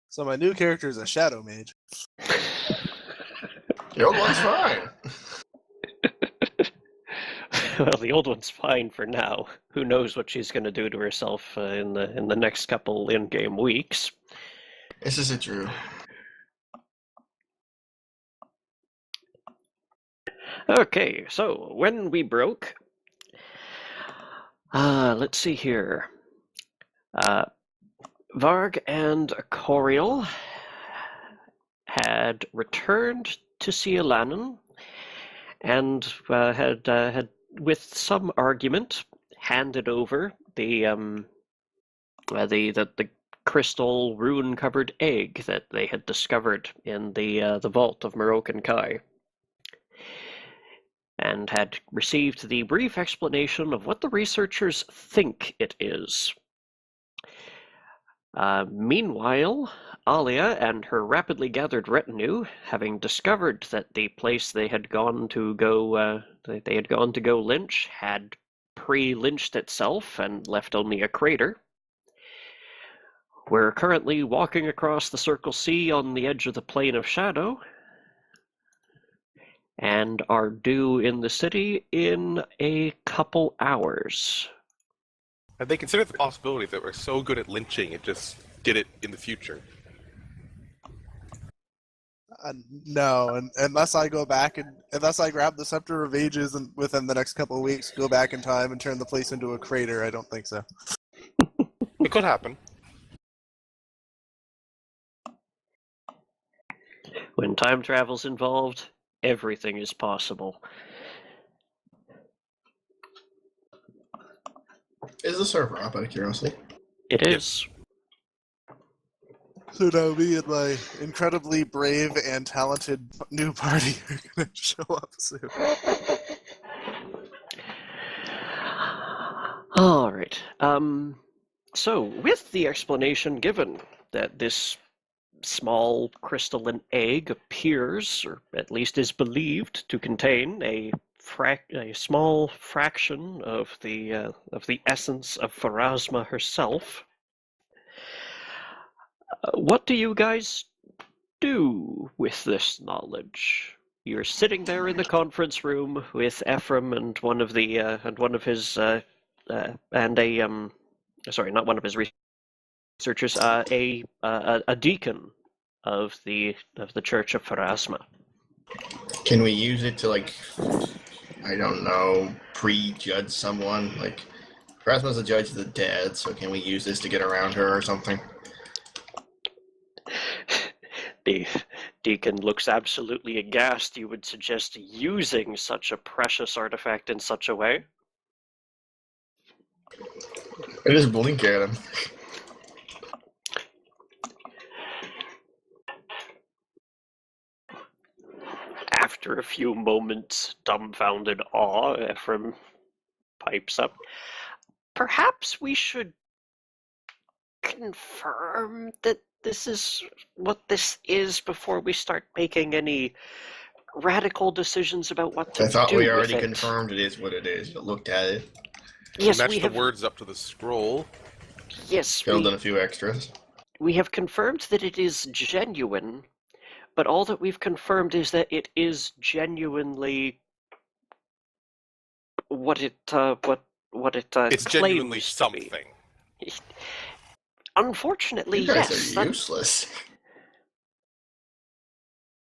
So my new character is a shadow mage. The old one's fine. Well, the old one's fine for now. Who knows what she's going to do to herself in the next couple in-game weeks? This is true. Okay, so when we broke, let's see here. Varg and Coriel had returned to Sialanen and had, with some argument, handed over the crystal rune-covered egg that they had discovered in the vault of Moroccan Kai, and had received the brief explanation of what the researchers think it is. Meanwhile, Alia and her rapidly gathered retinue, having discovered that the place they had gone to go lynch had pre-lynched itself and left only a crater, we're currently walking across the Circle C on the edge of the Plane of Shadow, and are due in the city in a couple hours. Have they considered the possibility that we're so good at lynching, it just did it in the future? No, and unless I go back and unless I grab the Scepter of Ages and within the next couple of weeks, go back in time and turn the place into a crater, I don't think so. It could happen. When time travel's involved, everything is possible. Is the server up, out of curiosity? It is. So now me and my incredibly brave and talented new party are going to show up soon. All right. So, with the explanation given that this small crystalline egg appears, or at least is believed to contain a small fraction of the essence of Pharasma herself, what do you guys do with this knowledge? You're sitting there in the conference room with Ephraim and one of his researchers, a deacon of the Church of Pharasma. Can we use it to, like, I don't know, prejudge someone? Like, Pharasma's the judge of the dead, so can we use this to get around her or something? The deacon looks absolutely aghast. You would suggest using such a precious artifact in such a way? I just blink at him. After a few moments, dumbfounded awe, Ephraim pipes up. Perhaps we should confirm that this is what this is before we start making any radical decisions about what to do. I thought we already with it. confirmed it is what it is. You looked at it. Yes, Match we the have. words up to the scroll. Yes, Filled in a few extras. we have confirmed that it is genuine, but all that we've confirmed is that it is genuinely what it It's genuinely claims to something. be. Unfortunately, You guys yes. are useless.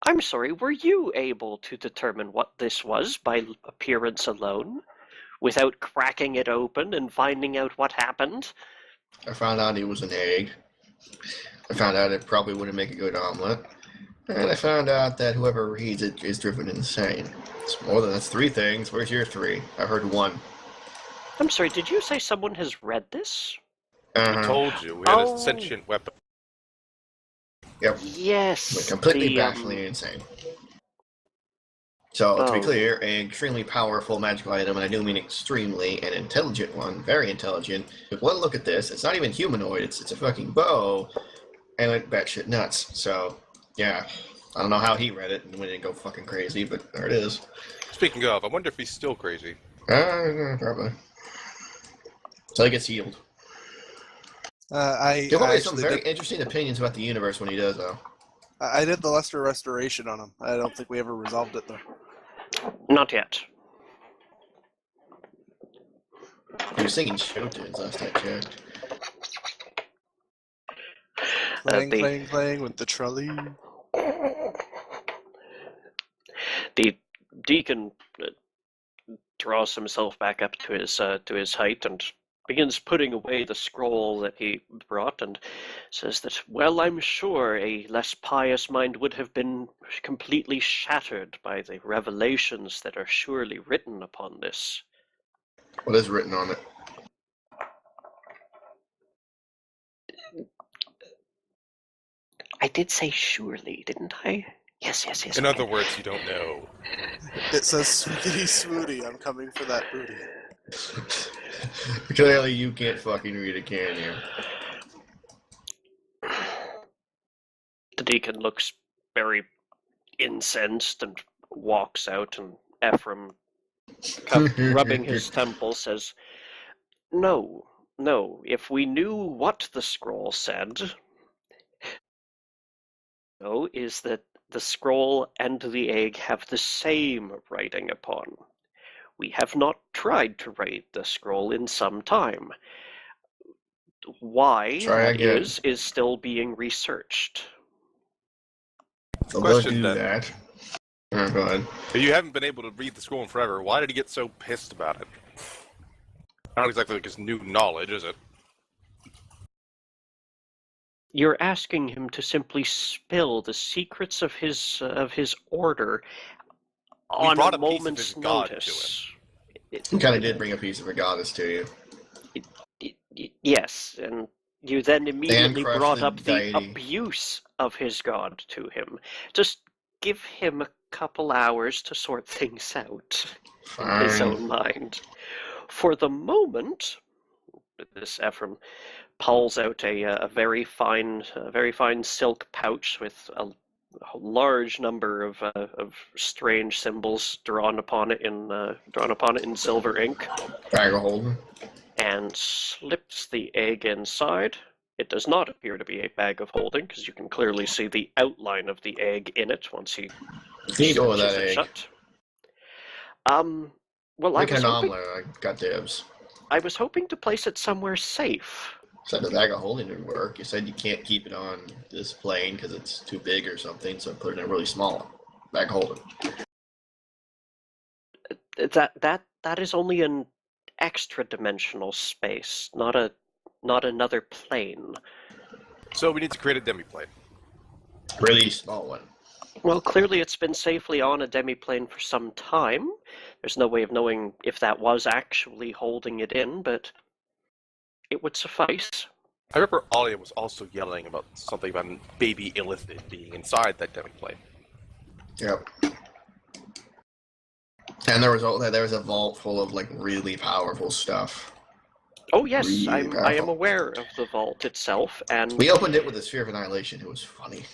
I'm sorry, were you able to determine what this was by appearance alone, without cracking it open and finding out what happened? I found out it was an egg. I found out it probably wouldn't make a good omelet. And I found out that whoever reads it is driven insane. It's more than that's 3 things. Where's your 3? I heard 1. I'm sorry, did you say someone has read this? I told you, we had a sentient weapon. Yep. Yes. Like completely bafflingly insane. So, to be clear, an extremely powerful magical item, and I do mean extremely, an intelligent one, very intelligent. With one look at this, it's not even humanoid, it's a fucking bow, and it batshit nuts. So, yeah, I don't know how he read it and we didn't go fucking crazy, but there it is. Speaking of, I wonder if he's still crazy. Probably. So he gets healed. I There will I be some actually very did. interesting opinions about the universe when he does, though. I did the Lester restoration on him. I don't think we ever resolved it though. Not yet. He was singing show tunes last I checked. Playing with the trolley. The deacon draws himself back up to his height and begins putting away the scroll that he brought and says that, well, I'm sure a less pious mind would have been completely shattered by the revelations that are surely written upon this. What is written on it? I did say surely, didn't I? Yes. In okay. other words, you don't know. It says "Sweetie Swooty, I'm coming for that booty." Clearly, you can't fucking read it, can you? The deacon looks very incensed and walks out, and Ephraim, rubbing his temple, says, No, if we knew what the scroll said, is that the scroll and the egg have the same writing upon. We have not tried to read the scroll in some time. Why Try that again. is still being researched. So Question, they'll do then. that. Oh, go ahead. If you haven't been able to read the scroll in forever, why did he get so pissed about it? Not exactly like his new knowledge, is it? You're asking him to simply spill the secrets of his order on brought a a piece of moment's his god to notice. He kind of did bring a piece of a goddess to you. Yes, and you then immediately crushed brought the up the deity. abuse of his god to him. Just give him a couple hours to sort things out in his own mind. For the moment, this Ephraim pulls out a very fine silk pouch with a large number of strange symbols drawn upon it in silver ink, Bag of holding. and slips the egg inside. It does not appear to be a bag of holding, because you can clearly see the outline of the egg in it once he Need all smashes that it egg. shut. Well, Making an omelet. I got dibs. I was hoping to place it somewhere safe. Said the bag of holding didn't work. You said you can't keep it on this plane because it's too big or something, so put it in a really small bag of holding. That is only an extra dimensional space, not another plane. So we need to create a demiplane. Really small one. Well, clearly it's been safely on a demiplane for some time. There's no way of knowing if that was actually holding it in, but it would suffice. I remember Alia was also yelling about something about a baby illithid being inside that demiplane. Yep. And there was a vault full of like really powerful stuff. Oh yes, Really I am powerful. aware of the vault itself, and We opened it with a sphere of annihilation. It was funny.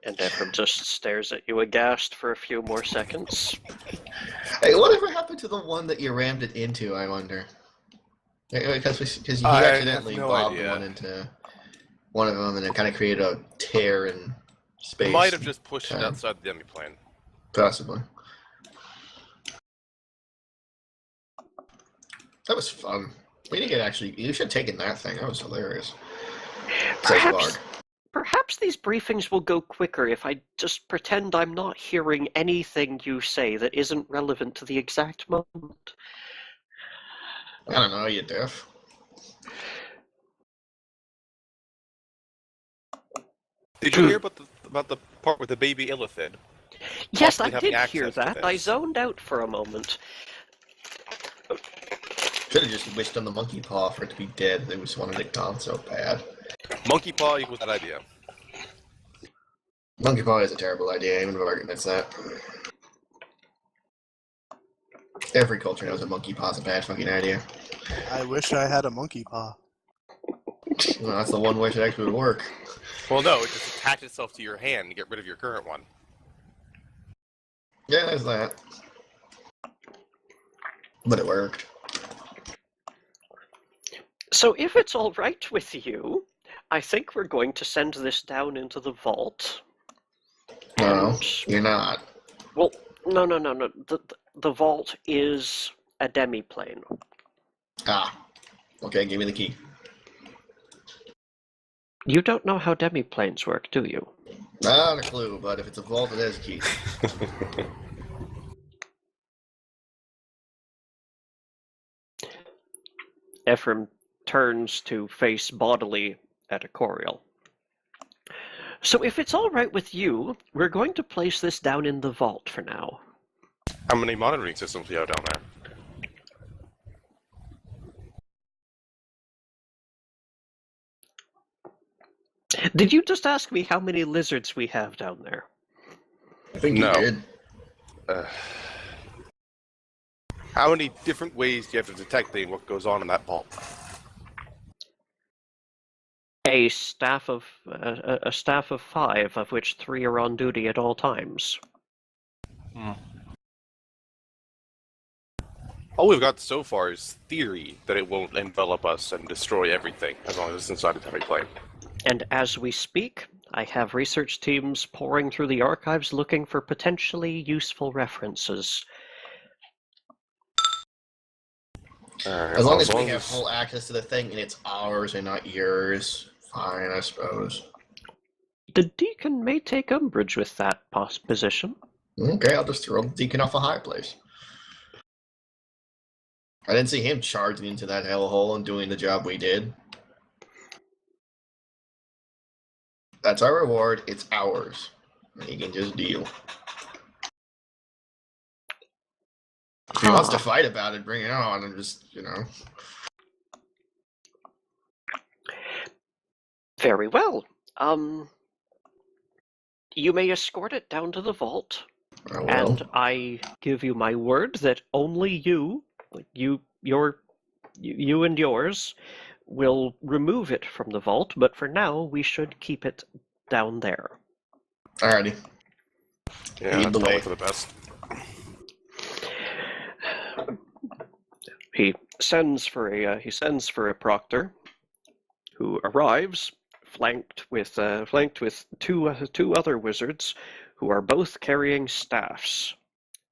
And Ephraim just stares at you aghast for a few more seconds. Hey, whatever happened to the one that you rammed it into, I wonder? Because you I accidentally have no bobbed idea. one into one of them, and it kind of created a tear in space. Might have just pushed it outside the demiplane. Possibly. That was fun. We didn't get actually. You should have taken that thing. That was hilarious. Perhaps these briefings will go quicker if I just pretend I'm not hearing anything you say that isn't relevant to the exact moment. I don't know. You deaf? Did you hear about the part with the baby illithid? Yes, I Possibly did having hear access to that. I this. zoned out for a moment. Should have just wished on the monkey paw for it to be dead. They just wanted it gone so bad. Monkey paw equals that idea. Monkey paw is a terrible idea. Even if admits that. Every culture knows a monkey paw is a bad fucking idea. I wish I had a monkey paw. Well, that's the one way it actually would work. Well, no, it just attaches itself to your hand and get rid of your current one. Yeah, there's that. But it worked. So if it's all right with you, I think we're going to send this down into the vault. No, And, you're not. well, no. The vault is a demiplane. Ah. Okay, give me the key. You don't know how demiplanes work, do you? Not a clue, but if it's a vault, it has a key. Ephraim turns to face bodily at Icoriel. So if it's all right with you, we're going to place this down in the vault for now. How many monitoring systems do you have down there? Did you just ask me how many lizards we have down there? I think No. you did. How many different ways do you have to detect what goes on in that vault? A staff of 5, of which 3 are on duty at all times. All we've got so far is theory that it won't envelop us and destroy everything, as long as it's inside a demiplane. And as we speak, I have research teams pouring through the archives looking for potentially useful references. As long as we have full access to the thing and it's ours and not yours, fine, I suppose. The Deacon may take umbrage with that position. Okay, I'll just throw the Deacon off a high place. I didn't see him charging into that hellhole and doing the job we did. That's our reward. It's ours. He can just deal. If he wants to fight about it, bring it on and just, Very well. You may escort it down to the vault, I will. and I give you my word that only you and yours will remove it from the vault, but for now we should keep it down there. Alrighty. Yeah, Lead the probably way. for the best. He sends for a proctor, who arrives flanked with two other wizards, who are both carrying staffs.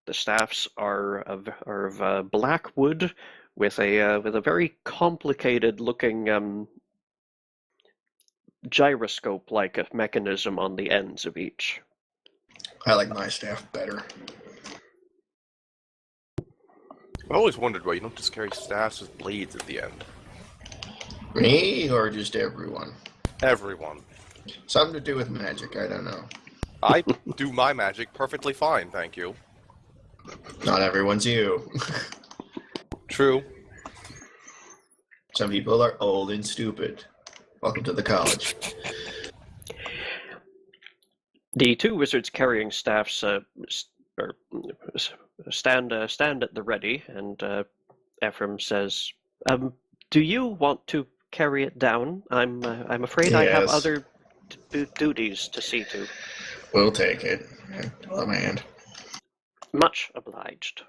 The staffs are of black wood with a very complicated looking gyroscope-like mechanism on the ends of each. I like my staff better. I always wondered why you don't just carry staffs with blades at the end. Me or just everyone? Everyone. Something to do with magic, I don't know. I do my magic perfectly fine, thank you. Not everyone's you. True. Some people are old and stupid. Welcome to the college. The two wizards carrying staffs stand at the ready, and Ephraim says, "Do you want to carry it down? I'm afraid I have Yes. other duties to see to." We'll take it. Hold my hand. Much obliged.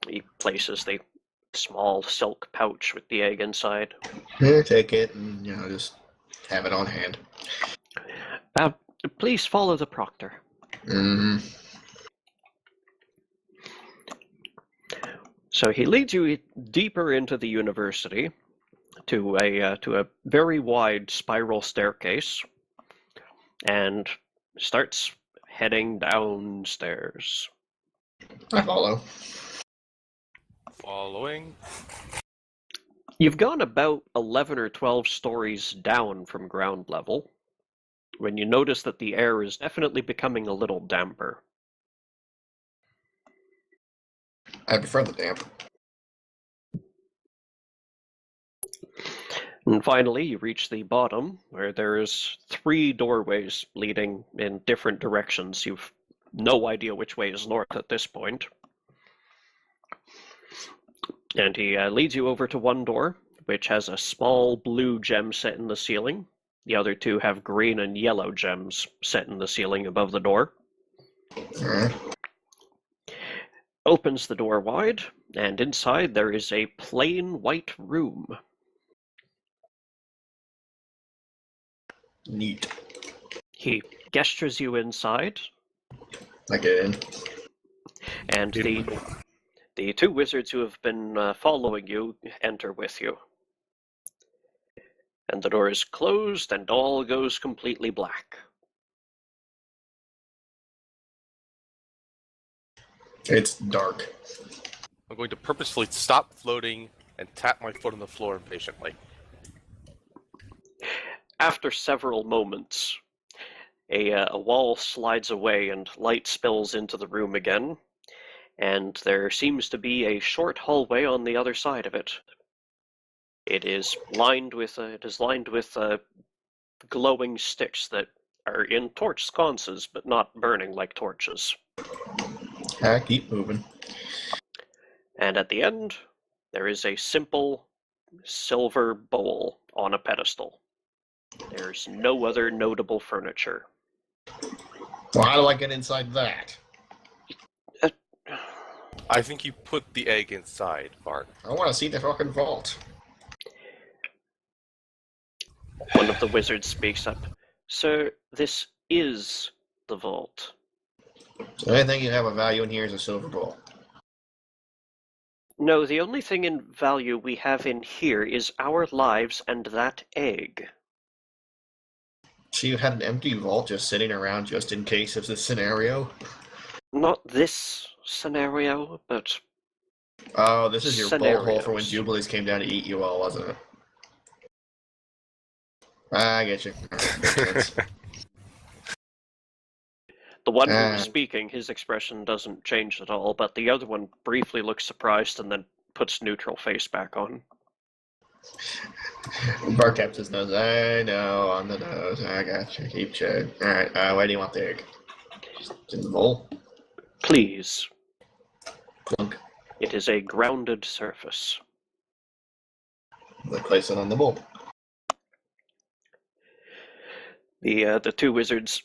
He places the small silk pouch with the egg inside. Here, take it, and just have it on hand. Please follow the proctor. Mm-hmm. So he leads you deeper into the university to a very wide spiral staircase, and starts heading downstairs. I follow. Following. You've gone about 11 or 12 stories down from ground level when you notice that the air is definitely becoming a little damper. I prefer the damp. And finally, you reach the bottom, where there's 3 doorways leading in different directions. You've no idea which way is north at this point. And he leads you over to one door, which has a small blue gem set in the ceiling. The other 2 have green and yellow gems set in the ceiling above the door. Alright. Opens the door wide, and inside there is a plain white room. Neat. He gestures you inside, I get in. and the two wizards who have been following you enter with you. And the door is closed, and all goes completely black. It's dark. I'm going to purposefully stop floating and tap my foot on the floor impatiently. After several moments, a wall slides away and light spills into the room again, and there seems to be a short hallway on the other side of it. It is lined with glowing sticks that are in torch sconces, but not burning like torches. I keep moving. And at the end, there is a simple silver bowl on a pedestal. There's no other notable furniture. Well, how do I get inside that? I think you put the egg inside, Bart. I want to see the fucking vault. One of the wizards speaks up. Sir, this is the vault. So anything you have of value in here is a silver bowl. No, the only thing in value we have in here is our lives and that egg. So you had an empty vault just sitting around just in case of this scenario? Not this scenario, but Oh, this is your bolt hole for when scenarios. Jubilees came down to eat you all, wasn't it? I get you. The one who was speaking, his expression doesn't change at all, but the other one briefly looks surprised and then puts neutral face back on. Bart taps his nose. I know, on the nose. I got you. Keep checking. Alright, why do you want the egg? Just in the bowl? Please. Clunk. It is a grounded surface. Let's place it on the bowl. The two wizards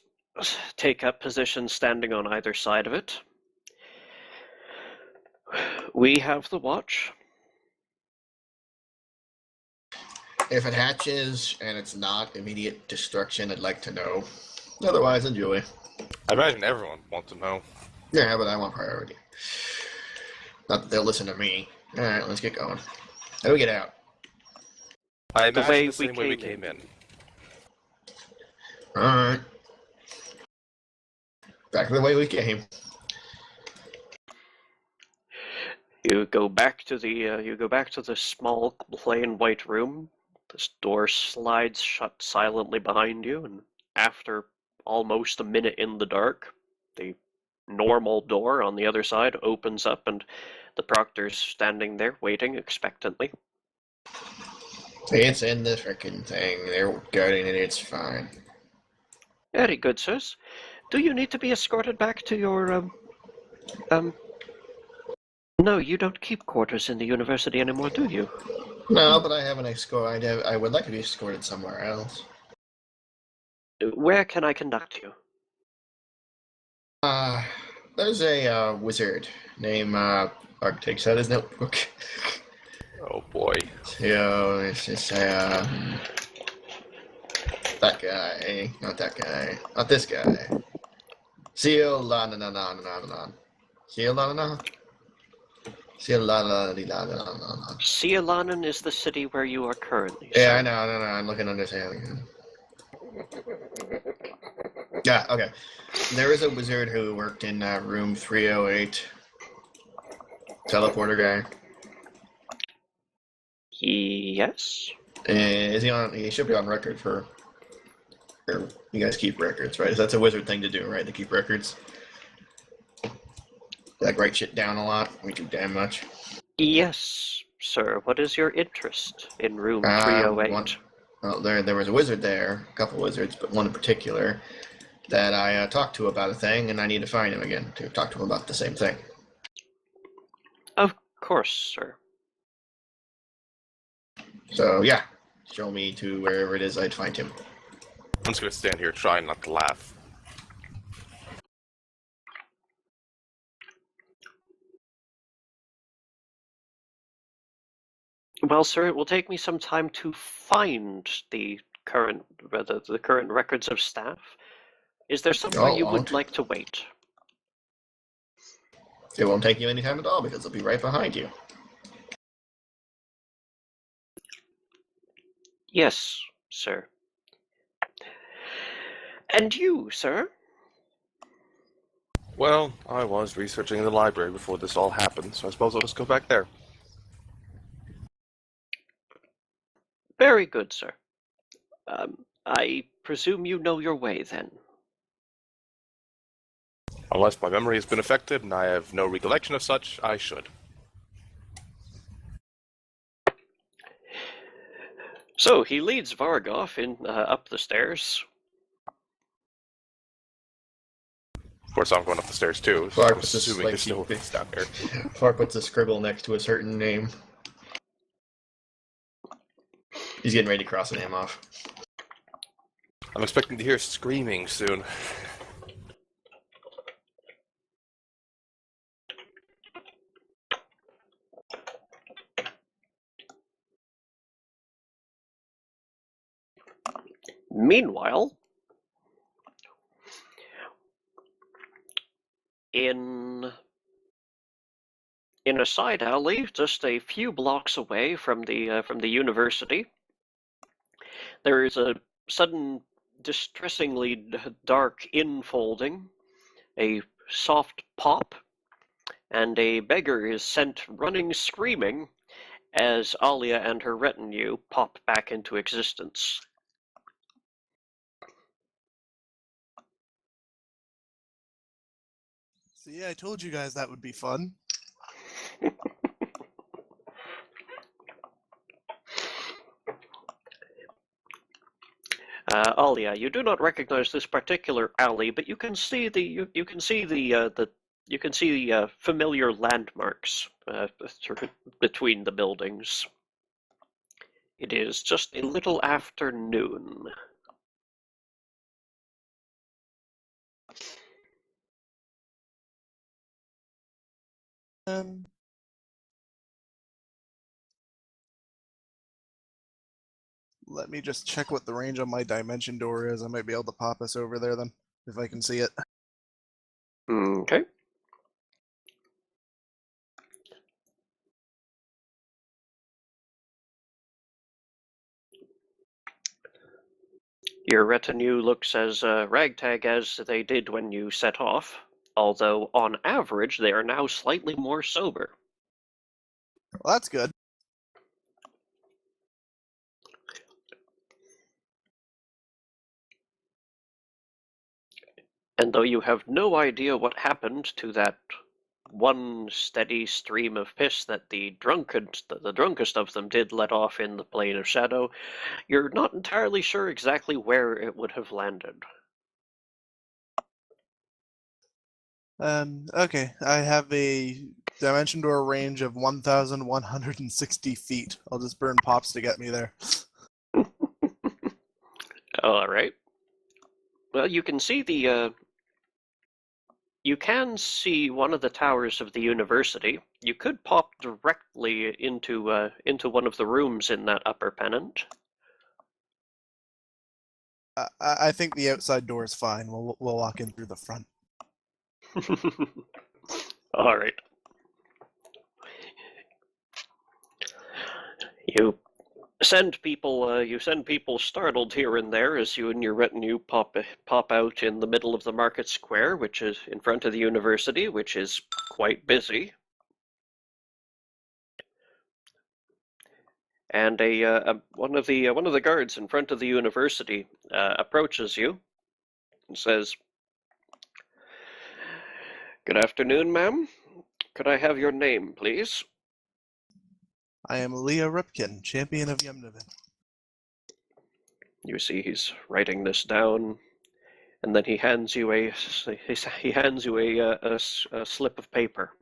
take up positions standing on either side of it. We have the watch. If it hatches and it's not immediate destruction, I'd like to know. Otherwise, enjoy. I imagine everyone wants to know. Yeah, but I want priority. Not that they'll listen to me. Alright, let's get going. How do we get out? I The imagine way the same we way we came came in. Alright. Back the way we came. You go back to the small plain white room. This door slides shut silently behind you, and after almost a minute in the dark, the normal door on the other side opens up, and the proctor's standing there waiting expectantly. It's in the frickin' thing. They're guarding it. It's fine. Very good, sirs. Do you need to be escorted back to your, No, you don't keep quarters in the university anymore, do you? No, but I have an escort. I would like to be escorted somewhere else. Where can I conduct you? There's a wizard named Ark takes out his notebook. Oh boy. So it's just that guy, not that guy, not this guy. Seal la na na na na na. Seal la na na. Seal la la la la la. Sialanen is the city where you are currently. Yeah, sir. I know. I'm looking under sailing. Yeah, okay. There is a wizard who worked in room 308. Teleporter guy. Yes. Is he on? He should be on record for. Or you guys keep records, right? That's a wizard thing to do, right? To keep records. Like write shit down a lot. We do damn much. Yes, sir. What is your interest in room 308? Well, there was a wizard there, a couple wizards, but one in particular that I talked to about a thing, and I need to find him again to talk to him about the same thing. Of course, sir. So yeah, show me to wherever it is I'd find him. I'm just going to stand here trying not to laugh. Well, sir, it will take me some time to find the the current records of staff. Is there somewhere Oh, you would won't. like to wait? It won't take you any time at all because it'll be right behind you. Yes, sir. And you, sir? Well, I was researching in the library before this all happened, so I suppose I'll just go back there. Very good, sir. I presume you know your way, then. Unless my memory has been affected and I have no recollection of such, I should. So he leads Vargov up the stairs. Of course, I'm going up the stairs too, so Clark I'm puts a, assuming there's no things down there. Clark puts a scribble next to a certain name. He's getting ready to cross a name off. I'm expecting to hear screaming soon. Meanwhile, in a side alley, just a few blocks away from the university, there is a sudden, distressingly dark infolding, a soft pop, and a beggar is sent running screaming as Alia and her retinue pop back into existence. See, I told you guys that would be fun. Alia, you do not recognize this particular alley, but you can see familiar landmarks sort of between the buildings. It is just a little after noon. Let me just check what the range on my dimension door is. I might be able to pop us over there then, if I can see it. Okay. Your retinue looks as ragtag as they did when you set off, although on average they are now slightly more sober. Well, that's good. And though you have no idea what happened to that one steady stream of piss that the drunkest of them did let off in the plane of shadow, you're not entirely sure exactly where it would have landed. Okay, I have a dimension door range of 1,160 feet. I'll just burn pops to get me there. All right. Well, you can see you can see one of the towers of the university. You could pop directly into one of the rooms in that upper pennant. I think the outside door is fine. We'll walk in through the front. All right. You send people startled here and there as you and your retinue pop out in the middle of the market square, which is in front of the university, which is quite busy. And one of the guards in front of the university approaches you and says, "Good afternoon, ma'am. Could I have your name, please?" I am Leah Ripkin, champion of Yemnevin. You see he's writing this down, and then he hands you a slip of paper.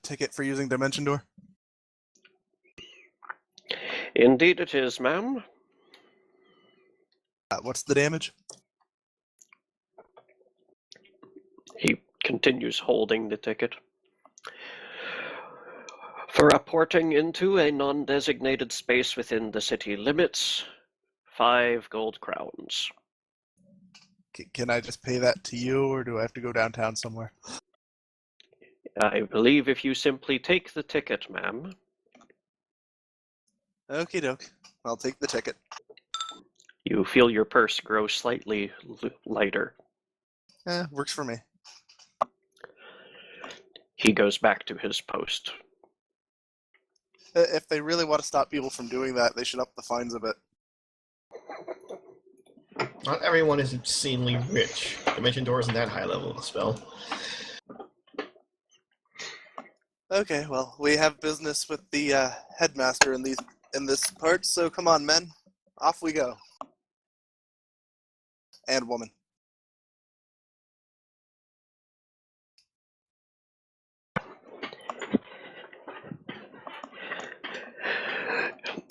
Ticket for using dimension door? Indeed it is, ma'am. What's the damage? He continues holding the ticket. For reporting into a non-designated space within the city limits, 5 gold crowns. Can I just pay that to you, or do I have to go downtown somewhere? I believe if you simply take the ticket, ma'am. Okie doke. I'll take the ticket. You feel your purse grow slightly lighter. Works for me. He goes back to his post. If they really want to stop people from doing that, they should up the fines a bit. Not everyone is obscenely rich. Dimension Door isn't that high level of a spell. Okay, well, we have business with the headmaster in this part, so come on, men. Off we go. And woman.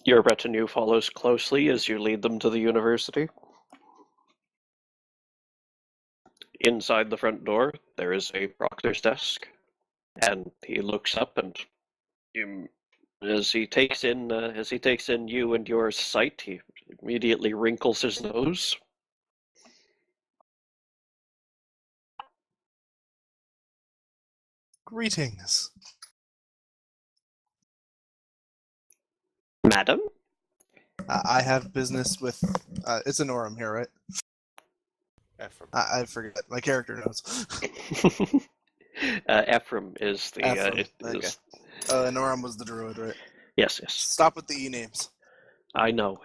Your retinue follows closely as you lead them to the university. Inside the front door, there is a proctor's desk, and he looks up and as he takes in you and your sight, he immediately wrinkles his nose. Greetings. Madam? I have business with... it's an Orem here, right? Ephraim. I forget. My character knows. Ephraim is the... Ephraim, okay. And Orem was the druid, right? Yes, yes. Stop with the E names. I know.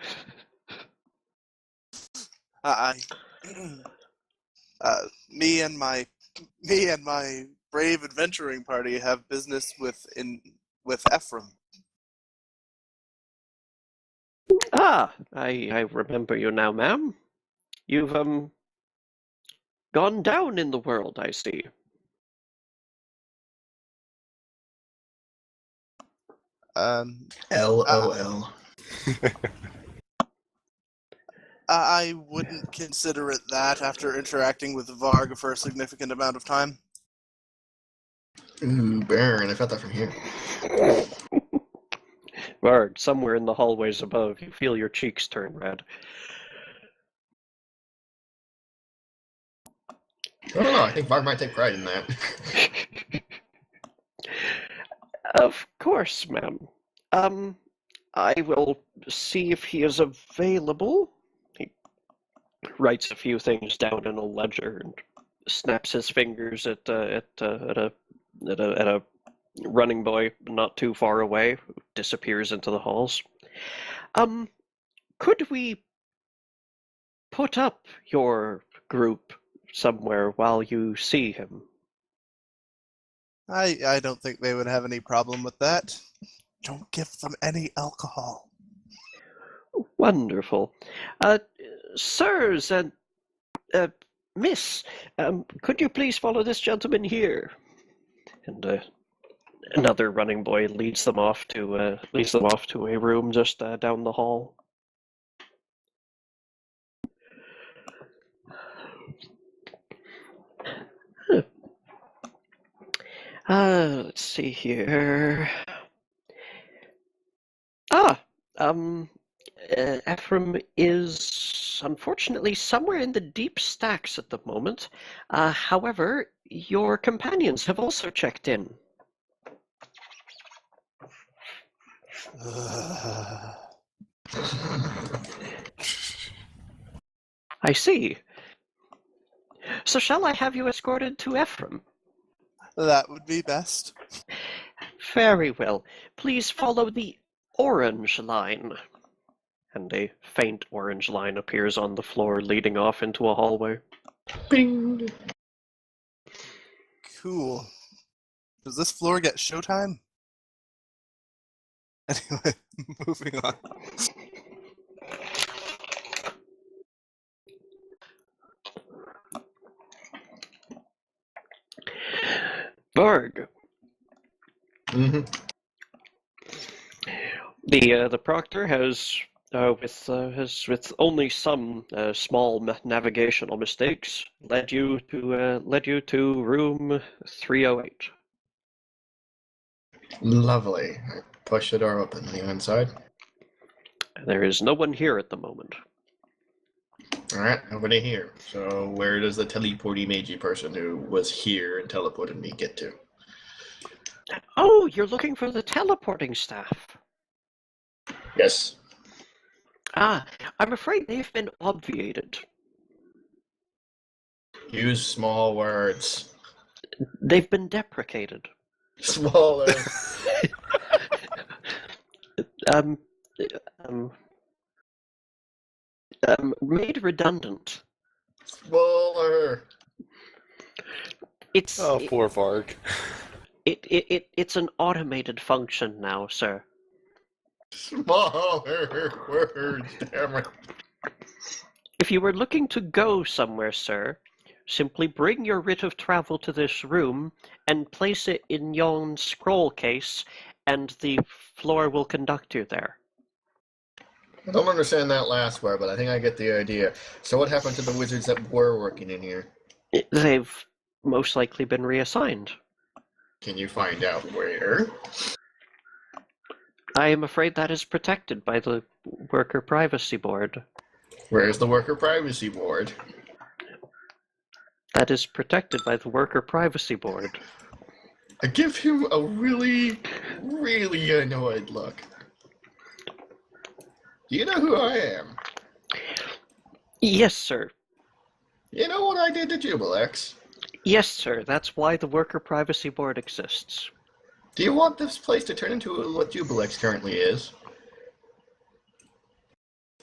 Me and my brave adventuring party have business with Ephraim. Ah, I remember you now, ma'am. You've, gone down in the world, I see. LOL. I wouldn't consider it that after interacting with Varg for a significant amount of time. Ooh, burn. I felt that from here. Varg, somewhere in the hallways above, you feel your cheeks turn red. I don't know. I think Varg might take pride in that. Of course, ma'am. I will see if he is available. He writes a few things down in a ledger and snaps his fingers at a running boy not too far away, who disappears into the halls. Could we put up your group somewhere while you see him? I don't think they would have any problem with that. Don't give them any alcohol. Wonderful. Sirs and miss, could you please follow this gentleman here? And another running boy leads them off to a room just down the hall. Let's see here. Ephraim is unfortunately somewhere in the deep stacks at the moment. However, your companions have also checked in. I see. So shall I have you escorted to Ephraim? That would be best. Very well. Please follow the orange line. And a faint orange line appears on the floor, leading off into a hallway. Bing! Cool. Does this floor get showtime? Anyway, moving on. Varg. Mm-hmm. The proctor has with only some small navigational mistakes, led you to room 308. Lovely. I push the door open. Are you inside? There is no one here at the moment. Alright, nobody here. So where does the teleporty magey person who was here and teleported me get to? Oh, you're looking for the teleporting staff. Yes. Ah, I'm afraid they've been obviated. Use small words. They've been deprecated. Smaller. Um, um, made redundant. Smaller. It's Oh, poor Varg. it's an automated function now, sir. Smaller words, damn it. If you were looking to go somewhere, sir, simply bring your writ of travel to this room and place it in yon scroll case, and the floor will conduct you there. I don't understand that last part, but I think I get the idea. So what happened to the wizards that were working in here? They've most likely been reassigned. Can you find out where? I am afraid that is protected by the Worker Privacy Board. Where's the Worker Privacy Board? That is protected by the Worker Privacy Board. I give him a really, really annoyed look. Do you know who I am? Yes, sir. You know what I did to Jubilex? Yes, sir. That's why the Worker Privacy Board exists. Do you want this place to turn into what Jubilex currently is?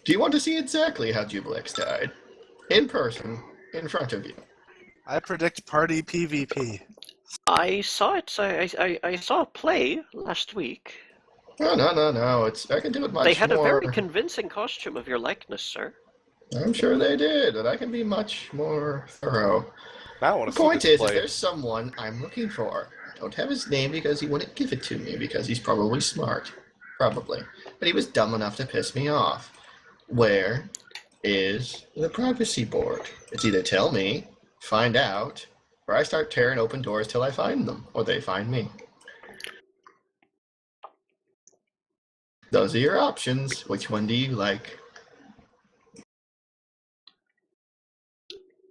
Do you want to see exactly how Jubilex died? In person, in front of you. I predict party PvP. I saw it. I saw a play last week. No. I can do it much more. They had a very convincing costume of your likeness, sir. I'm sure they did, but I can be much more thorough. Now I want The to see point this is, play. there's someone I'm looking for. I don't have his name because he wouldn't give it to me because he's probably smart. Probably. But he was dumb enough to piss me off. Where is the privacy board? It's either tell me, find out, or I start tearing open doors till I find them, or they find me. Those are your options. Which one do you like?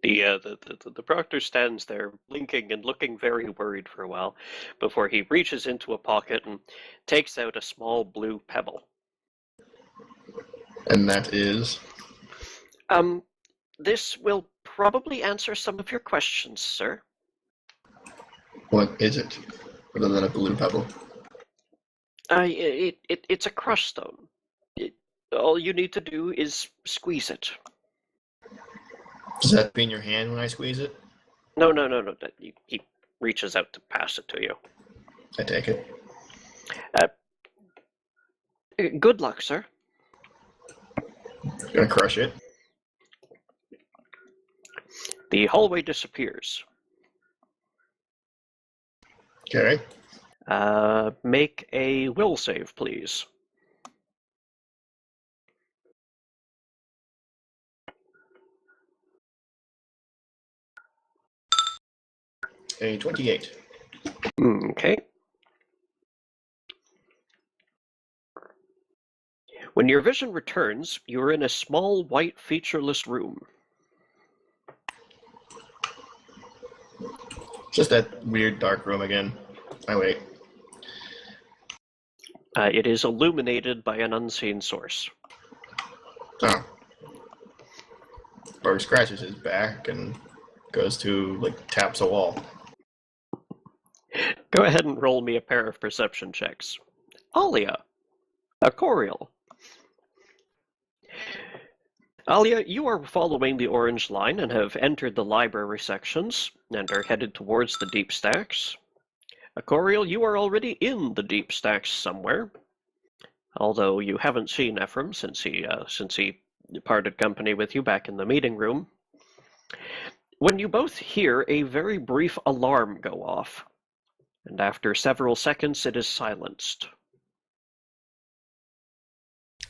The proctor stands there, blinking and looking very worried for a while, before he reaches into a pocket and takes out a small blue pebble. And that is? This will probably answer some of your questions, sir. What is it? Other than a blue pebble? It's a crush stone. All you need to do is squeeze it. Does that be in your hand when I squeeze it? No. He reaches out to pass it to you. I take it. Good luck, sir. Gonna crush it. The hallway disappears. Okay. Make a will save, please. A 28. Okay. When your vision returns, you are in a small, white, featureless room. Just that weird dark room again. I wait. It is illuminated by an unseen source. Oh. Berg scratches his back and goes to, taps a wall. Go ahead and roll me a pair of perception checks. Alia. Coriel. Alia, you are following the orange line and have entered the library sections and are headed towards the deep stacks. Coriel, you are already in the deep stacks somewhere, although you haven't seen Ephraim since he parted company with you back in the meeting room. When you both hear a very brief alarm go off, and after several seconds it is silenced.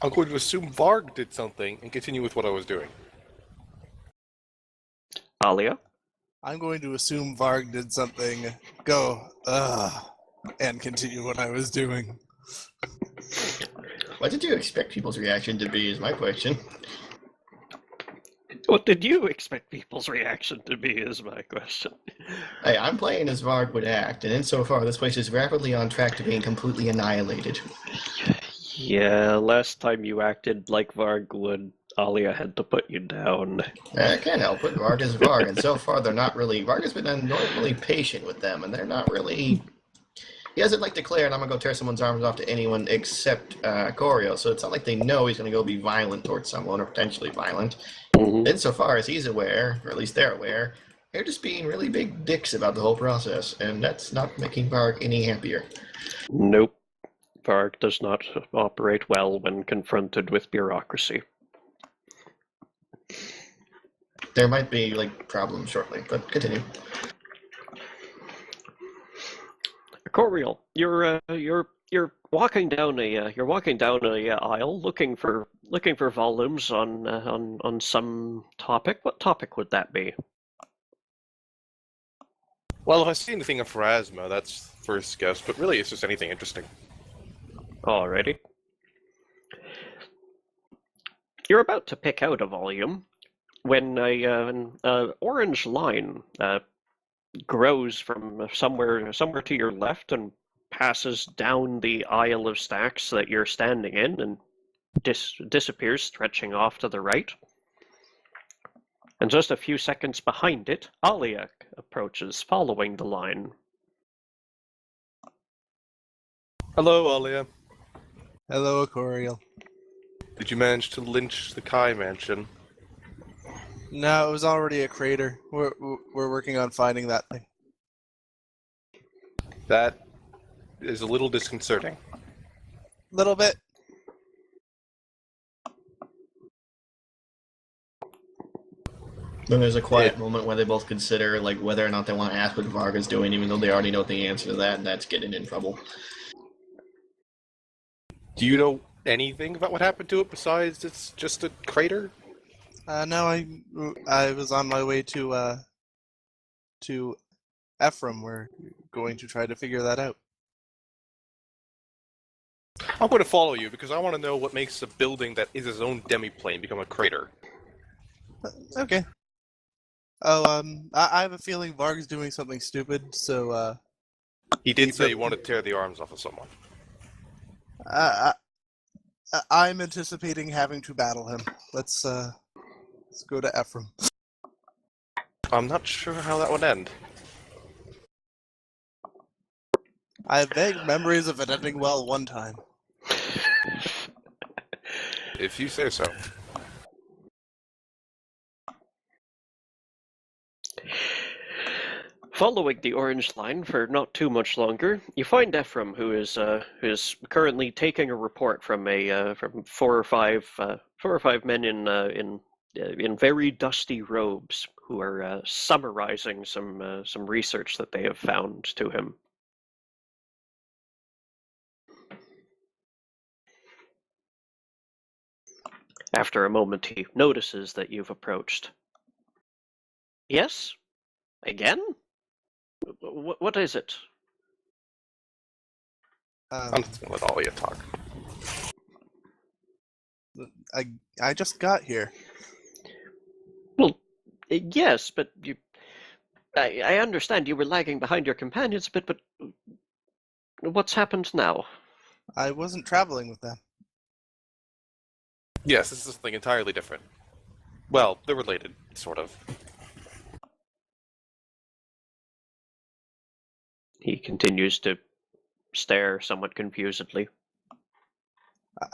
I'm going to assume Varg did something and continue with what I was doing. Alia? I'm going to assume Varg did something, and continue what I was doing. What did you expect people's reaction to be, is my question. What did you expect people's reaction to be, is my question. Hey, I'm playing as Varg would act, and insofar, this place is rapidly on track to being completely annihilated. Yeah, last time you acted like Varg would, Alia had to put you down. I can't help it. Varg is Varg, and so far they're not really... Varg has been normally patient with them, and they're not really... He hasn't declared, I'm going to go tear someone's arms off to anyone except Corio, so it's not like they know he's going to go be violent towards someone, or potentially violent. Mm-hmm. Insofar as he's aware, or at least they're aware, they're just being really big dicks about the whole process, and that's not making Varg any happier. Nope. Varg does not operate well when confronted with bureaucracy. There might be problems shortly, but continue. Coriel, you're walking down a aisle looking for volumes on some topic. What topic would that be? Well, if I see anything of Pharasma, that's first guess, but really it's just anything interesting. Alrighty. You're about to pick out a volume when an orange line grows from somewhere to your left and passes down the aisle of stacks that you're standing in and disappears, stretching off to the right. And just a few seconds behind it, Alia approaches, following the line. Hello, Alia. Hello, Coriel. Did you manage to lynch the Kai mansion? No, it was already a crater. We're working on finding that thing. That is a little disconcerting. Little bit. Then there's a quiet moment where they both consider whether or not they want to ask what Varg is doing, even though they already know the answer to that, and that's getting in trouble. Do you know anything about what happened to it besides it's just a crater? No, I was on my way to Ephraim. We're going to try to figure that out. I'm going to follow you because I want to know what makes a building that is its own demiplane become a crater. Okay. Oh, I have a feeling Varg's doing something stupid, so, He did say he wanted to tear the arms off of someone. I'm anticipating having to battle him. Let's go to Ephraim. I'm not sure how that would end. I have vague memories of it ending well one time. If you say so. Following the orange line for not too much longer, you find Ephraim, who is currently taking a report from four or five men in very dusty robes who are summarizing some research that they have found to him. After a moment, he notices that you've approached. Yes? Again? What is it? I'm just going to let Alia talk. I just got here. Well, yes, but I understand you were lagging behind your companions a bit, but what's happened now? I wasn't traveling with them. Yes, this is something entirely different. Well, they're related, sort of. He continues to stare somewhat confusedly.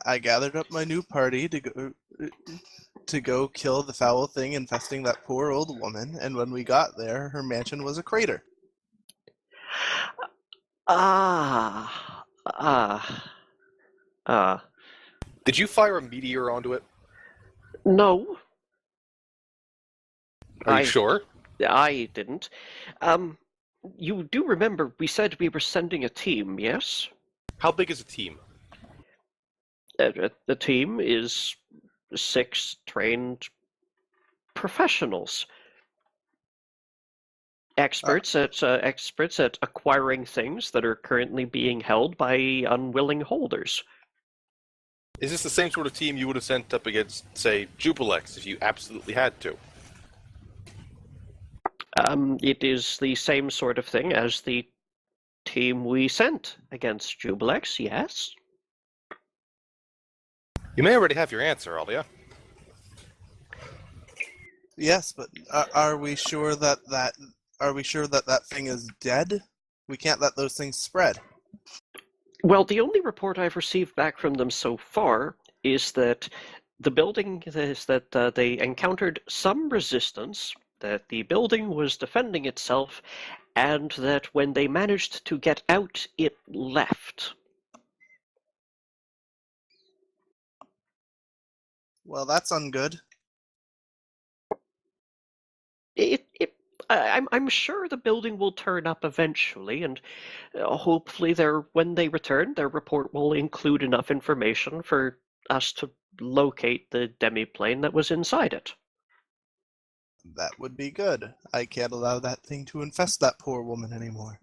I gathered up my new party to go kill the foul thing infesting that poor old woman, and when we got there, her mansion was a crater. Did you fire a meteor onto it? No. Are you sure? I didn't. You do remember we said we were sending a team, yes? How big is a team? The team is 6 trained professionals, experts at acquiring things that are currently being held by unwilling holders. Is this the same sort of team you would have sent up against, say, Jubilex if you absolutely had to? It is the same sort of thing as the team we sent against Jubilex, yes. You may already have your answer, Alia. Yes, but are we sure that that thing is dead? We can't let those things spread. Well, the only report I've received back from them so far is that the building is that they encountered some resistance, that the building was defending itself, and that when they managed to get out, it left. Well, that's ungood. I'm sure the building will turn up eventually, and hopefully when they return, their report will include enough information for us to locate the demiplane that was inside it. That would be good. I can't allow that thing to infest that poor woman anymore.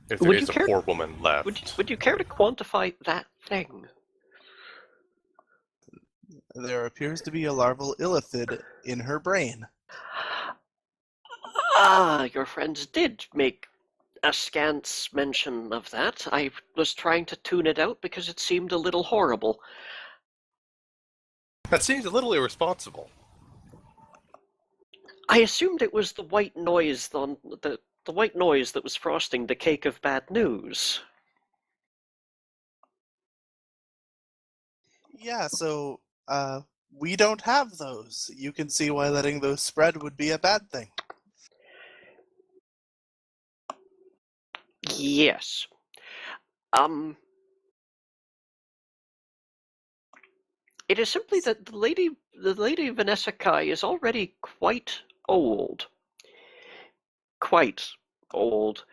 If there is a poor woman left. Would you care to quantify that thing? There appears to be a larval illithid in her brain. Your friends did make a scant mention of that. I was trying to tune it out because it seemed a little horrible. That seems a little irresponsible. I assumed it was the white noise the white noise that was frosting the cake of bad news. Yeah, so, we don't have those. You can see why letting those spread would be a bad thing. Yes. It is simply that the lady Vanessa Kai is already quite old. Quite old.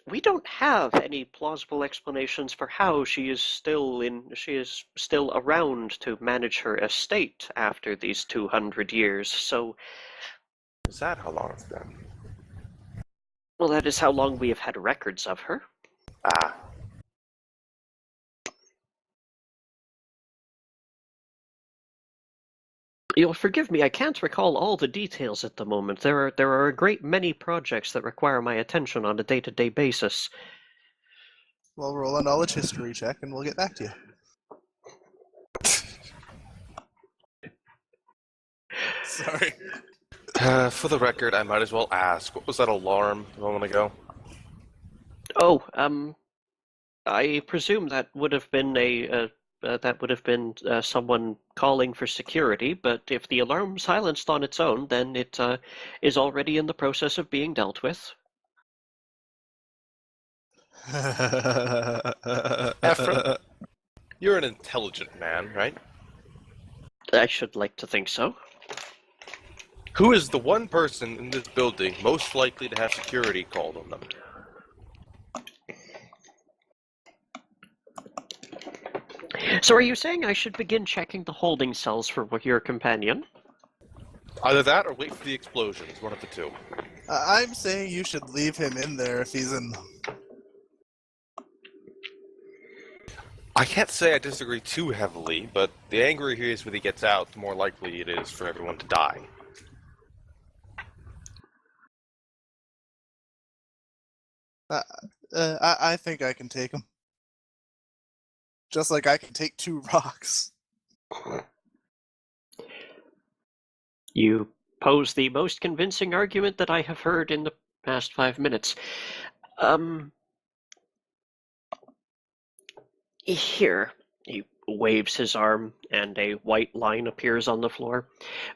We don't have any plausible explanations for how she is still around to manage her estate after these 200 years, so... Is that how long it's been? Well, that is how long we have had records of her. Ah. You'll forgive me, I can't recall all the details at the moment. There are a great many projects that require my attention on a day-to-day basis. Well, roll a knowledge history check and we'll get back to you. Sorry. For the record, I might as well ask, what was that alarm a moment ago? Oh, I presume that would have been someone calling for security, but if the alarm silenced on its own, then it is already in the process of being dealt with. Ephraim, you're an intelligent man, right? I should like to think so. Who is the one person in this building most likely to have security called on them? So are you saying I should begin checking the holding cells for your companion? Either that or wait for the explosions, one of the two. I'm saying you should leave him in there if he's in them. I can't say I disagree too heavily, but the angrier he is when he gets out, the more likely it is for everyone to die. I think I can take him. Just like I can take 2 rocks. You pose the most convincing argument that I have heard in the past 5 minutes. Here, he waves his arm, and a white line appears on the floor.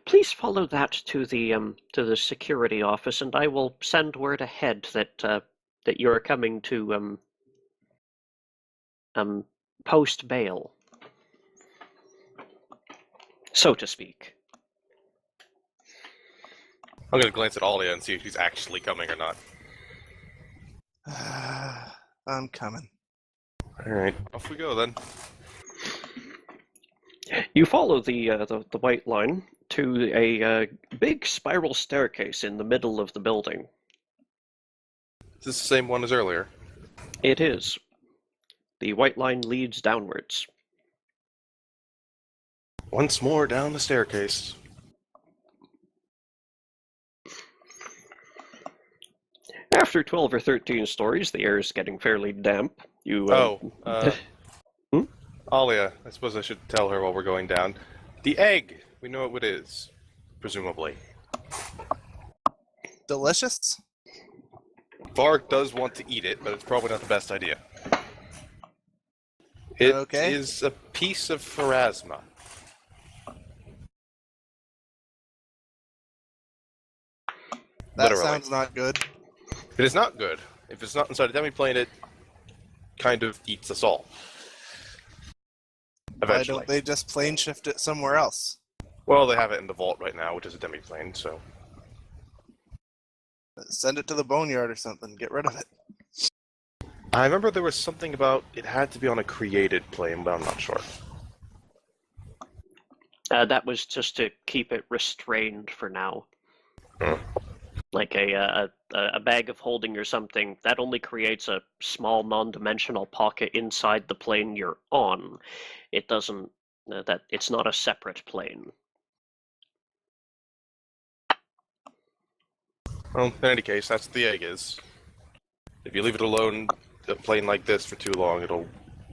Please follow that to the security office, and I will send word ahead that you're coming to post bail, so to speak. I'm going to glance at Alia and see if she's actually coming or not. I'm coming. Alright, off we go then. You follow the white line to a big spiral staircase in the middle of the building. Is this the same one as earlier? It is. The white line leads downwards. Once more down the staircase. After 12 or 13 stories, the air is getting fairly damp. You Hmm? Alia, I suppose I should tell her while we're going down. The egg! We know what it is. Presumably. Delicious? Varg does want to eat it, but it's probably not the best idea. It Okay. is a piece of pharasma. That Literally. sounds not good. It is not good. If it's not inside a demiplane, it kind of eats us all. Why Eventually. don't they just plane shift it somewhere else? Well, they have it in the vault right now, which is a demiplane, so... Send it to the boneyard or something. Get rid of it. I remember there was something about it had to be on a created plane, but I'm not sure. That was just to keep it restrained for now. Hmm. Like a bag of holding or something, that only creates a small non-dimensional pocket inside the plane you're on. It doesn't... it's not a separate plane. Well, in any case, that's what the egg is. If you leave it alone, a plane like this for too long, it'll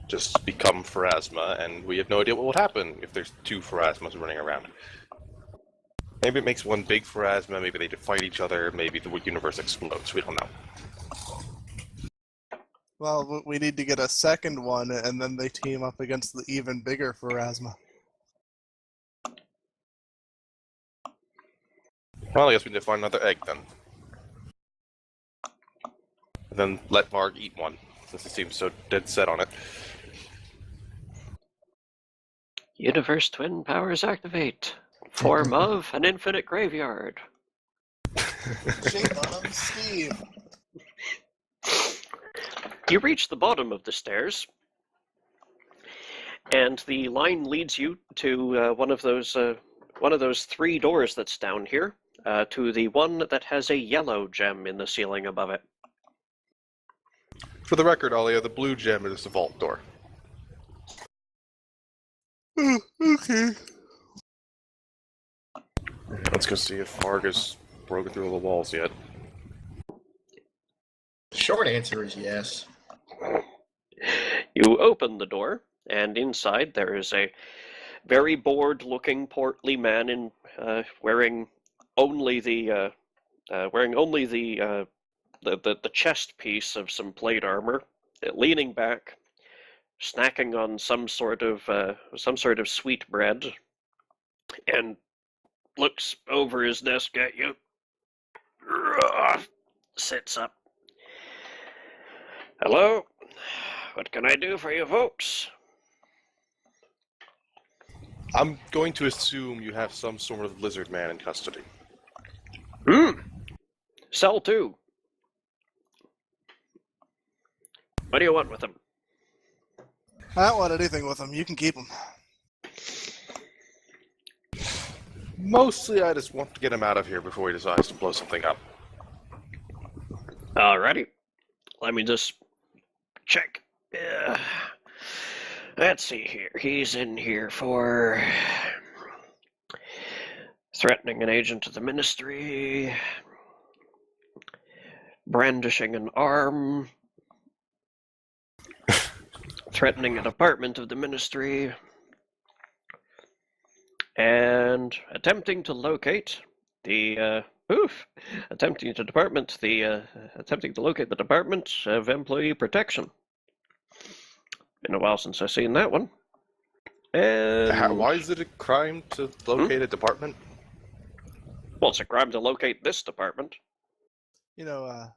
just become pharasma, and we have no idea what will happen if there's two pharasmas running around. Maybe it makes one big pharasma, maybe they fight each other, maybe the universe explodes, we don't know. Well, we need to get a second one, and then they team up against the even bigger Pharasma. Well, I guess we need to find another egg then. And then let Varg eat one, since he seems so dead set on it. Universe twin powers activate. Form of an infinite graveyard. Shake on him, Steve. You reach the bottom of the stairs, and the line leads you to one of those three doors that's down here, to the one that has a yellow gem in the ceiling above it. For the record, Alia, the blue gem is the vault door. Okay. Let's go see if Varg has broken through the walls yet. Short answer is yes. You open the door, and inside there is a very bored-looking, portly man in wearing only the chest piece of some plate armor, leaning back, snacking on some sort of sweet bread, and looks over his desk at you. Sits up. Hello? What can I do for you folks? I'm going to assume you have some sort of lizard man in custody. Cell 2. What do you want with him? I don't want anything with him. You can keep him. Mostly, I just want to get him out of here before he decides to blow something up. Alrighty. Let me just check. Let's see here. He's in here for threatening an agent of the ministry, brandishing an arm, threatening a department of the ministry, and attempting to locate the attempting to locate the Department of Employee Protection. Been a while since I've seen that one. And Why is it a crime to locate a department? well, it's a crime to locate this department. You know,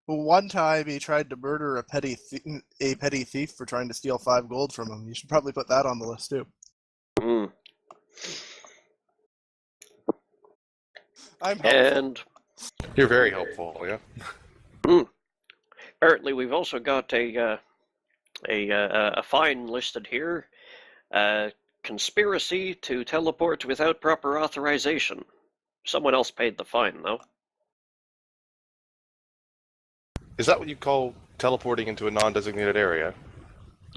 one time he tried to murder a petty thief for trying to steal 5 gold from him. You should probably put that on the list too. I'm helpful. And You're very helpful, yeah. Apparently, we've also got a fine listed here. Conspiracy to teleport without proper authorization. Someone else paid the fine, though. Is that what you call teleporting into a non-designated area?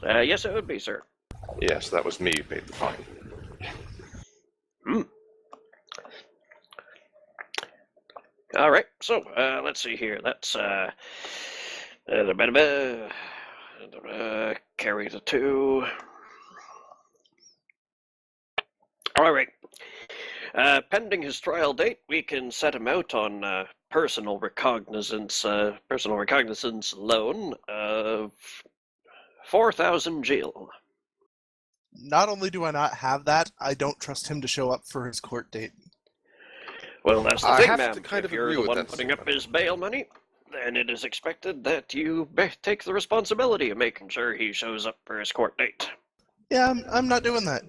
Yes, it would be, sir. Yes, that was me who paid the fine. Hmm. All right, so let's see here. That's carry the 2. All right. Pending his trial date, we can set him out on personal recognizance loan of 4,000 gil. Not only do I not have that, I don't trust him to show up for his court date. Well, that's the I thing, have ma'am. to kind If of you're agree the with one that putting up statement. his bail money, then it is expected that you take the responsibility of making sure he shows up for his court date. Yeah, I'm not doing that.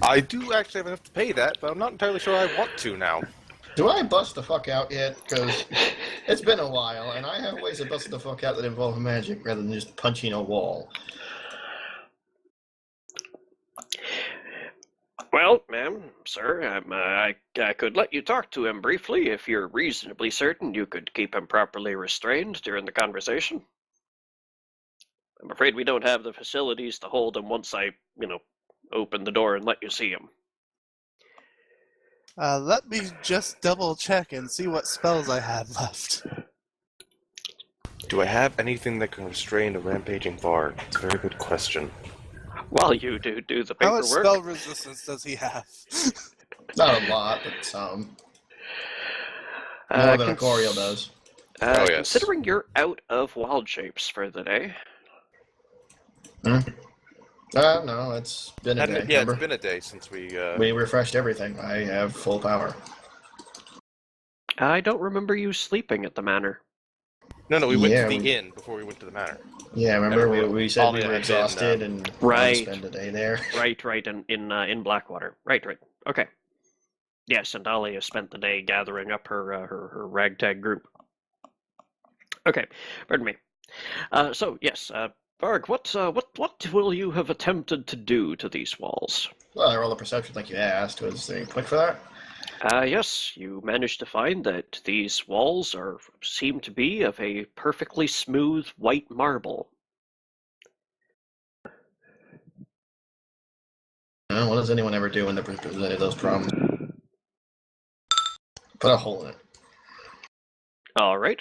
I do actually have enough to pay that, but I'm not entirely sure I want to now. Do I bust the fuck out yet? Because it's been a while, and I have ways of busting the fuck out that involve magic rather than just punching a wall. Well, ma'am, sir, I could let you talk to him briefly if you're reasonably certain you could keep him properly restrained during the conversation. I'm afraid we don't have the facilities to hold him once I, open the door and let you see him. Let me just double check and see what spells I have left. Do I have anything that can restrain a rampaging bard? It's a very good question. While you do the How much paperwork, spell resistance does he have? Not a lot, but some. More than a Coriel does. Oh, yes. Considering you're out of wild shapes for the day, No, it's been a day. Yeah, Remember? it's been a day since we... We refreshed everything. I have full power. I don't remember you sleeping at the manor. No, we went Yeah, to the we- inn before we went to the manor. Yeah, remember Everybody- we said all we that were had been, exhausted and wanted to Right. spend a day there. Right, in Blackwater. Right. Okay. Yes, and Dahlia spent the day gathering up her ragtag group. Okay, pardon me. So yes, Varg, what will you have attempted to do to these walls? Well, I rolled a perception like you asked. Was there any point for that? Yes, you managed to find that these walls seem to be of a perfectly smooth white marble. What does anyone ever do when they're presented with those problems? Put a hole in it. All right.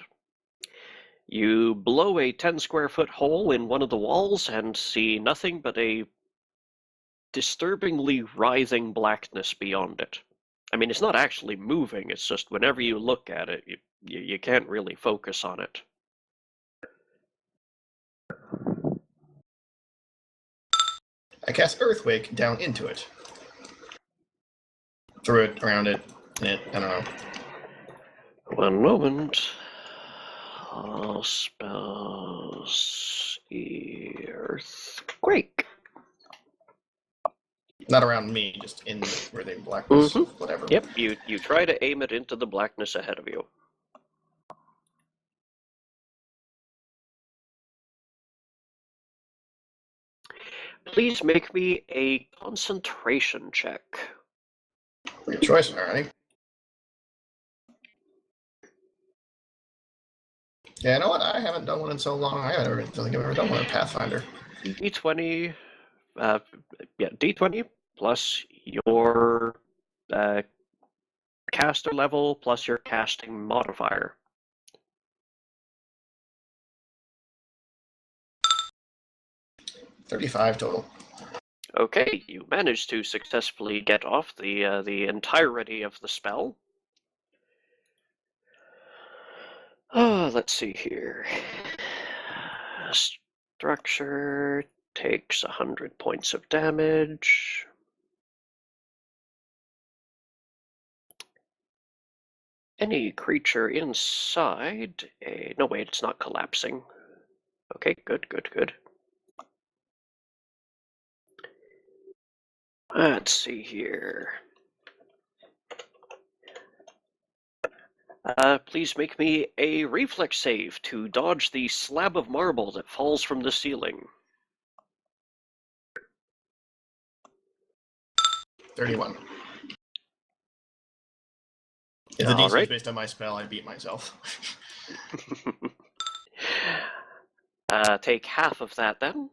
You blow a 10 square foot hole in one of the walls and see nothing but a disturbingly writhing blackness beyond it. I mean, it's not actually moving, it's just whenever you look at it, you can't really focus on it. I cast Earthquake down into it. Through it, around it, in it, I don't know. One moment. All spells earthquake. Not around me, just in where they blackness, whatever. Yep, you try to aim it into the blackness ahead of you. Please make me a concentration check. Good choice, alright. Yeah, you know what? I haven't done one in so long. I don't think I've ever done one in Pathfinder. D20, D20 plus your caster level plus your casting modifier. 35 total. Okay, you managed to successfully get off the entirety of the spell. Let's see here. Structure takes 100 points of damage. Any creature inside no wait, it's not collapsing. Okay, good. Let's see here. Please make me a reflex save to dodge the slab of marble that falls from the ceiling. 31. If the All DC is right. based on my spell, I beat myself. Take half of that then.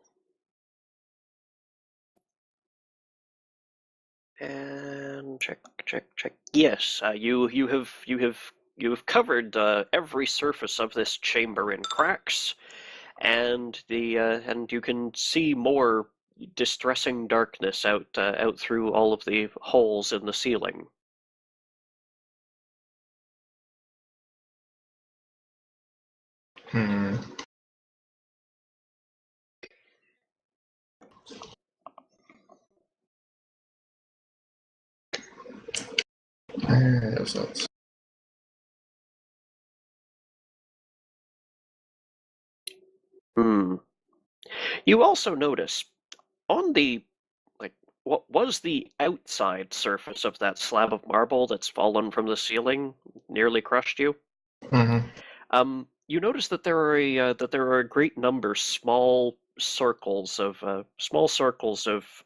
And check. Yes, you have covered every surface of this chamber in cracks, and you can see more distressing darkness out through all of the holes in the ceiling. That's... You also notice on the what was the outside surface of that slab of marble that's fallen from the ceiling, nearly crushed you. You notice that there are a great number small circles of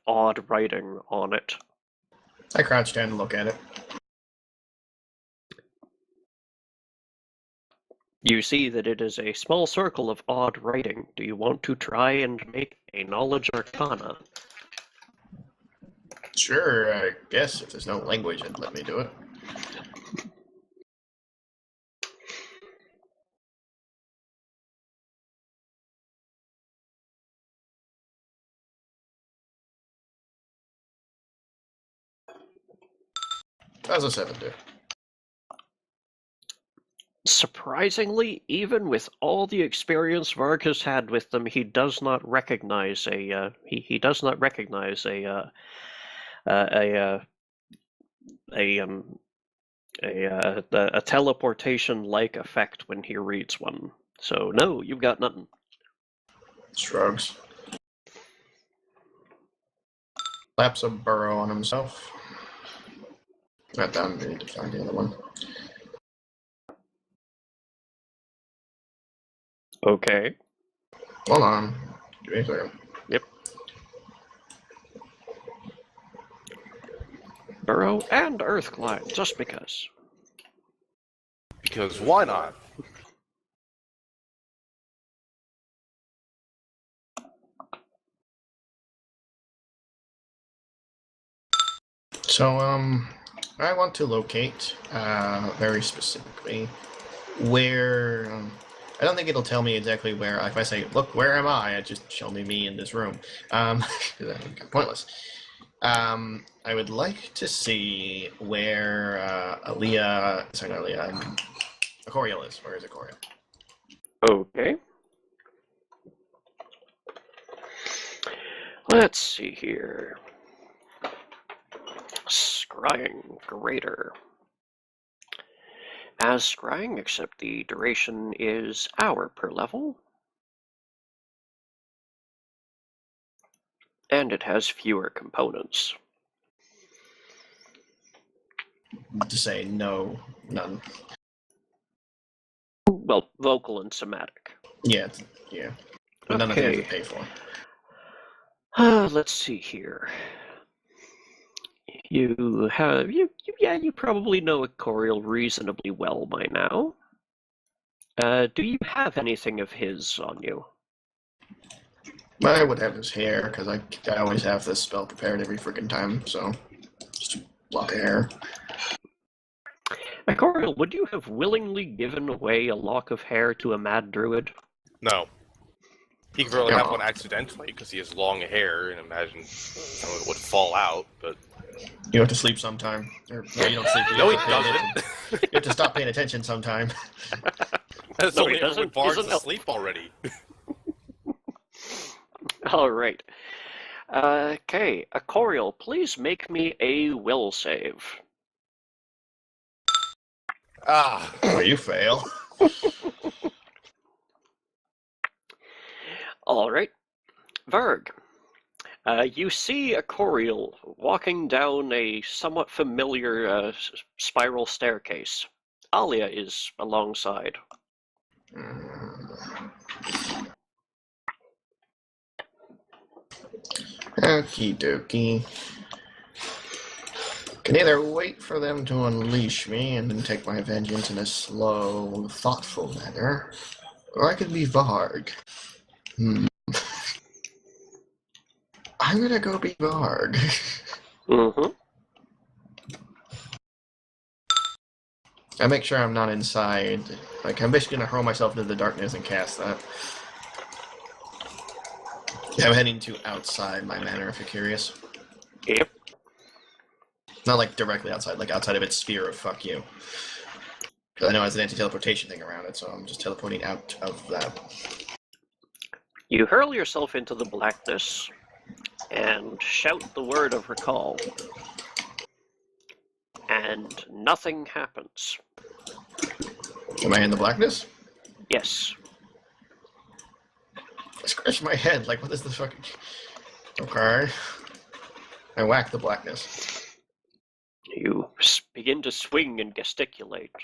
odd writing on it. I crouch down and look at it. You see that it is a small circle of odd writing. Do you want to try and make a knowledge arcana? Sure, I guess if there's no language, it'd let me do it. How's a 7 do? Surprisingly, even with all the experience Varg has had with them, he does not recognize a teleportation-like effect when he reads one. So no, you've got nothing. Shrugs. Slaps a burrow on himself. Not done. We need to find the other one. Okay. Hold on. Give me a second. Yep. Burrow and Earth Climb, just because. Because why not? So, I want to locate, very specifically, where, I don't think it'll tell me exactly where. If I say, look, where am I? It just show me in this room. Because that's kind of pointless. I would like to see where, Acoriel is. Where is Acoriel? Okay. Let's see here. Scrying Greater. As scrying, except the duration is hour per level. And it has fewer components. To say no, none. Well, vocal and somatic. Yeah, yeah. But none of them to pay for. Let's see here. You probably know Acoriel reasonably well by now. Do you have anything of his on you? I would have his hair, because I always have this spell prepared every freaking time, so just a block of hair. Acoriel, would you have willingly given away a lock of hair to a mad druid? No. He could probably have one accidentally, because he has long hair, and imagine some of it would fall out, but... You have to sleep sometime. Or, no, you don't sleep. No, he doesn't. You have to stop paying attention sometime. So he doesn't. Varg's asleep already. All right. Okay, Acoriel, please make me a will save. Ah. Oh, you fail. All right. Varg, you see Acoriel walking down a somewhat familiar spiral staircase. Alia is alongside. Okie dokie. Can either wait for them to unleash me and then take my vengeance in a slow, thoughtful manner, or I could be Varg. I'm gonna go be Varg. Mm-hmm. I make sure I'm not inside. Like, I'm basically gonna hurl myself into the darkness and cast that. I'm heading to outside my manor, if you're curious. Yep. Not like directly outside, like outside of its sphere of fuck you. Because I know it has an anti-teleportation thing around it, so I'm just teleporting out of that. You hurl yourself into the blackness and shout the word of recall. And nothing happens. Am I in the blackness? Yes. I scratch my head, like, what is the fucking... Okay. I whack the blackness. You begin to swing and gesticulate.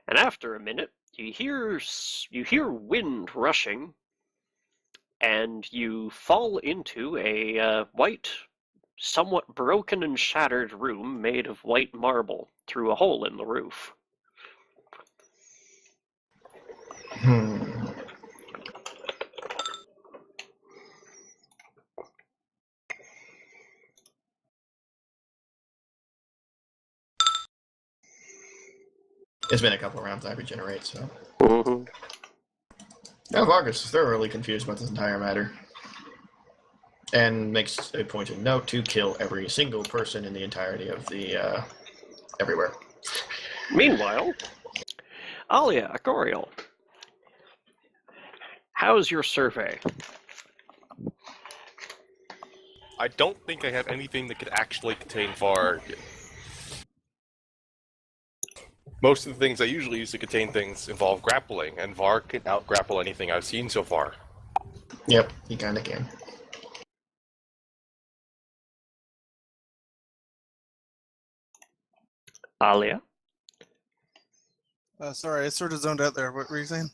And after a minute, you hear wind rushing, and you fall into a white, somewhat broken and shattered room made of white marble through a hole in the roof. It's been a couple of rounds I regenerate, so... Mm-hmm. Now Vargas is thoroughly confused about this entire matter. And makes a pointed note to kill every single person in the entirety of the, everywhere. Meanwhile, Alia, Agoriel, how's your survey? I don't think I have anything that could actually contain Varg. Most of the things I usually use to contain things involve grappling, and Varg can out-grapple anything I've seen so far. Yep, he kinda can. Alia, Sorry, I sort of zoned out there. What were you saying?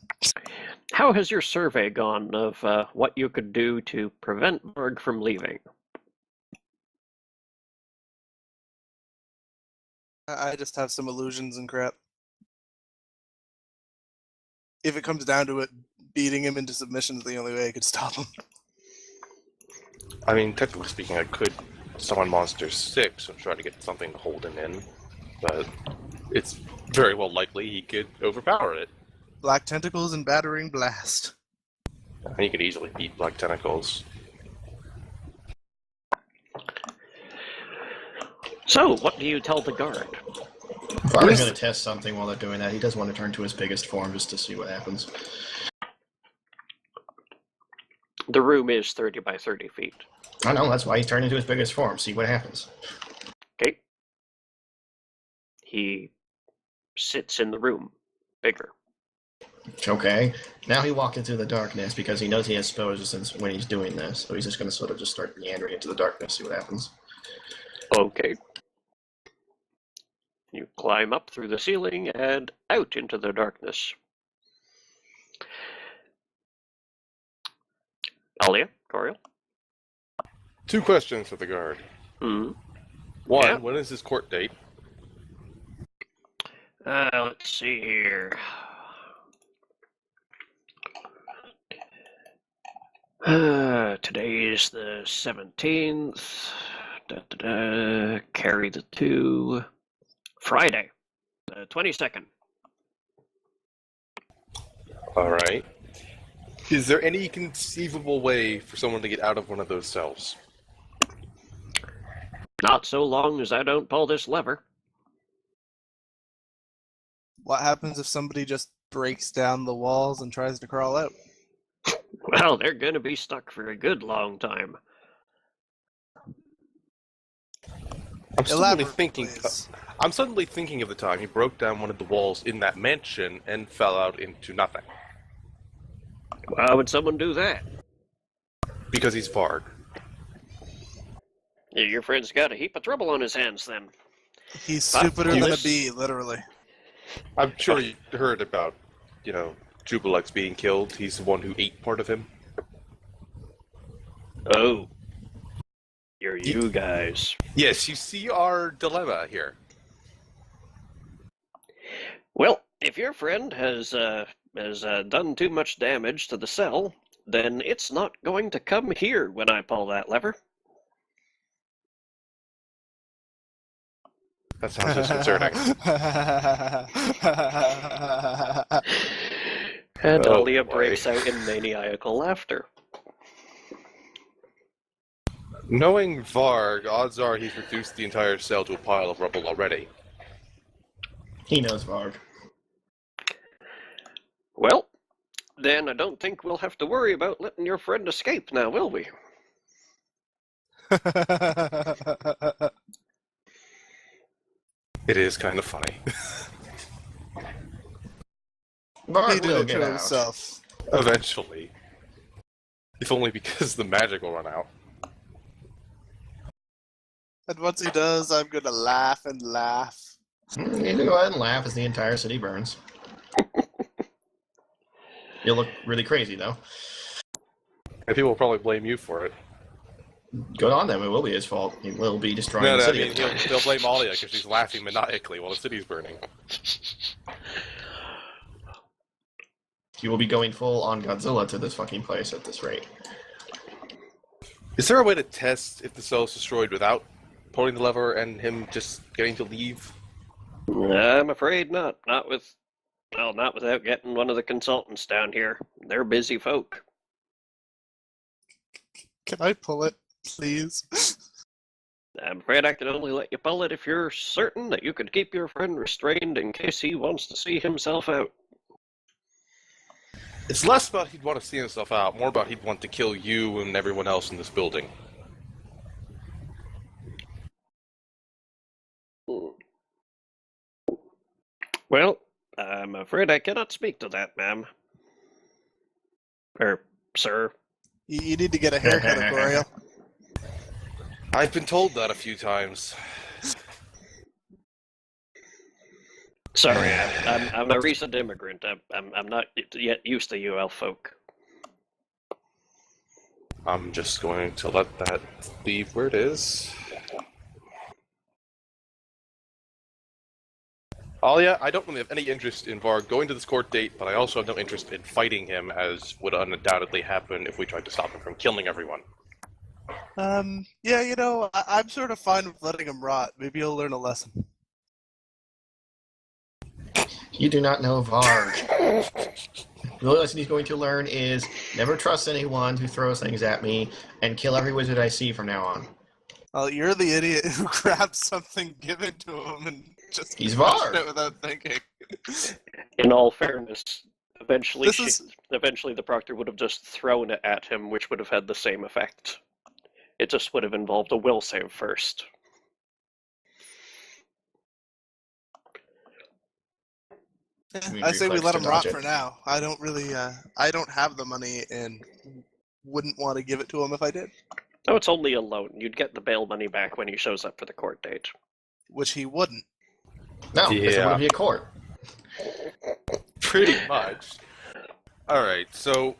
how has your survey gone of what you could do to prevent Varg from leaving? I just have some illusions and crap. If it comes down to it, beating him into submission is the only way I could stop him. I mean, technically speaking, I could summon Monster 6 and try to get something to hold him in, but it's very well likely he could overpower it. Black Tentacles and Battering Blast. And he could easily beat Black Tentacles. So, what do you tell the guard? Vargas gonna test something while they're doing that. He does want to turn to his biggest form just to see what happens. The room is 30 by 30 feet. I know, that's why he's turned into his biggest form. See what happens. Okay. He sits in the room, bigger. Okay. Now he walks into the darkness because he knows he has spell resistance when he's doing this. So he's just gonna sort of just start meandering into the darkness, see what happens. Okay. You climb up through the ceiling and out into the darkness. Alia, Coriel? 2 questions for the guard. Hmm. One, Yeah. when is his court date? Let's see here. Today is the 17th. Carry the 2. Friday, the 22nd. Alright. Is there any conceivable way for someone to get out of one of those cells? Not so long as I don't pull this lever. What happens if somebody just breaks down the walls and tries to crawl out? Well, they're going to be stuck for a good long time. I'm suddenly Elaborate, thinking. please. I'm suddenly thinking of the time he broke down one of the walls in that mansion and fell out into nothing. Why would someone do that? Because he's Varg. Your friend's got a heap of trouble on his hands, then. He's stupider you than a wish- bee, literally. I'm sure you heard about, Jubilex being killed. He's the one who ate part of him. Oh, you're you guys. Yes, you see our dilemma here. Well, if your friend has done too much damage to the cell, then it's not going to come here when I pull that lever. That sounds disconcerting. And Oh, Alia boy. breaks out in maniacal laughter. Knowing Varg, odds are he's reduced the entire cell to a pile of rubble already. He knows Varg. Well, then I don't think we'll have to worry about letting your friend escape now, will we? It is kind of funny. He Varg did will it get to out. himself. Eventually. If only because the magic will run out. And once he does, I'm gonna laugh and laugh. You can go ahead and laugh as the entire city burns. You'll look really crazy, though. And people will probably blame you for it. Good on them. It will be his fault. He will be destroying No, the I city. mean, at the time. they'll blame Alia because she's laughing maniacally while the city's burning. He will be going full on Godzilla to this fucking place at this rate. Is there a way to test if the cell is destroyed without pulling the lever and him just getting to leave? I'm afraid not. Not without getting one of the consultants down here. They're busy folk. Can I pull it, please? I'm afraid I can only let you pull it if you're certain that you could keep your friend restrained in case he wants to see himself out. It's less about he'd want to see himself out, more about he'd want to kill you and everyone else in this building. Well, I'm afraid I cannot speak to that, ma'am. Or, sir. You need to get a haircut, Aquariel. I've been told that a few times. Sorry, I'm a recent immigrant. I'm not yet used to you elf folk. I'm just going to let that leave where it is. Alia, I don't really have any interest in Varg going to this court date, but I also have no interest in fighting him, as would undoubtedly happen if we tried to stop him from killing everyone. Yeah, I'm sort of fine with letting him rot. Maybe he'll learn a lesson. You do not know Varg. The only lesson he's going to learn is never trust anyone who throws things at me, and kill every wizard I see from now on. Well, you're the idiot who grabbed something given to him and just He's crushed Varg. it without thinking. In all fairness, eventually This eventually the proctor would have just thrown it at him, which would have had the same effect. It just would have involved a will save first. I say we reflex let to him rot dodge it. for now. I don't really, I don't have the money and wouldn't want to give it to him if I did. No, it's only a loan. You'd get the bail money back when he shows up for the court date. Which he wouldn't. No, because it Yeah. would be a court. Pretty much. Alright, so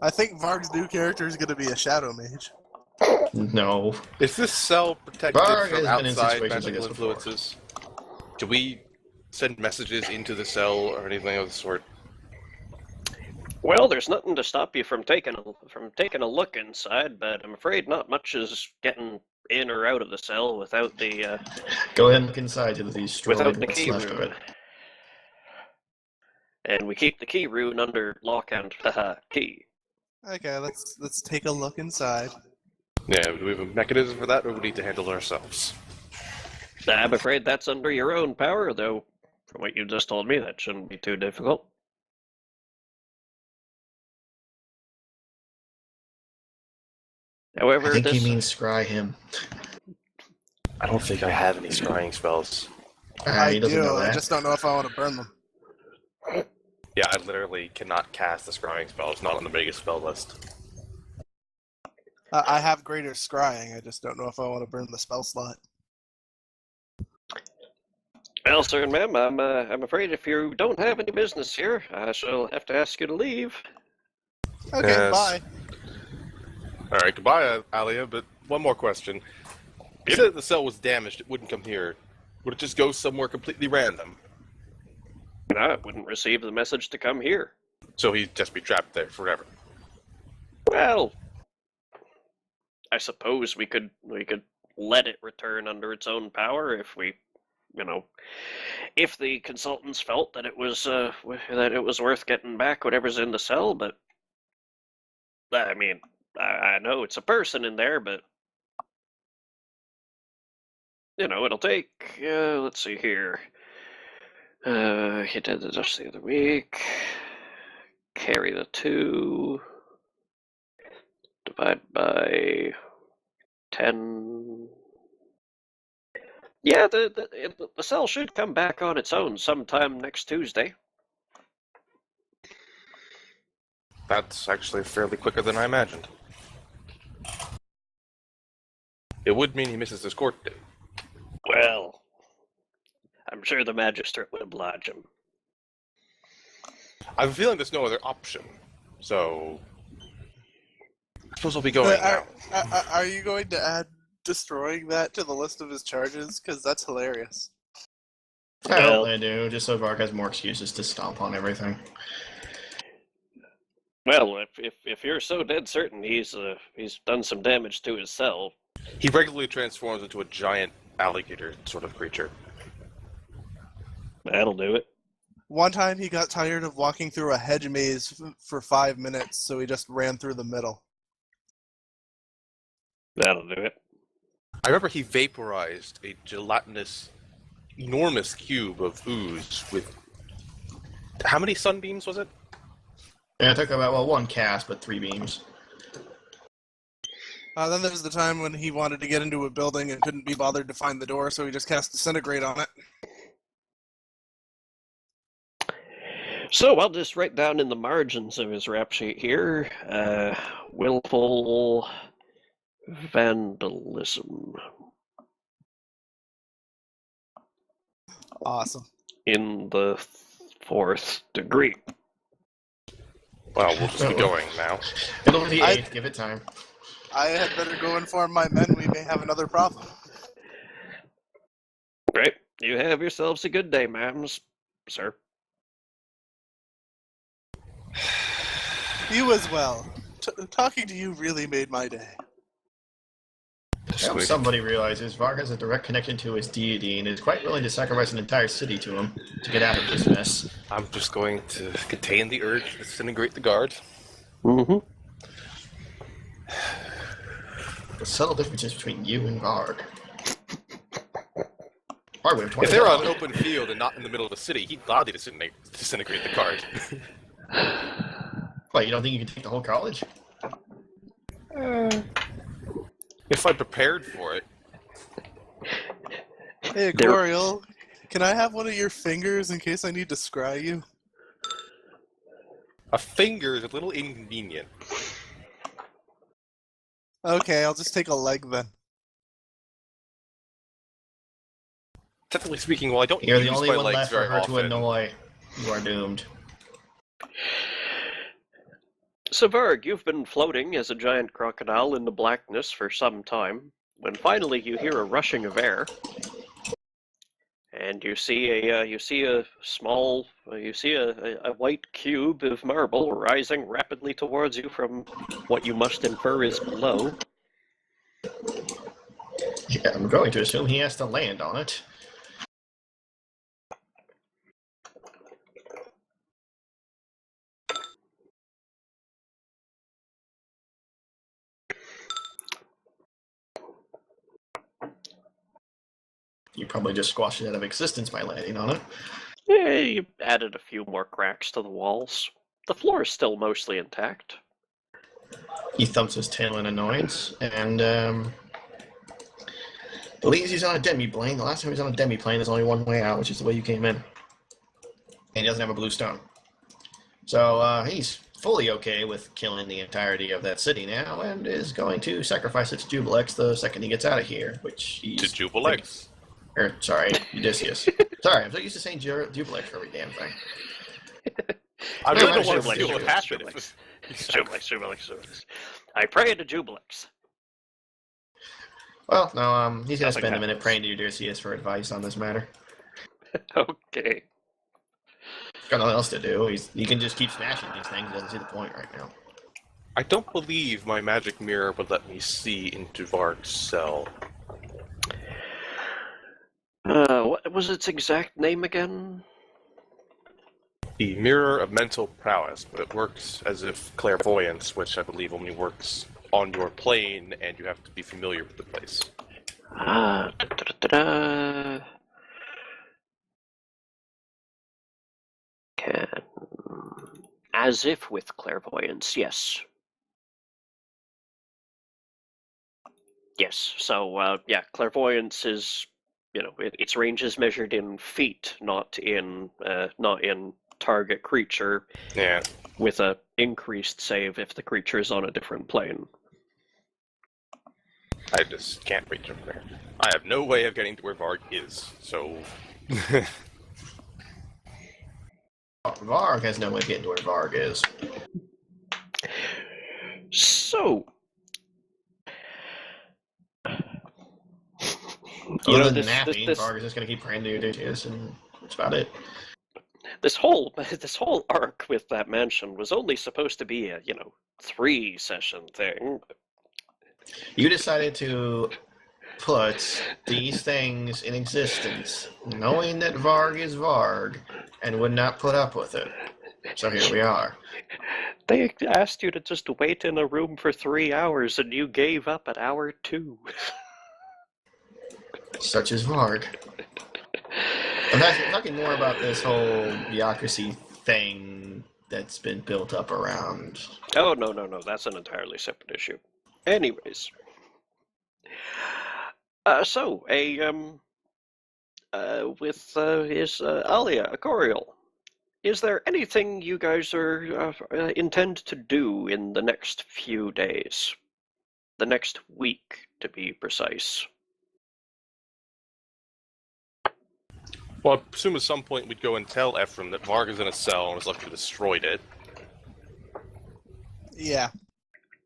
I think Varg's new character is going to be a shadow mage. No. is this cell protected Varg from has been in outside situations like magical this before. influences? Do we send messages into the cell or anything of the sort? Well, there's nothing to stop you from taking a look inside, but I'm afraid not much is getting in or out of the cell without the Go ahead and look inside to destroy without the what's key left of rune. it. And we keep the key rune under lock and key. Okay, let's take a look inside. Yeah, do we have a mechanism for that, or we need to handle it ourselves? I'm afraid that's under your own power, though. From what you just told me, that shouldn't be too difficult. However, I think this he means scry him. I don't think I have any scrying spells. He I doesn't do, know I that. just don't know if I want to burn them. Yeah, I literally cannot cast the scrying spell. It's not on the biggest spell list. I have greater scrying, I just don't know if I want to burn the spell slot. Well, sir and ma'am, I'm afraid if you don't have any business here, I shall have to ask you to leave. Okay, Yes. bye. All right, goodbye, Alia. But one more question: you said if the cell was damaged, it wouldn't come here. Would it just go somewhere completely random? I wouldn't receive the message to come here. So he'd just be trapped there forever. Well, I suppose we could let it return under its own power if we, if the consultants felt that it was worth getting back whatever's in the cell. But I mean, I know it's a person in there, but it'll take. Let's see here. He did it just the other week. Carry the 2. Divide by 10. Yeah, the cell should come back on its own sometime next Tuesday. That's actually fairly quicker than I imagined. It would mean he misses his court date. Well, I'm sure the magistrate would oblige him. I have a feeling there's no other option. So, I suppose I'll be going now. Are you going to add destroying that to the list of his charges? Because that's hilarious. I hope they do, just so Varg has more excuses to stomp on everything. Well, if you're so dead certain he's done some damage to his cell. He regularly transforms into a giant alligator sort of creature. That'll do it. One time he got tired of walking through a hedge maze for 5 minutes, so he just ran through the middle. That'll do it. I remember he vaporized a gelatinous, enormous cube of ooze with... How many sunbeams was it? Yeah, it took about, 1 cast, but 3 beams. Then there was the time when he wanted to get into a building and couldn't be bothered to find the door, so he just cast Disintegrate on it. So I'll just write down in the margins of his rap sheet here, willful vandalism. Awesome. In the 4th degree. Well, we'll just be going now. It'll be 8th, give it time. I had better go inform my men we may have another problem. Right. You have yourselves a good day, ma'ams, sir. You as well. Talking to you really made my day. I hope somebody realizes Varg has a direct connection to his deity and is quite willing to sacrifice an entire city to him to get out of this mess. I'm just going to contain the urge to disintegrate the guard. Mm-hmm. The subtle differences between you and Varg. Varg would have If they're on an open field and not in the middle of the city, he'd gladly disintegrate the guard. What, you don't think you can take the whole college? If I prepared for it. Hey, Goriel, can I have one of your fingers in case I need to scry you? A finger is a little inconvenient. Okay, I'll just take a leg then. Technically speaking, well, I don't You're use the only my one legs left for very her often. to annoy. You are doomed. So, Varg, you've been floating as a giant crocodile in the blackness for some time, when finally you hear a rushing of air, and you see a white cube of marble rising rapidly towards you from what you must infer is below. Yeah, I'm going to assume he has to land on it. You probably just squashed it out of existence by landing on it. Yeah, you added a few more cracks to the walls. The floor is still mostly intact. He thumps his tail in annoyance and believes he's on a demi-plane. The last time he was on a demi-plane, there's only one way out, which is the way you came in. And he doesn't have a blue stone. So he's fully okay with killing the entirety of that city now and is going to sacrifice it to Jubilex the second he gets out of here, which he's... To Jubilex. Sorry, Odysseus. Sorry, I'm so used to saying duplex for every damn thing. I No, really don't it's want to Jubilex, steal what Jubilex, happened. Jubilex. I pray to Jubilex. Well, no, he's gonna Nothing spend a minute happens. praying to Odysseus for advice on this matter. Okay. Got nothing else to do. He can just keep smashing these things. He doesn't see the point right now. I don't believe my magic mirror would let me see into Varg's cell. What was its exact name again? The Mirror of Mental Prowess, but it works as if clairvoyance, which I believe only works on your plane, and you have to be familiar with the place. Can... As if with clairvoyance, yes. Yes, so, yeah, clairvoyance is, its range is measured in feet, not in target creature, Yeah. with a increased save if the creature is on a different plane. I just can't reach over there. I have no way of getting to where Varg is, so... Varg has no way of getting to where Varg is. So, Other than napping, Varg is just going to keep praying to Odysseus, and that's about it. this whole arc with that mansion was only supposed to be a 3-session thing. You decided to put these things in existence, knowing that Varg is Varg, and would not put up with it. So here we are. They asked you to just wait in a room for 3 hours, and you gave up at hour 2. Such is Varg. I'm talking more about this whole bureaucracy thing that's been built up around. Oh, no, that's an entirely separate issue. Anyways. With Alia, Acorial, is there anything you guys intend to do in the next few days? The next week, to be precise. Well, I presume at some point we'd go and tell Ephraim that Varg is in a cell and has likely destroyed it. Yeah.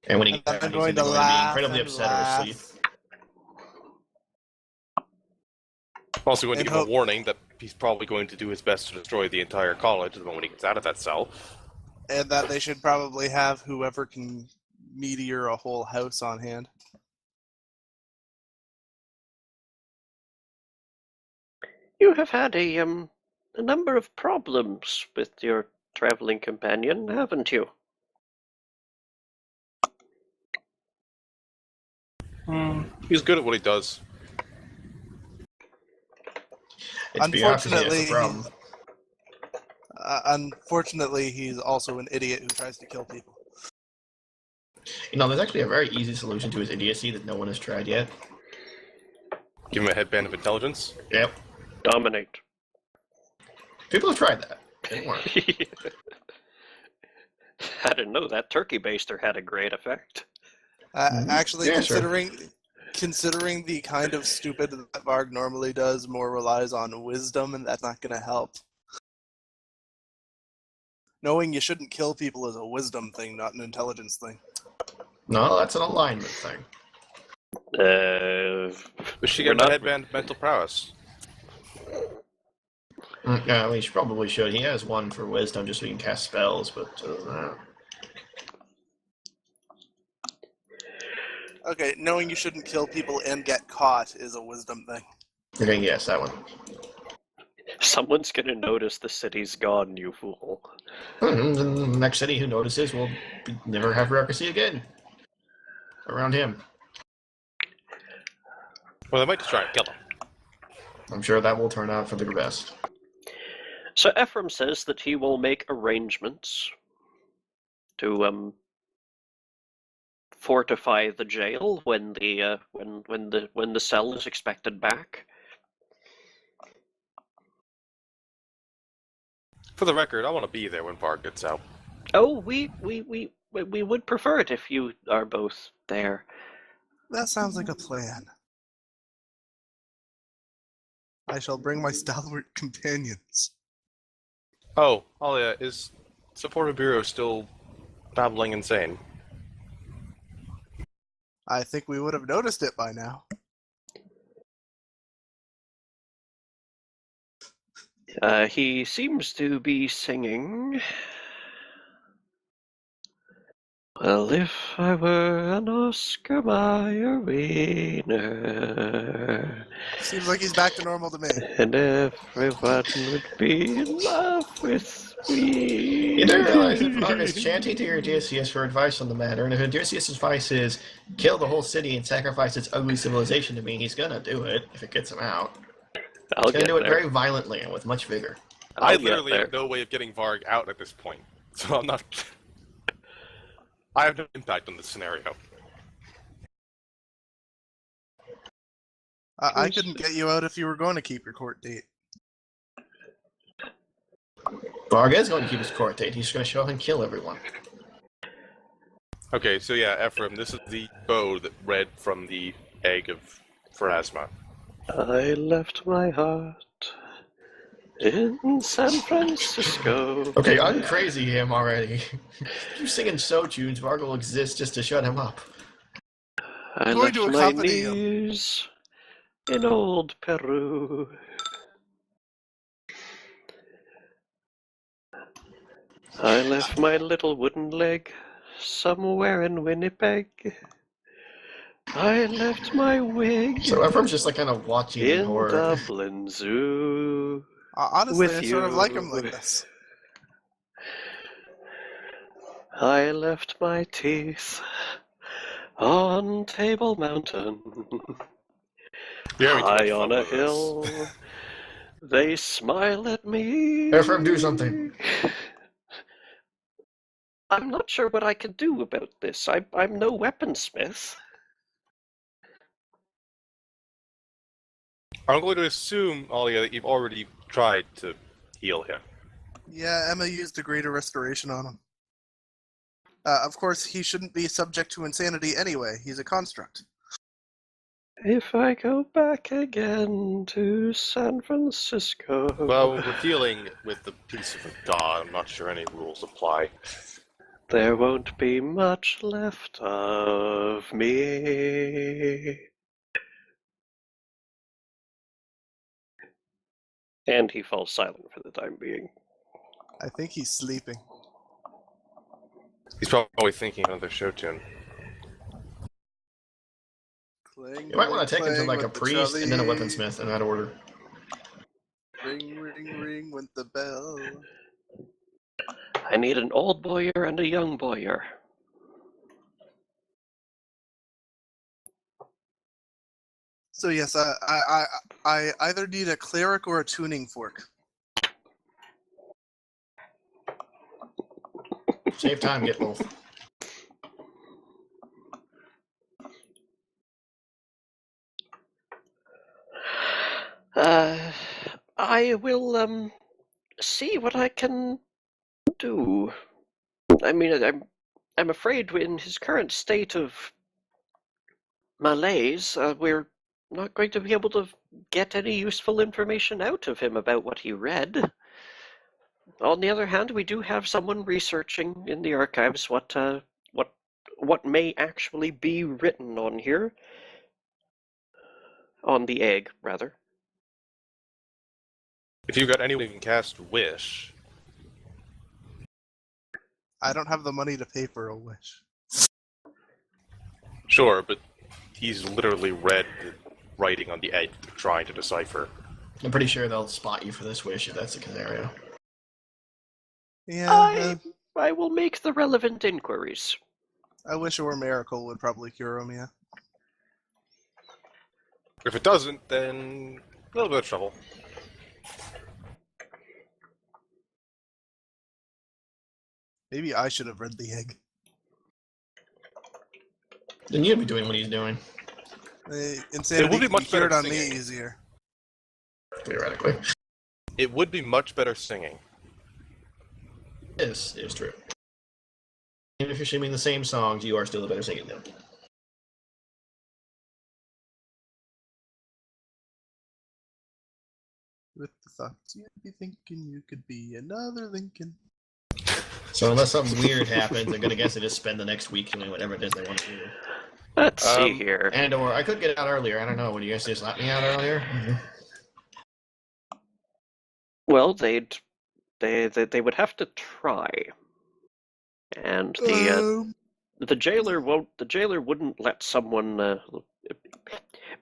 And when he And gets I'm back, he's going to be laugh incredibly and upset laugh. or asleep. I'm also going to And give him hope- a warning that he's probably going to do his best to destroy the entire college the moment he gets out of that cell. And that they should probably have whoever can meteor a whole house on hand. You have had a number of problems with your traveling companion, haven't you? He's good at what he does. It's bureaucracy that's the problem. Unfortunately, he's also an idiot who tries to kill people. You know, there's actually a very easy solution to his idiocy that no one has tried yet. Give him a headband of intelligence. Yep. Dominate. People have tried that. It didn't work. I didn't know that turkey baster had a great effect. Actually, Yeah, sure. considering the kind of stupid that Varg normally does, more relies on wisdom, and that's not going to help. Knowing you shouldn't kill people is a wisdom thing, not an intelligence thing. No, that's an alignment thing. But she got a headband of mental prowess. Yeah, he probably should. He has one for wisdom just so he can cast spells, but Okay, knowing you shouldn't kill people and get caught is a wisdom thing. okay, yes, that one. Someone's gonna notice the city's gone, you fool. The next city who notices will never have bureaucracy again around him. Well, they might just try and kill him. I'm sure that will turn out for the best. So Ephraim says that he will make arrangements to fortify the jail when the cell is expected back. For the record, I want to be there when Varg gets out. Oh, we would prefer it if you are both there. That sounds like a plan. I shall bring my stalwart companions. Oh, Alia, is Support Bureau still babbling insane? I think we would have noticed it by now. He seems to be singing. Well, if I were an Oscar Mayer wiener, Seems like he's back to normal to me. and everyone would be in love with me. You do realize if Varg is chanting to your Odysseus for advice on the matter, and if Odysseus' advice is kill the whole city and sacrifice its ugly civilization to me, he's gonna do it if it gets him out. I'll He's gonna get do it there. very violently and with much vigor. I I'll get literally there. have no way of getting Varg out at this point, so I'm not. I have no impact on this scenario. I couldn't get you out if you were going to keep your court date. Varg is going to keep his court date. He's just gonna show up and kill everyone. Okay, so yeah, Ephraim, this is the bow that read from the egg of Pharasma. I left my heart in San Francisco. Okay, uncrazy him already. You're singing show tunes. Varg will exist just to shut him up. I Going left to my accompany him. knees in old Peru. I left my little wooden leg somewhere in Winnipeg. I left my wig So Ephraim's just like kind of watching in in horror. Dublin Zoo. Honestly, With I sort of like him you. like this. I left my teeth on Table Mountain. You're having too much High fun on a with this. hill, they smile at me. Ephraim, do something. I'm not sure what I can do about this. I'm no weaponsmith. I'm going to assume, Alia, that you've already tried to heal him. Yeah, Emma used a greater restoration on him. Of course, he shouldn't be subject to insanity anyway. He's a construct. If I go back again to San Francisco. Well, we're dealing with the piece of a god. I'm not sure any rules apply. There won't be much left of me. And he falls silent for the time being. I think he's sleeping. He's probably thinking of another show tune. Clang, You might want to take him to clang like a with the priest and then a trolley. weaponsmith in that order. Ring, ring, ring with the bell. I need an old boyar and a young boyar. So yes, I either need a cleric or a tuning fork. Save time, get both. I will see what I can do. I mean, I'm afraid in his current state of malaise, we're not going to be able to get any useful information out of him about what he read. On the other hand, we do have someone researching in the archives what may actually be written on here. On the egg, rather. If you've got anyone who can cast Wish, I don't have the money to pay for a wish. sure, but he's literally read the writing on the egg they're trying to decipher. I'm pretty sure they'll spot you for this wish if that's the scenario. Yeah, I will make the relevant inquiries. I wish or miracle would probably cure him. Yeah. If it doesn't, then a little bit of trouble. Maybe I should have read the egg. Then you'd be doing what he's doing, Insanity It would be can much better cured on me singing. easier. theoretically. It would be much better singing. This is true. Even if you're singing the same songs, you are still the better singing them. With the thoughts you'd be thinking you could be another Lincoln. So unless something weird happens, I'm gonna guess they just spend the next week doing whatever it is they want to do. Let's see here. And or I could get out earlier. I don't know. Would you guys just let me out earlier? Well, they would have to try, and the jailer won't. The jailer wouldn't let someone.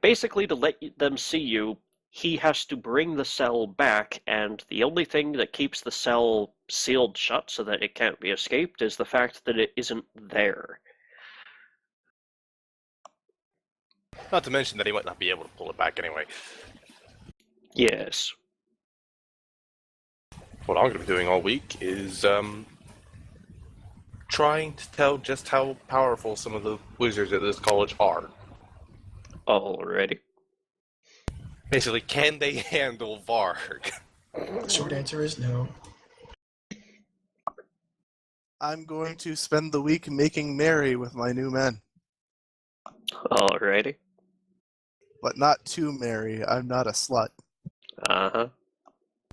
Basically, to let them see you, he has to bring the cell back, and the only thing that keeps the cell sealed shut so that it can't be escaped is the fact that it isn't there. Not to mention that he might not be able to pull it back anyway. Yes. What I'm going to be doing all week is trying to tell just how powerful some of the wizards at this college are. Alrighty. Basically, can they handle Varg? The short answer is no. I'm going to spend the week making merry with my new men. Alrighty. But not too merry. I'm not a slut. Uh-huh.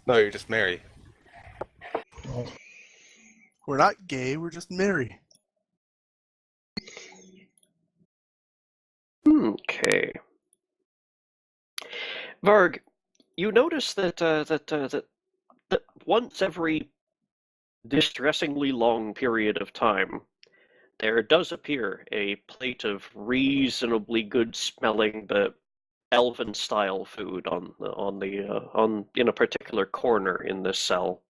No, you're just merry. We're not gay, we're just merry. Okay. Varg, you notice that once every distressingly long period of time, there does appear a plate of reasonably good-smelling but elven-style food in a particular corner in this cell.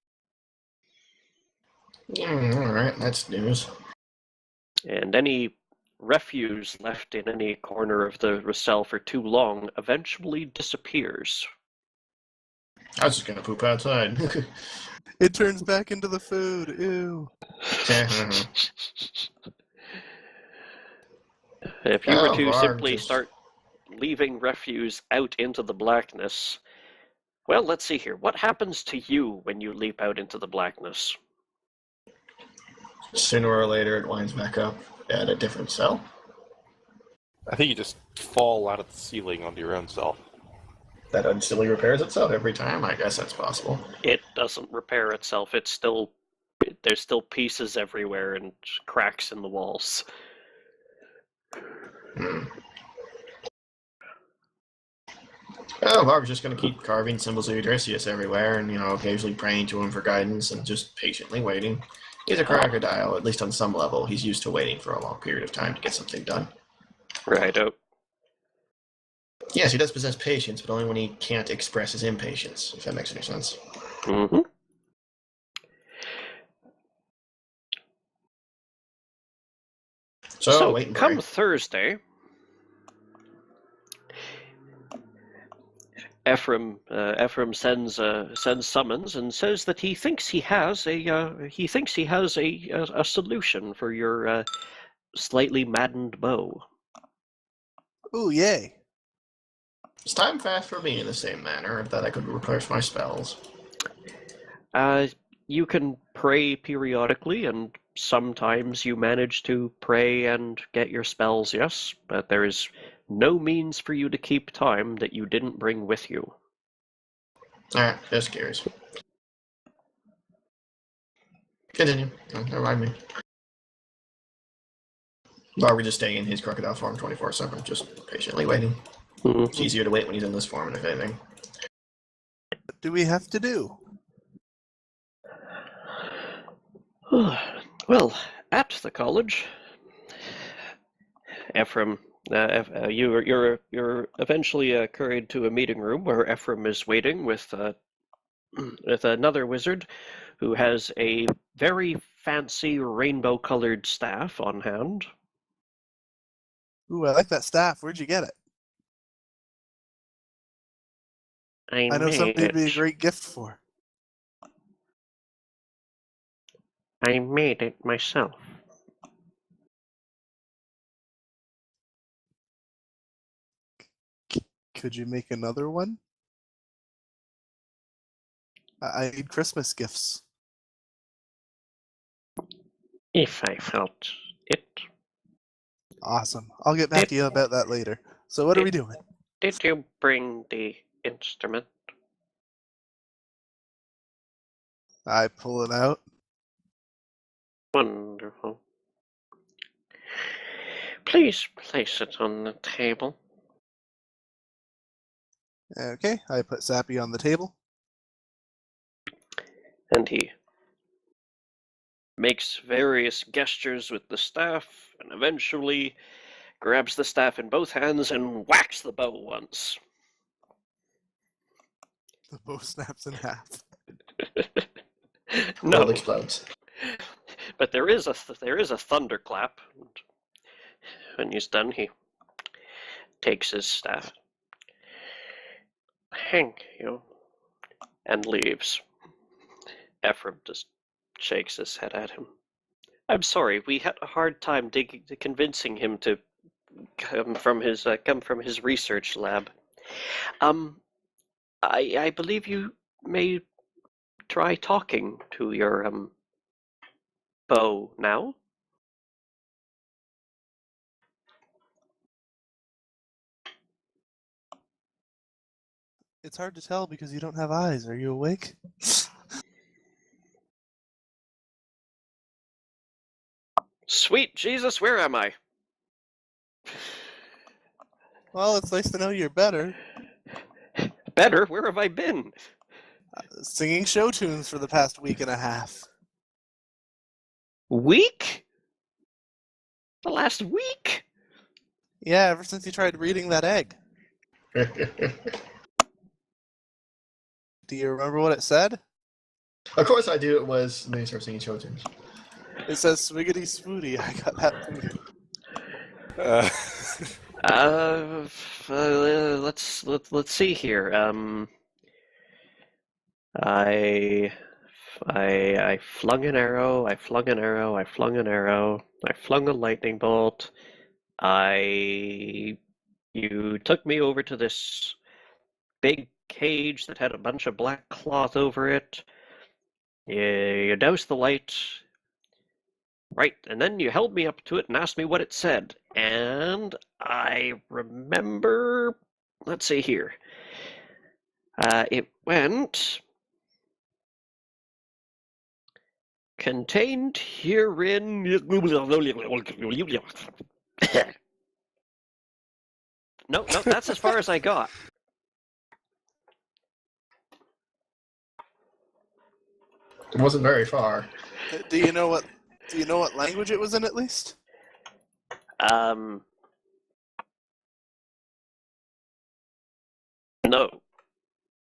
Alright, that's news. And any refuse left in any corner of the cell for too long eventually disappears. I was just gonna poop outside. It turns back into the food. Ew. If you were to Varg, simply just- start leaving refuse out into the blackness, well, let's see here. What happens to you when you leap out into the blackness? Sooner or later, it winds back up at a different cell. I think you just fall out of the ceiling onto your own self. That instantly repairs itself every time. I guess that's possible. It doesn't repair itself. There's still pieces everywhere and cracks in the walls. Oh, Varg's just going to keep carving symbols of Odysseus everywhere and, occasionally praying to him for guidance and just patiently waiting. He's a crocodile, at least on some level. He's used to waiting for a long period of time to get something done. Righto. Yes, he does possess patience, but only when he can't express his impatience, if that makes any sense. Mm-hmm. So wait and come pray. Thursday, Ephraim sends summons and says that he thinks he has a solution for your slightly maddened bow. Ooh, yay. Is time fast for me in the same manner that I could replace my spells? You can pray periodically, and sometimes you manage to pray and get your spells, yes, but there is no means for you to keep time that you didn't bring with you. Alright, just curious. Continue. Never mind me. Varg just staying in his crocodile form 24/7, just patiently waiting. It's easier to wait when he's in this form, if anything. What do we have to do? Well, at the college, Ephraim, you're eventually carried to a meeting room where Ephraim is waiting with another wizard who has a very fancy rainbow-colored staff on hand. Ooh, I like that staff. Where'd you get it? I know something would be a great gift for. I made it myself. Could you make another one? I need Christmas gifts. If I felt it. Awesome. I'll get back to you about that later. So what are we doing? Did you bring the instrument? I pull it out. Wonderful. Please place it on the table. Okay, I put Sappy on the table. And he makes various gestures with the staff, and eventually grabs the staff in both hands and whacks the bow once. The bow snaps in half. No, World explodes. but there is a thunderclap. And when he's done, he takes his staff. Thank you, and leaves. Ephraim just shakes his head at him. I'm sorry, we had a hard time convincing him to come from his research lab. I believe you may try talking to your bow now. It's hard to tell because you don't have eyes. Are you awake? Sweet Jesus, where am I? Well, it's nice to know you're better. Better? Where have I been? Singing show tunes for the past week and a half. Week? The last week? Yeah, ever since you tried reading that egg. Do you remember what it said? Of course I do. It was. And then you start singing show tunes. It says "Swiggity Swooty." I got that booty. Let's see here. I flung an arrow. I flung an arrow. I flung an arrow. I flung a lightning bolt. You took me over to this big cage that had a bunch of black cloth over it. You doused the light. Right, and then you held me up to it and asked me what it said. And I remember... Let's see here. It went... Contained herein... No, that's as far as I got. It wasn't very far. Do you know what language it was in at least? No.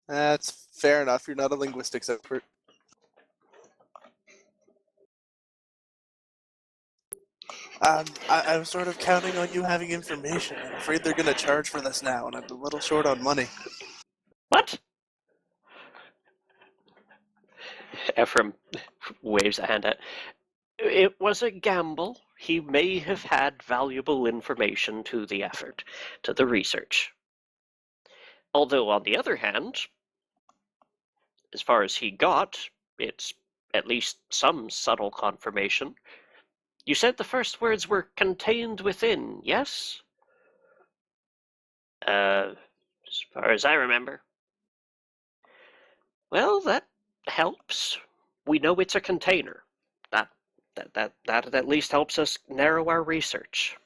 That's fair enough. You're not a linguistics expert. I was sort of counting on you having information. I'm afraid they're going to charge for this now, and I'm a little short on money. What? Ephraim waves a hand at. It was a gamble. He may have had valuable information to the effort, to the research. Although, on the other hand, as far as he got, it's at least some subtle confirmation. You said the first words were contained within, yes? As far as I remember. Well, that helps. We know it's a container. That at least helps us narrow our research.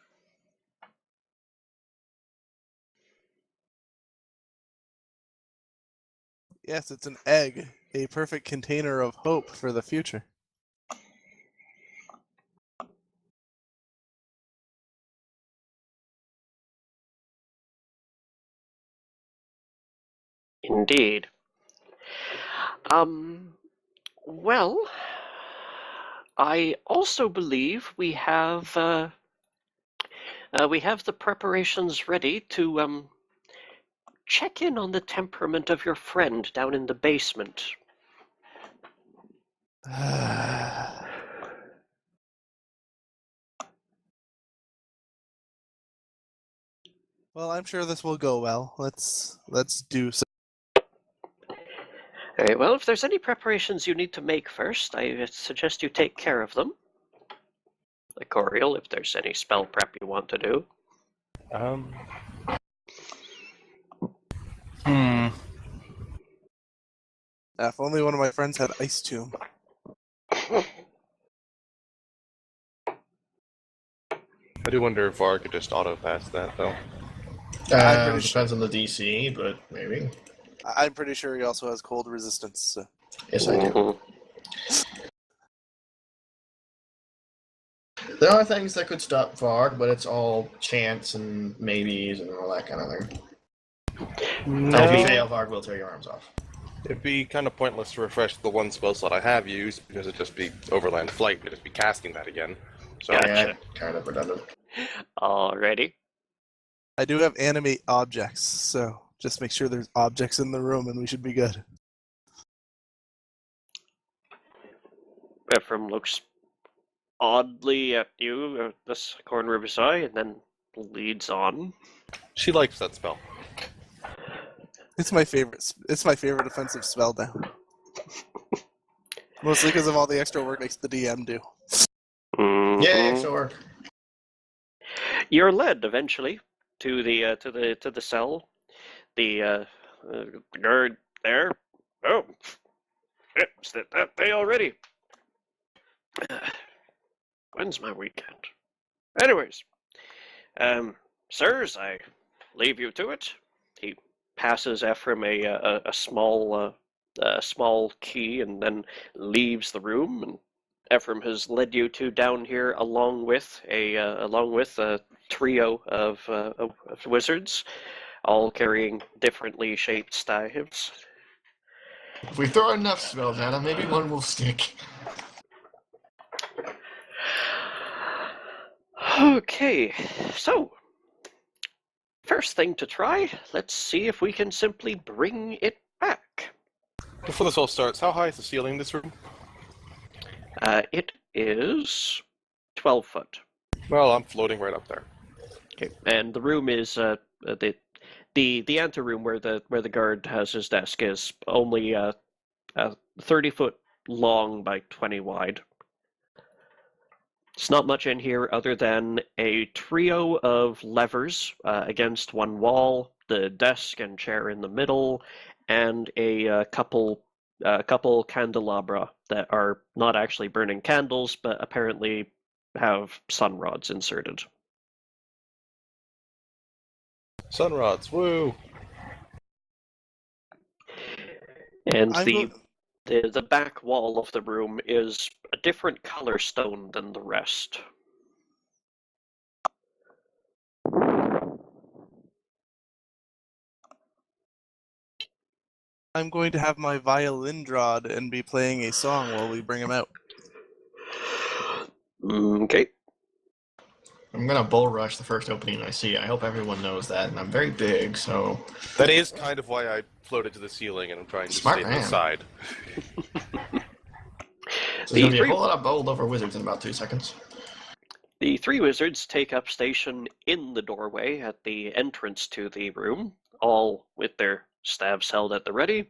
Yes, it's an egg, a perfect container of hope for the future. Indeed. Well, I also believe we have the preparations ready to check in on the temperament of your friend down in the basement. Well, I'm sure this will go well. Let's do so. All right, well, if there's any preparations you need to make first, I suggest you take care of them. Like Coriel, if there's any spell prep you want to do. If only one of my friends had Ice Tomb. I do wonder if VAR could just auto-pass that, though. I'm pretty Depends on the DC, but maybe. I'm pretty sure he also has cold resistance. So. Yes, I do. Mhm. There are things that could stop Varg, but it's all chance and maybes and all that kind of thing. And if you fail, Varg will tear your arms off. It'd be kind of pointless to refresh the one spell slot I have used, because it'd just be Overland Flight, and it'd just be casting that again. So, Gotcha. Yeah, kind of redundant. Alrighty. I do have animate objects, so just make sure there's objects in the room and we should be good. Ephraim looks oddly at you, this corner of his eye, and then leads on. she likes that spell. It's my favorite. It's my favorite offensive spell now. Mostly because of all the extra work makes the DM do. Mhm. Yay, extra work. You're led eventually to the cell. The guard there. Oh, it's that day already. When's my weekend? Anyways, sirs, I leave you to it. He passes Ephraim a small key and then leaves the room. And Ephraim has led you two down here along with a trio of wizards, all carrying differently shaped staves. If we throw enough spells at him, maybe one will stick. Okay, so first thing to try, let's see if we can simply bring it back. Before this all starts, how high is the ceiling in this room? It is 12 foot. Well, I'm floating right up there. Okay, and the room is the anteroom where the guard has his desk is only 30 foot long by 20 wide. It's not much in here other than a trio of levers against one wall, the desk and chair in the middle, and a couple candelabra that are not actually burning candles, but apparently have sun rods inserted. Sunrods, woo! And I'm the back wall of the room is a different color stone than the rest. I'm going to have my violin drawed and be playing a song while we bring him out. Okay. I'm gonna bull rush the first opening I see. I hope everyone knows that, and I'm very big, so That is kind of why I floated to the ceiling and I'm trying to Smart stay to the man. side. there's gonna be a whole lot of bold over wizards in about 2 seconds. The three wizards take up station in the doorway at the entrance to the room, all with their staves held at the ready,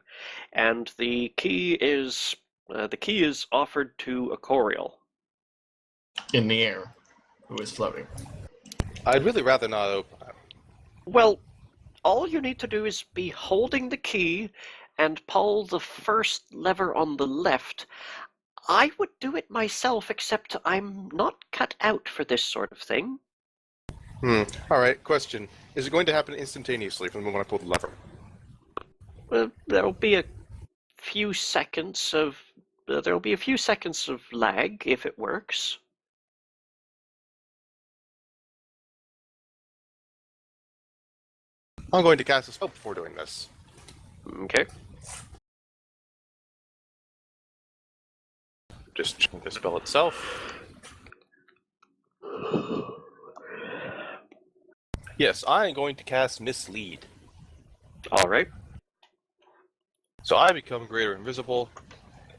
and the key is offered to Acorial. In the air, who is floating. I'd really rather not open it. Well, all you need to do is be holding the key and pull the first lever on the left. I would do it myself, except I'm not cut out for this sort of thing. Alright, question. Is it going to happen instantaneously from the moment I pull the lever? There'll be a few seconds of lag if it works. I'm going to cast a spell before doing this. Okay. Just checking the spell itself. Yes, I am going to cast Mislead. All right. So I become greater invisible,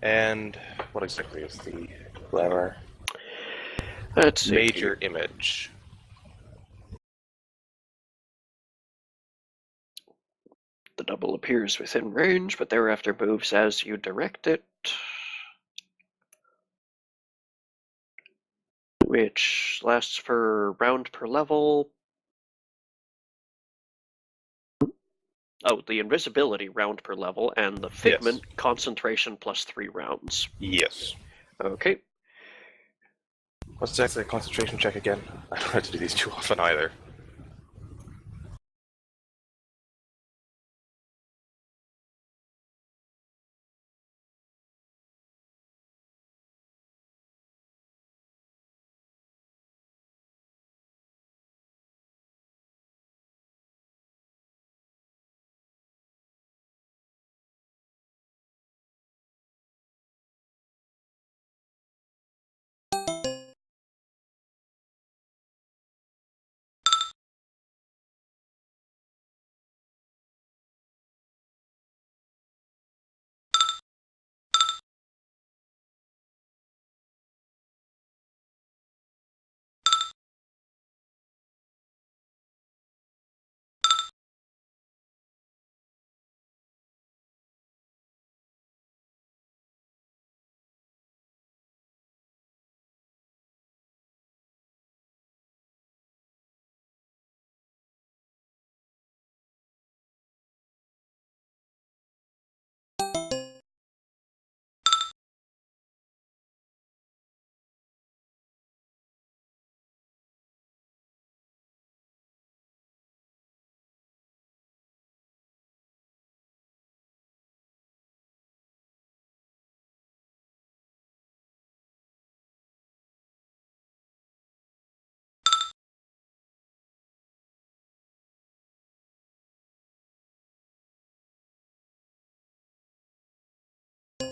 and what exactly is the lever? Let's see. Major image. The double appears within range, but thereafter moves as you direct it, which lasts for a round per level. Oh, the invisibility round per level, and the figment concentration plus 3 rounds. Yes. Okay. What's exactly a concentration check again? I don't have to do these too often either.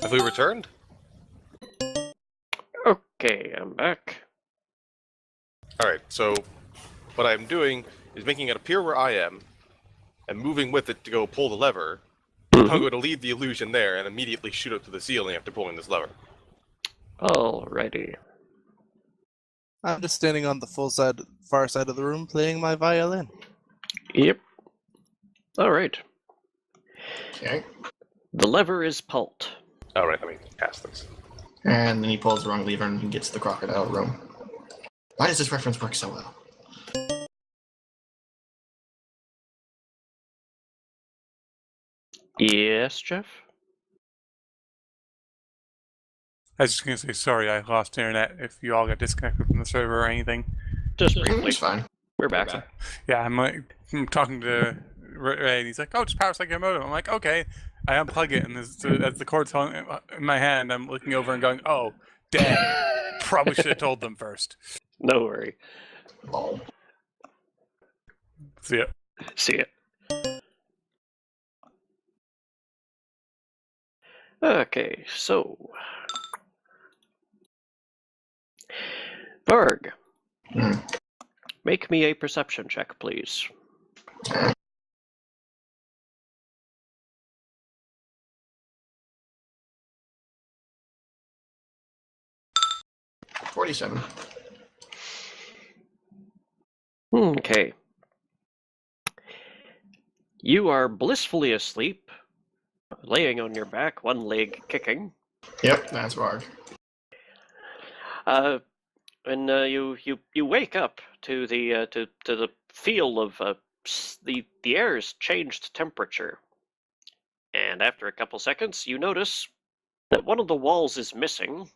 Have we returned? Okay, I'm back. Alright, so what I'm doing is making it appear where I am, and moving with it to go pull the lever. I'm going to leave the illusion there and immediately shoot up to the ceiling after pulling this lever. Alrighty. I'm just standing on the far side of the room playing my violin. Yep. Alright. Okay. The lever is pulled. Alright, let me cast this. And then he pulls the wrong lever and he gets the crocodile room. Why does this reference work so well? Yes, Jeff? I was just going to say, sorry, I lost internet if you all got disconnected from the server or anything. Just It's briefly. fine. We're back. Yeah, I'm talking to Ray, and he's like, oh, just power cycle modem. I'm like, okay. I unplug it, and as the cord's in my hand, I'm looking over and going, oh, dang. Probably should have told them first. No worry. Lol. See ya. See it. Okay, so... Berg. Make me a perception check, please. 47. Okay. You are blissfully asleep, laying on your back, one leg kicking. Yep, that's Varg. And you wake up to the feel of the air's changed temperature, and after a couple seconds, you notice that one of the walls is missing,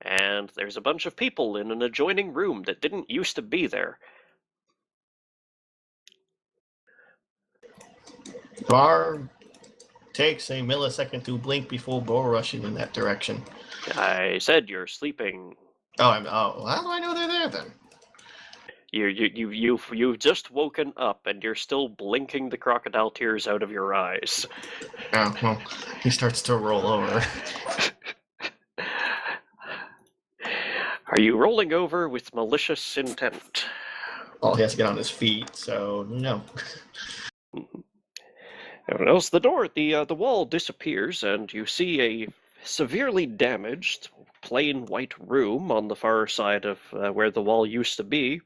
and there's a bunch of people in an adjoining room that didn't used to be there. Varg takes a millisecond to blink before bull rushing in that direction. I said you're sleeping. Oh, how do I know they're there then? You've just woken up and you're still blinking the crocodile tears out of your eyes. Oh, well, he starts to roll over. Are you rolling over with malicious intent? Well, he has to get on his feet, so no. Everyone else, the wall disappears, and you see a severely damaged, plain white room on the far side of where the wall used to be,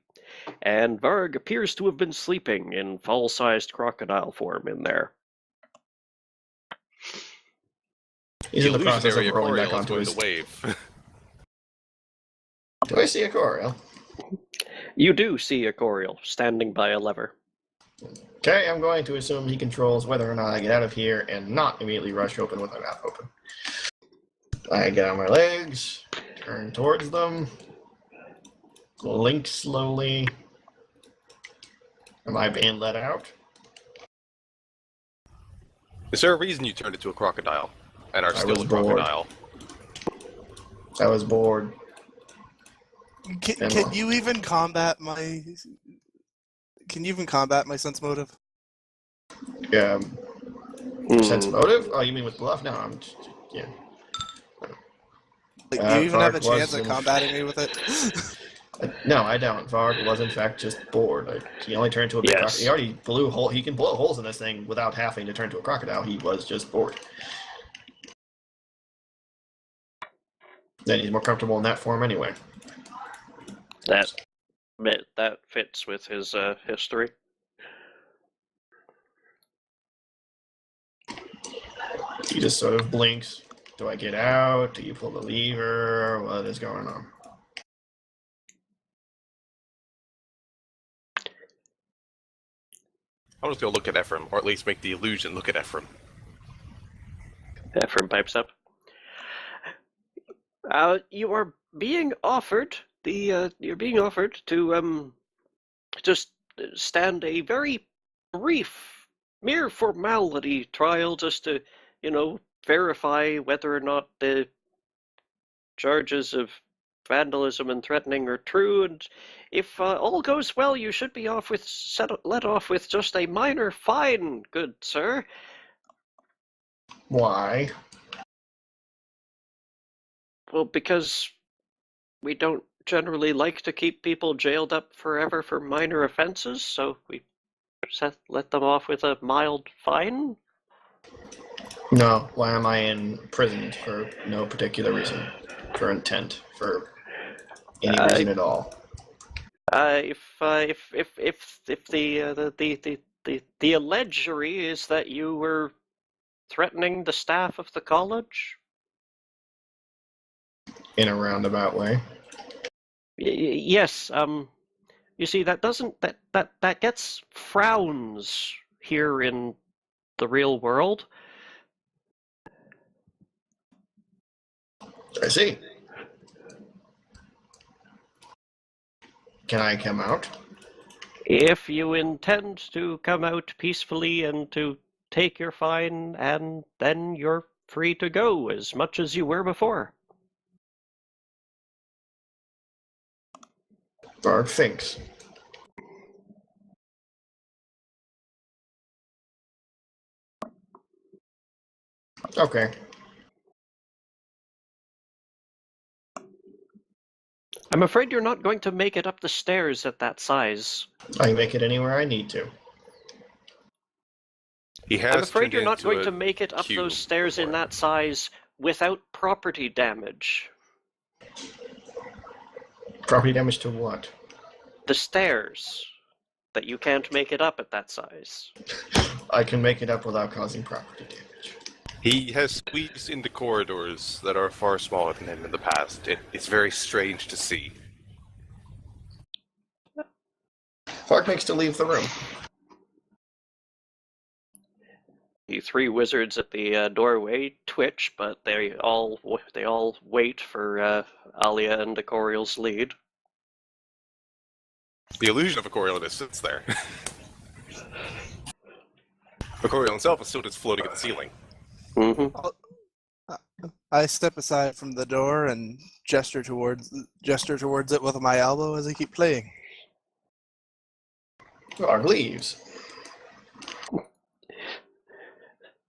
and Varg appears to have been sleeping in full-sized crocodile form in there. He's in the process of rolling back Coriel is onto going his... to wave. Do I see a Coriel? You do see a Coriel standing by a lever. Okay, I'm going to assume he controls whether or not I get out of here and not immediately rush open with my mouth open. I get on my legs, turn towards them, blink slowly. Am I being let out? Is there a reason you turned into a crocodile and are I still was a bored. crocodile? I was bored. Can you even combat my? Can you even combat my sense motive? Yeah. Sense motive? Oh, you mean with bluff? No, I'm just, yeah. Like, do you even have a Varg chance at wasn't- combating me with it? No, I don't. Varg was in fact just bored. He only turned into a big Yes. crocodile. He already blew hole. He can blow holes in this thing without having to turn into a crocodile. He was just bored. Then he's more comfortable in that form anyway. That fits with his history. He just sort of blinks. Do I get out? Do you pull the lever? What is going on? I'll just go look at Ephraim, or at least make the illusion look at Ephraim. Ephraim pipes up. You are being offered you're being offered to just stand a very brief, mere formality trial, just to verify whether or not the charges of vandalism and threatening are true, and if all goes well, you should be let off with just a minor fine, good sir. Why? Well, because we don't generally like to keep people jailed up forever for minor offenses, so we let them off with a mild fine. No. Why am I in prison for no particular reason? For intent? For any reason at all? If the allegory is that you were threatening the staff of the college. In a roundabout way. Yes. You see, that gets frowns here in the real world. I see. Can I come out? If you intend to come out peacefully and to take your fine, and then you're free to go as much as you were before. Varg thinks. Okay. I'm afraid you're not going to make it up the stairs at that size. I can make it anywhere I need to. He has I'm afraid turned you're not into going a to make it up cube those stairs in before. that size without property damage. Property damage to what? The stairs. That you can't make it up at that size. I can make it up without causing property damage. He has squeezed into corridors that are far smaller than him in the past. It's very strange to see. Varg makes to leave the room. The three wizards at the doorway twitch, but they all wait for Alia and Decorial's lead. The illusion of a Coriol just sits there. The Coriol himself is still just floating at the ceiling. Mm-hmm. I step aside from the door and gesture towards it with my elbow as I keep playing. Varg leaves.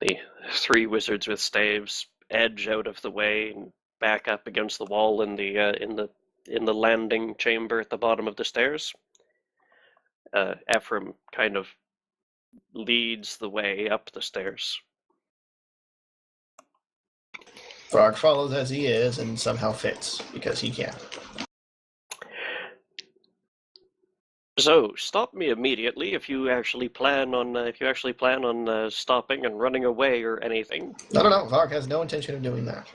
The three wizards with staves edge out of the way and back up against the wall in the landing chamber at the bottom of the stairs. Ephraim kind of leads the way up the stairs. Varg follows as he is and somehow fits because he can. So stop me immediately if you actually plan on stopping and running away or anything. No. Varg has no intention of doing that.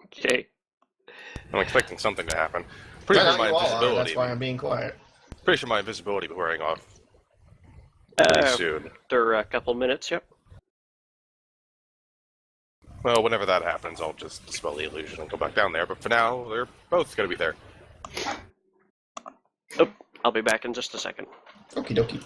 Okay. I'm expecting something to happen. Pretty I sure know my you all are. invisibility. That's why I'm being quiet. Pretty sure my invisibility was wearing off. Pretty Uh, soon. After a couple minutes, yep. Well, whenever that happens, I'll just dispel the illusion and go back down there. But for now, they're both going to be there. Oh, I'll be back in just a second. Okie dokie.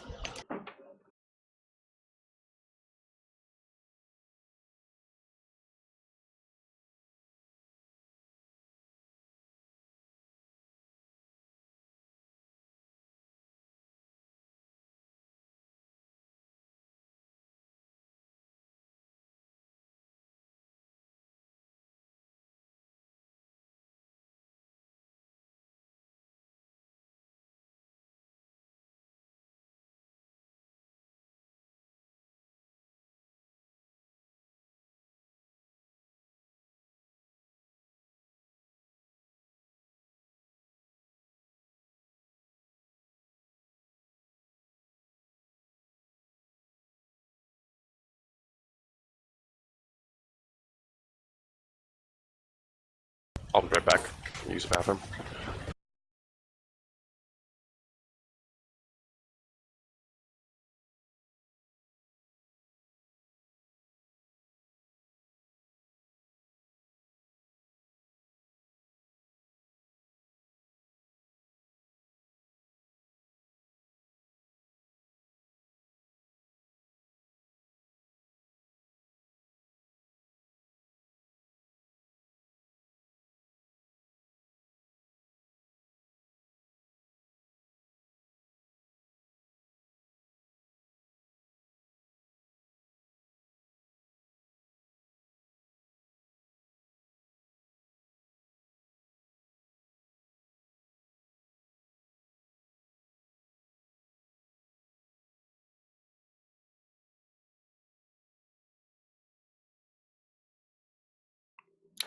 I'll be right back. Use the bathroom.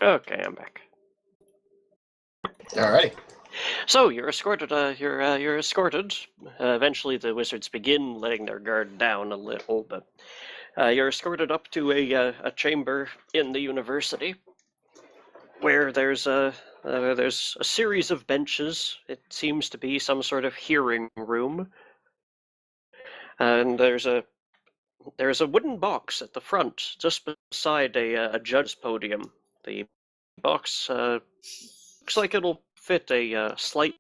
Okay, I'm back. Alrighty. So you're escorted. You're escorted. Eventually, the wizards begin letting their guard down a little, but you're escorted up to a chamber in the university where there's a series of benches. It seems to be some sort of hearing room, and there's a wooden box at the front, just beside a judge's podium. The box looks like it'll fit a slightly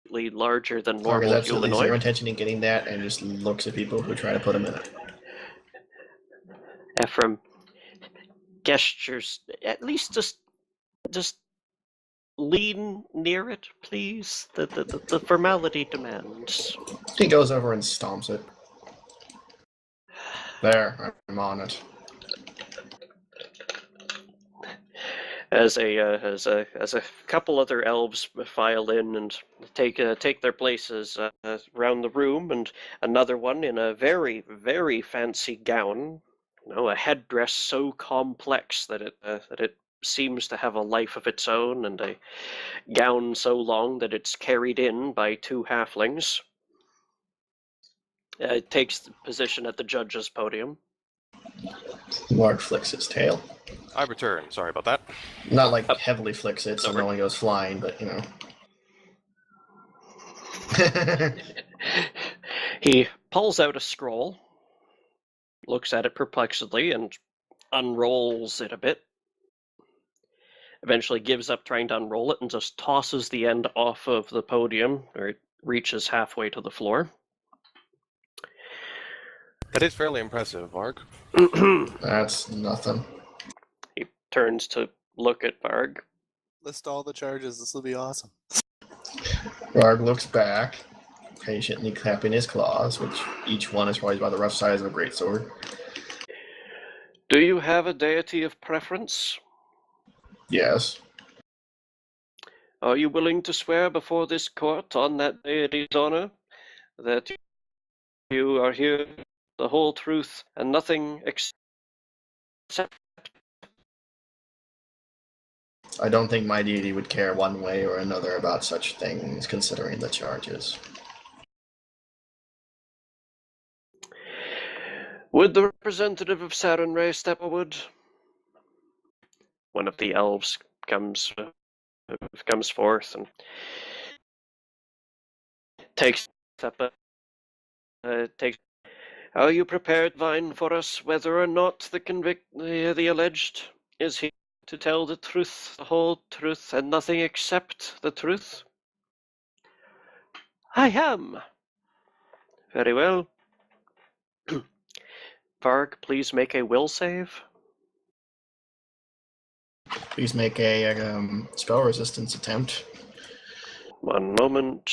larger than Clark has normal absolutely zero humanoid. intention in getting that and just looks at people who try to put him in it. Ephraim gestures. At least just lean near it, please. The formality demands. He goes over and stomps it. There, I'm on it. As a couple other elves file in and take their places around the room, and another one in a very, very fancy gown, a headdress so complex that it seems to have a life of its own, and a gown so long that it's carried in by two halflings. It takes the position at the judge's podium. Lark flicks his tail. I return. Sorry about that. Not like heavily flicks it, so no one goes flying, but you know. He pulls out a scroll, looks at it perplexedly, and unrolls it a bit. Eventually gives up trying to unroll it and just tosses the end off of the podium, or it reaches halfway to the floor. That is fairly impressive, Varg. That's nothing. He turns to look at Varg. List all the charges. This will be awesome. Varg looks back, patiently clapping his claws, which each one is probably about the rough size of a greatsword. Do you have a deity of preference? Yes. Are you willing to swear before this court on that deity's honor that you are here the whole truth and nothing except... I don't think my deity would care one way or another about such things, considering the charges. Would the representative of Sarenrae step forward? One of the elves comes forth and takes a step Takes. Are you prepared, Vine, for us, whether or not the alleged is here to tell the truth, the whole truth, and nothing except the truth? I am. Very well. Varg, please make a will save. Please make a spell resistance attempt. One moment.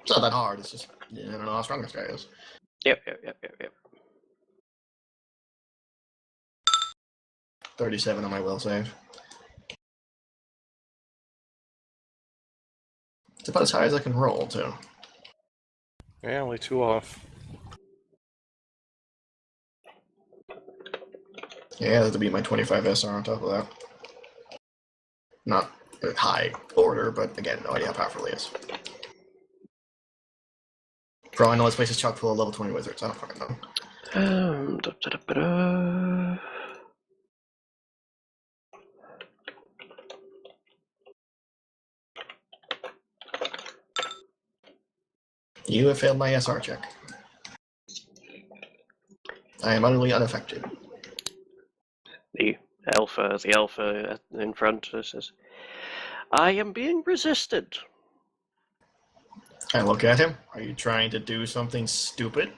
It's not that hard. It's just I don't know how strong this guy is. Yep. 37 on my will save. It's about as high as I can roll, too. Yeah, only 2 off. Yeah, that'll be my 25 SR on top of that. Not a high order, but again, no idea how powerful he is. For all I know, this place is chock full of level 20 wizards. I don't fucking know. You have failed my SR check. I am utterly unaffected. The alpha in front says, I am being resisted. I look at him. Are you trying to do something stupid?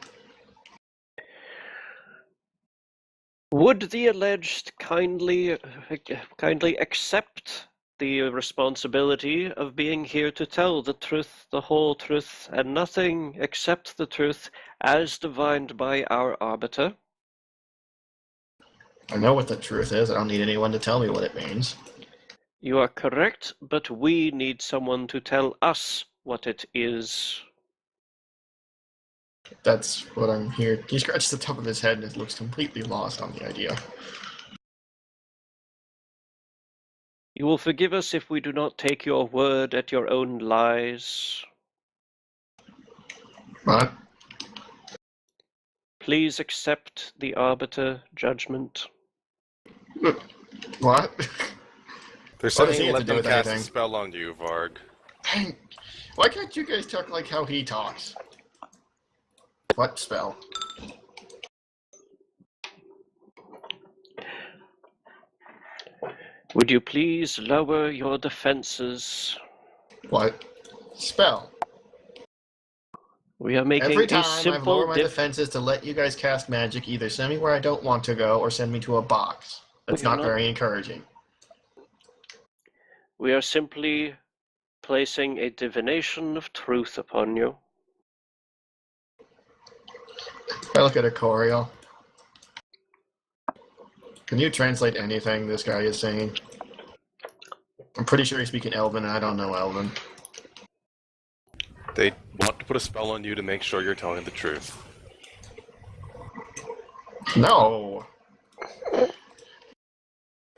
Would the alleged kindly accept the responsibility of being here to tell the truth, the whole truth, and nothing except the truth, as divined by our arbiter? I know what the truth is. I don't need anyone to tell me what it means. You are correct, but we need someone to tell us what it is. That's what I'm here. He scratches the top of his head and looks completely lost on the idea. You will forgive us if we do not take your word at your own lies. What? Please accept the arbiter judgment. What? There's What does something he have let to do them with cast a anything? spell on you, Varg. Why can't you guys talk like how he talks? What spell? Would you please lower your defenses? What spell? We are making Every a time I've simple lowered my defenses to let you guys cast magic, either send me where I don't want to go or send me to a box. That's We are not not- very encouraging. We are simply placing a divination of truth upon you. I look at Icoriel. Can you translate anything this guy is saying? I'm pretty sure he's speaking Elven, and I don't know Elven. They want to put a spell on you to make sure you're telling the truth. No!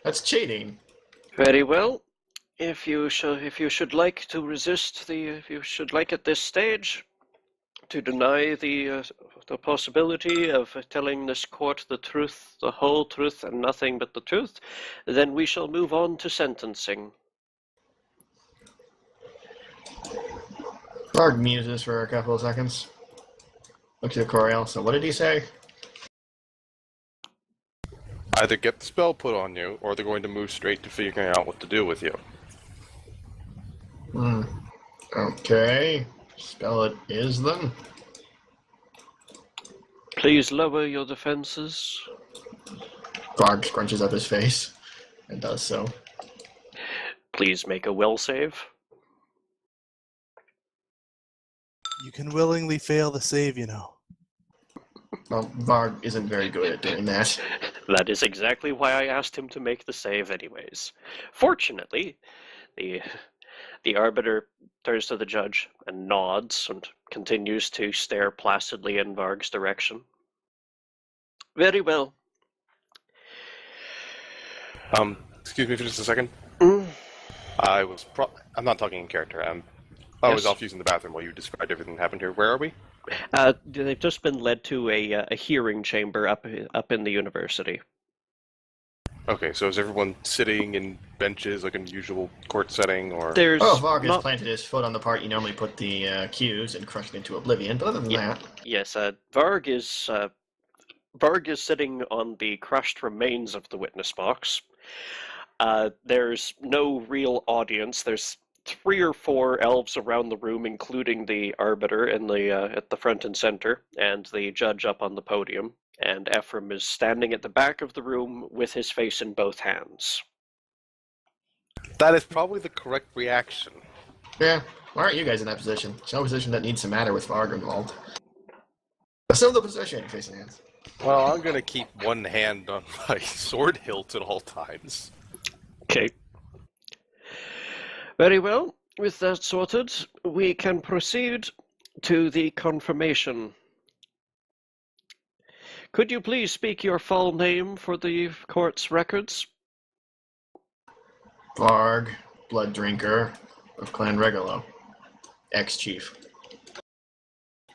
That's cheating. Very well. If you should like to resist if you should like at this stage to deny the possibility of telling this court the truth, the whole truth, and nothing but the truth, then we shall move on to sentencing. Varg muses for a couple of seconds. Looks at Icoriel. So what did he say? Either get the spell put on you, or they're going to move straight to figuring out what to do with you. Okay. Spell it is then. Please lower your defenses. Varg scrunches up his face and does so. Please make a will save. You can willingly fail the save, you know. Well, Varg isn't very good at doing that. That is exactly why I asked him to make the save anyways. Fortunately, the arbiter turns to the judge and nods and continues to stare placidly in Varg's direction. Very well. Excuse me for just a second. Mm. I'm not talking in character. I was Yes. off using the bathroom while you described everything that happened here. Where are we? They've just been led to a hearing chamber up in the university. Okay, so is everyone sitting in benches like in usual court setting, or? There's Oh, Varg has not... planted his foot on the part you normally put the cues and crushed it into oblivion, but other than Yeah. that... Yes, Varg is sitting on the crushed remains of the witness box. There's no real audience. There's 3 or 4 elves around the room, including the arbiter in the at the front and center, and the judge up on the podium. And Ephraim is standing at the back of the room with his face in both hands. That is probably the correct reaction. Yeah, why aren't you guys in that position? It's no position that needs to matter with Varg involved. Assume the position, facing hands. Well, I'm gonna keep one hand on my sword hilt at all times. Okay. Very well. With that sorted, we can proceed to the confirmation. Could you please speak your full name for the court's records? Varg, blood drinker of Clan Regalo, ex-chief.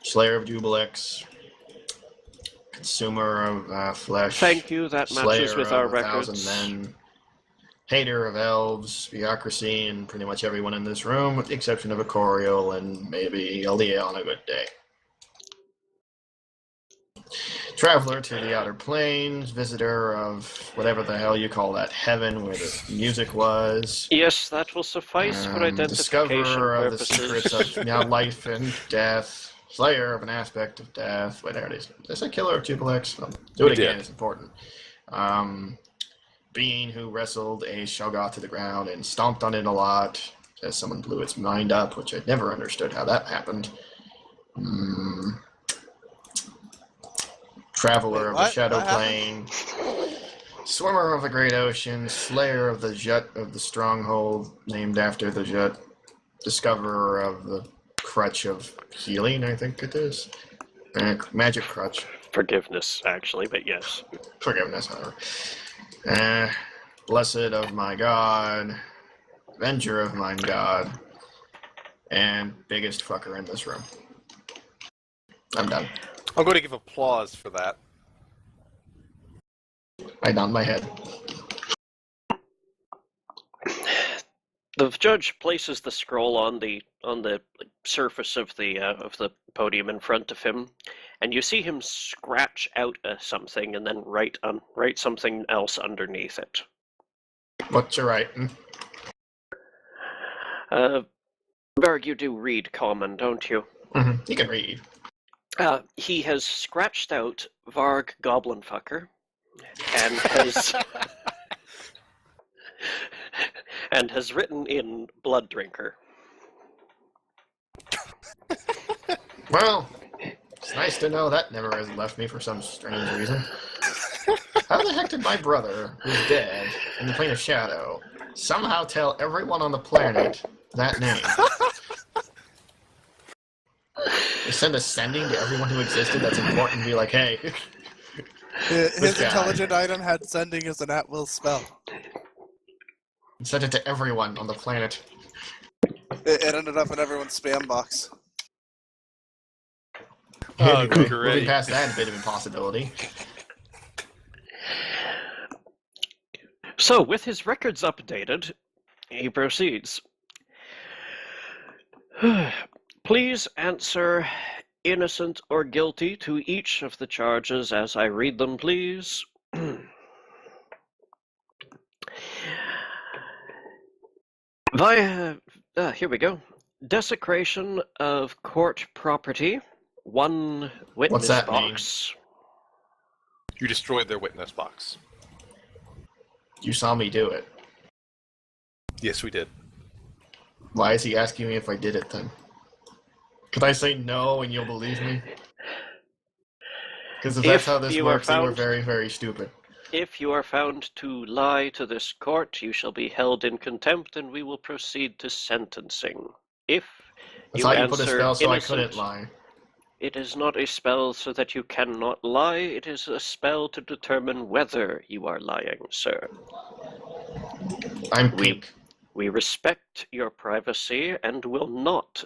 Slayer of Jubilex, consumer of flesh. Thank you, that matches Slayer with of our 1,000 records. men. Hater of elves, bureaucracy, and pretty much everyone in this room, with the exception of Icorial and maybe Alia on a good day. Traveler to the outer planes, visitor of whatever the hell you call that heaven where the music was. Yes, that will suffice for identification Discoverer of the purposes. secrets of life and death. Slayer of an aspect of death. Wait, there it is. Did I say killer of Jubilex? Well, do it You again, did. it's important. Being who wrestled a Shoggoth to the ground and stomped on it a lot as someone blew its mind up, which I never understood how that happened. Traveler of the Shadow What Plane. Swimmer of the Great Ocean. Slayer of the Jut of the Stronghold, named after the Jut. Discoverer of the Crutch of Healing, I think it is. Magic Crutch. Forgiveness, actually, but yes. Forgiveness, however. Blessed of my God. Avenger of mine God. And biggest fucker in this room. I'm done. I'm going to give applause for that. I nod my head. The judge places the scroll on the surface of the podium in front of him, and you see him scratch out something and then write something else underneath it. What you writing? Varg, you do read common, don't you? Mm-hmm. You can read. He has scratched out Varg Goblin Fucker, and has and has written in Blood Drinker. Well, it's nice to know that never has left me for some strange reason. How the heck did my brother, who's dead, in the plane of shadow, somehow tell everyone on the planet that name? They send a sending to everyone who existed that's important and be like, hey. His guy. intelligent item had sending as an at-will spell. And sent it to everyone on the planet. It ended up in everyone's spam box. Oh, Anyway, moving great. past that bit of impossibility. So, with his records updated, he proceeds. Please answer innocent or guilty to each of the charges as I read them, please. Here we go. Desecration of court property. 1 witness that box. You destroyed their witness box. You saw me do it. Yes, we did. Why is he asking me if I did it then? Could I say no and you'll believe me? Because if that's how this works, then we're very, very stupid. If you are found to lie to this court, you shall be held in contempt and we will proceed to sentencing. If That's you how you answer put a spell so innocent, I couldn't lie. it is not a spell so that you cannot lie. It is a spell to determine whether you are lying, sir. I'm pink. We respect your privacy and will not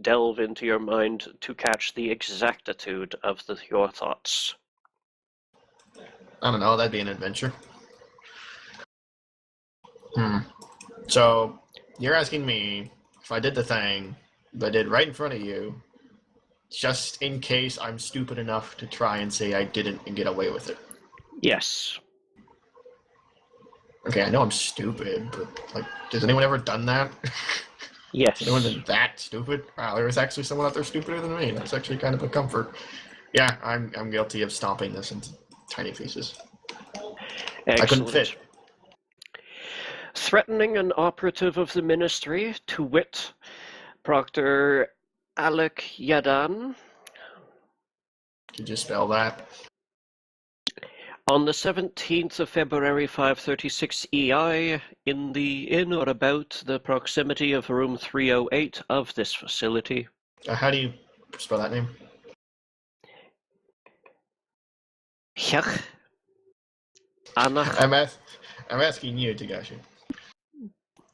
delve into your mind to catch the exactitude of your thoughts. I don't know, that'd be an adventure. So, you're asking me if I did the thing that I did right in front of you, just in case I'm stupid enough to try and say I didn't and get away with it. Yes. Okay, I know I'm stupid, but, like, has anyone ever done that? Yes. Has anyone been that stupid? Wow, there was actually someone out there stupider than me. That's actually kind of a comfort. Yeah, I'm guilty of stomping this into tiny pieces. Excellent. I couldn't fit. Threatening an operative of the ministry, to wit, Proctor Alec Yadan, Could you spell that? on the 17th of February 536 EI, in or about the proximity of room 308 of this facility. How do you spell that name? Hjach. Anach. I'm asking you, Tagashi.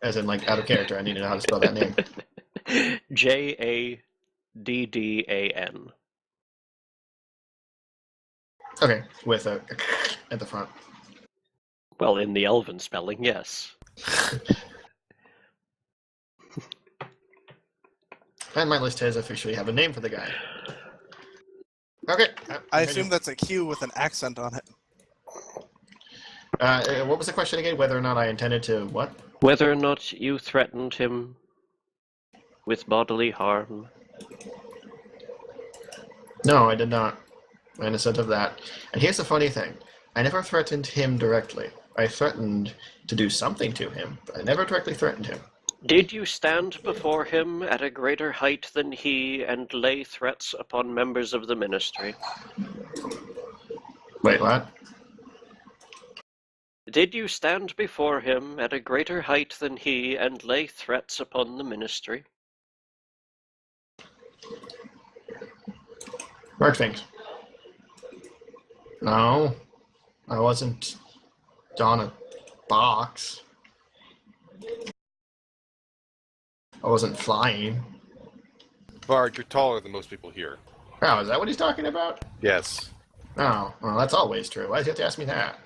As in, like, out of character, I need to know how to spell that name. Jaddan. Okay, with a at the front. Well, in the Elven spelling, yes. And my list has officially have a name for the guy. Okay. I assume that's a Q with an accent on it. What was the question again? Whether or not I intended to what? Whether or not you threatened him with bodily harm. No, I did not. I'm innocent of that. And here's the funny thing. I never threatened him directly. I threatened to do something to him, but I never directly threatened him. Did you stand before him at a greater height than he and lay threats upon members of the ministry? Wait, what? Did you stand before him at a greater height than he and lay threats upon the ministry? Mark things. No, I wasn't on a box. I wasn't flying. Bard, you're taller than most people here. Oh, is that what he's talking about? Yes. Oh, well, that's always true. Why does he have to ask me that?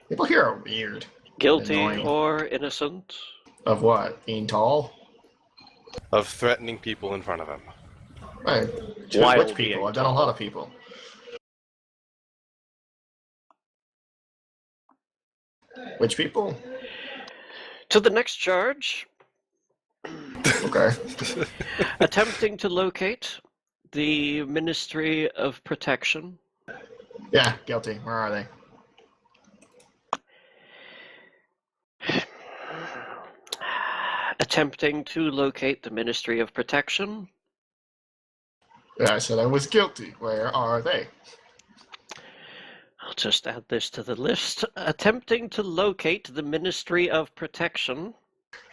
People here are weird. Guilty Annoying. or innocent? Of what? Being tall? Of threatening people in front of him. Right. While Which being people? I've done a lot of people. Which people? To the next charge. Okay. Attempting to locate the Ministry of Protection. Yeah, guilty. Where are they? Attempting to locate the Ministry of Protection. Yeah, I said I was guilty. Where are they? I'll just add this to the list. Attempting to locate the Ministry of Protection.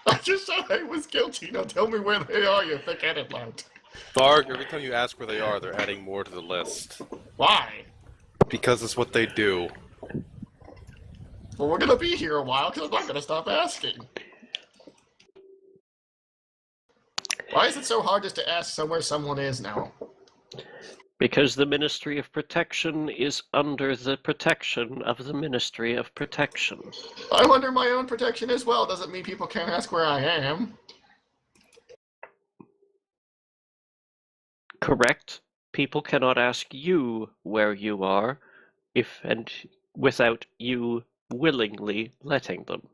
I just said I was guilty. Now tell me where they are, you thick-headed lout. Varg, every time you ask where they are, they're adding more to the list. Why? Because it's what they do. Well, we're gonna be here a while because I'm not gonna stop asking. Why is it so hard just to ask somewhere someone is now? Because the Ministry of Protection is under the protection of the Ministry of Protection. I'm under my own protection as well. Doesn't mean people can't ask where I am. Correct. People cannot ask you where you are, if and without you willingly letting them.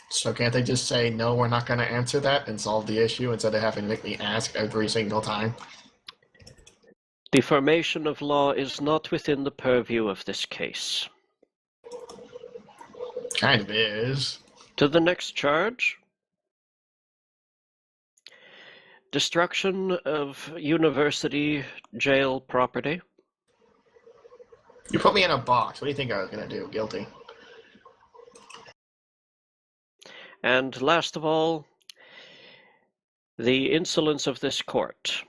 So can't they just say, no, we're not going to answer that and solve the issue instead of having to make me ask every single time? The formation of law is not within the purview of this case. Kind of is. To the next charge. Destruction of university jail property. You put me in a box. What do you think I was going to do? Guilty. And last of all, the insolence of this court.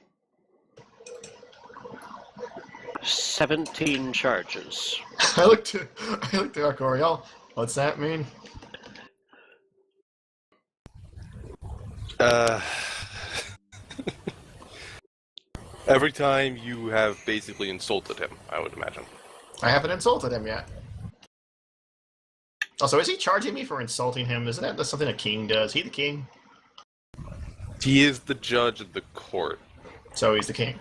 17 charges. I looked to Arcoriel. What's that mean? Every time you have basically insulted him, I would imagine. I haven't insulted him yet. Also, is he charging me for insulting him? Isn't that something a king does? He the king? He is the judge of the court. So he's the king.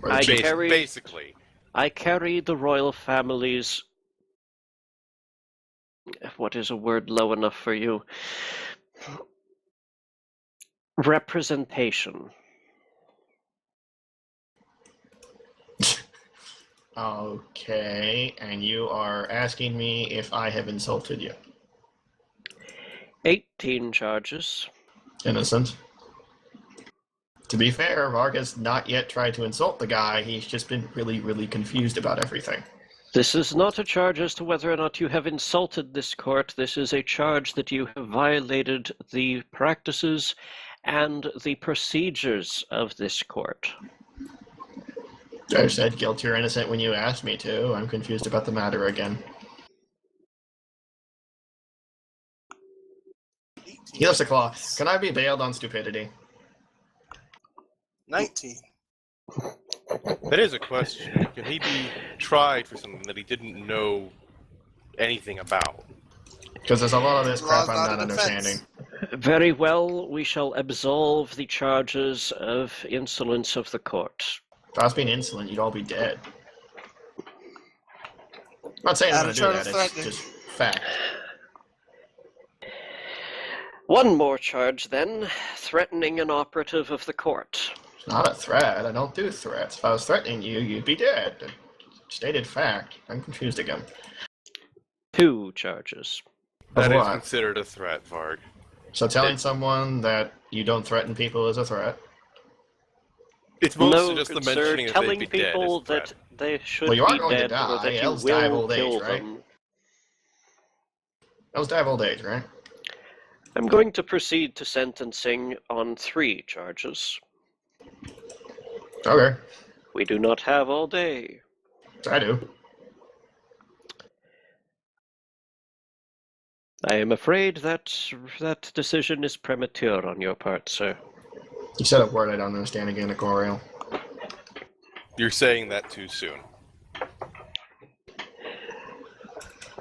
Or the I chief. carry- Basically. I carry the royal family's. What is a word low enough for you? Representation. Okay, and you are asking me if I have insulted you. 18 charges. Innocent. To be fair, Varg has not yet tried to insult the guy. He's just been really, really confused about everything. This is not a charge as to whether or not you have insulted this court. This is a charge that you have violated the practices and the procedures of this court. I said guilty or innocent when you asked me to. I'm confused about the matter again. He lifts a claw. Can I be bailed on stupidity? 19. That is a question. Can he be tried for something that he didn't know anything about? Because there's a lot of this crap Law's I'm not not a defense. understanding. Very well, we shall absolve the charges of insolence of the court. If I was being insolent, you'd all be dead. I'm not saying I'm Add going a to do charge that, of it's threatening. just fact. One more charge, then. Threatening an operative of the court. It's not a threat. I don't do threats. If I was threatening you, you'd be dead. Stated fact. I'm confused again. 2 charges. That Of is what? considered a threat, Varg. So telling someone that you don't threaten people is a threat? It's mostly No, just the sir, mentioning that telling they'd be dead people is a threat. that they should Well, you are be going to dead or die. that you Elves die of will old age, kill right? them. Elves die of old age, right? I'm going to proceed to sentencing on 3 charges. Okay. We do not have all day. I do. I am afraid that that decision is premature on your part, sir. You said a word I don't understand again, Nicoriel. You're saying that too soon.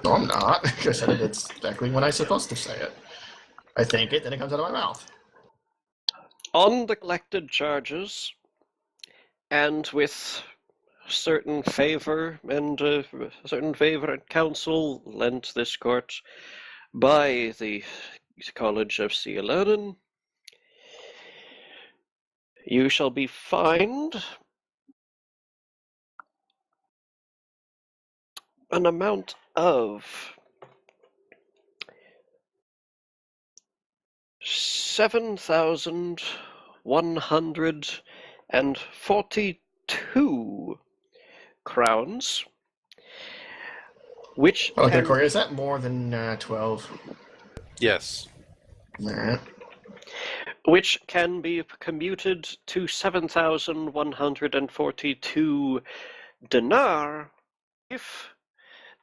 No, I'm not. I said it exactly when I'm supposed to say it. I think it, then it comes out of my mouth. On the collected charges, and with certain favor and counsel lent this court by the College of Sealanen, you shall be fined an amount of 7,142 crowns, which Okay, can Corey, is that more than 12? Yes. Alright. which can be commuted to 7,142 dinar if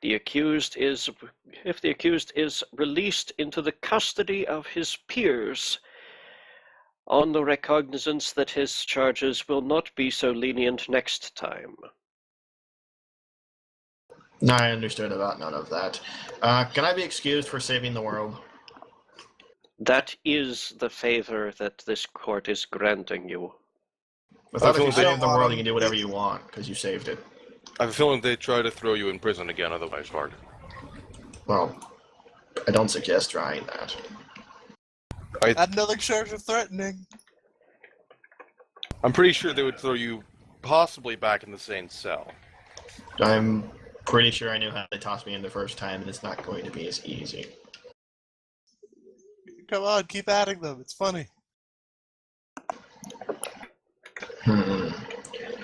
the accused is released into the custody of his peers on the recognizance that his charges will not be so lenient next time. No, I understood about none of that. Can I be excused for saving the world? That is the favor that this court is granting you. I thought if you I save don't the want world, him. you can do whatever you want, because you saved it. I have a feeling they'd try to throw you in prison again otherwise, Varg. Well, I don't suggest trying that. Add another charge of threatening. I'm pretty sure they would throw you possibly back in the same cell. I'm pretty sure I knew how they tossed me in the first time, and it's not going to be as easy. Come on, keep adding them. It's funny.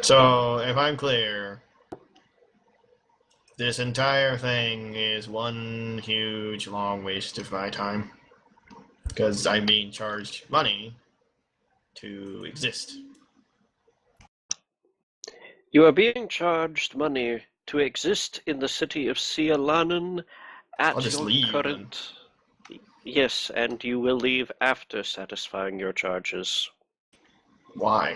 So, if I'm clear, this entire thing is one huge, long waste of my time. Because I'm being charged money to exist. You are being charged money to exist in the city of Sealanen at I'll just your leave, current... Yes, and you will leave after satisfying your charges. Why?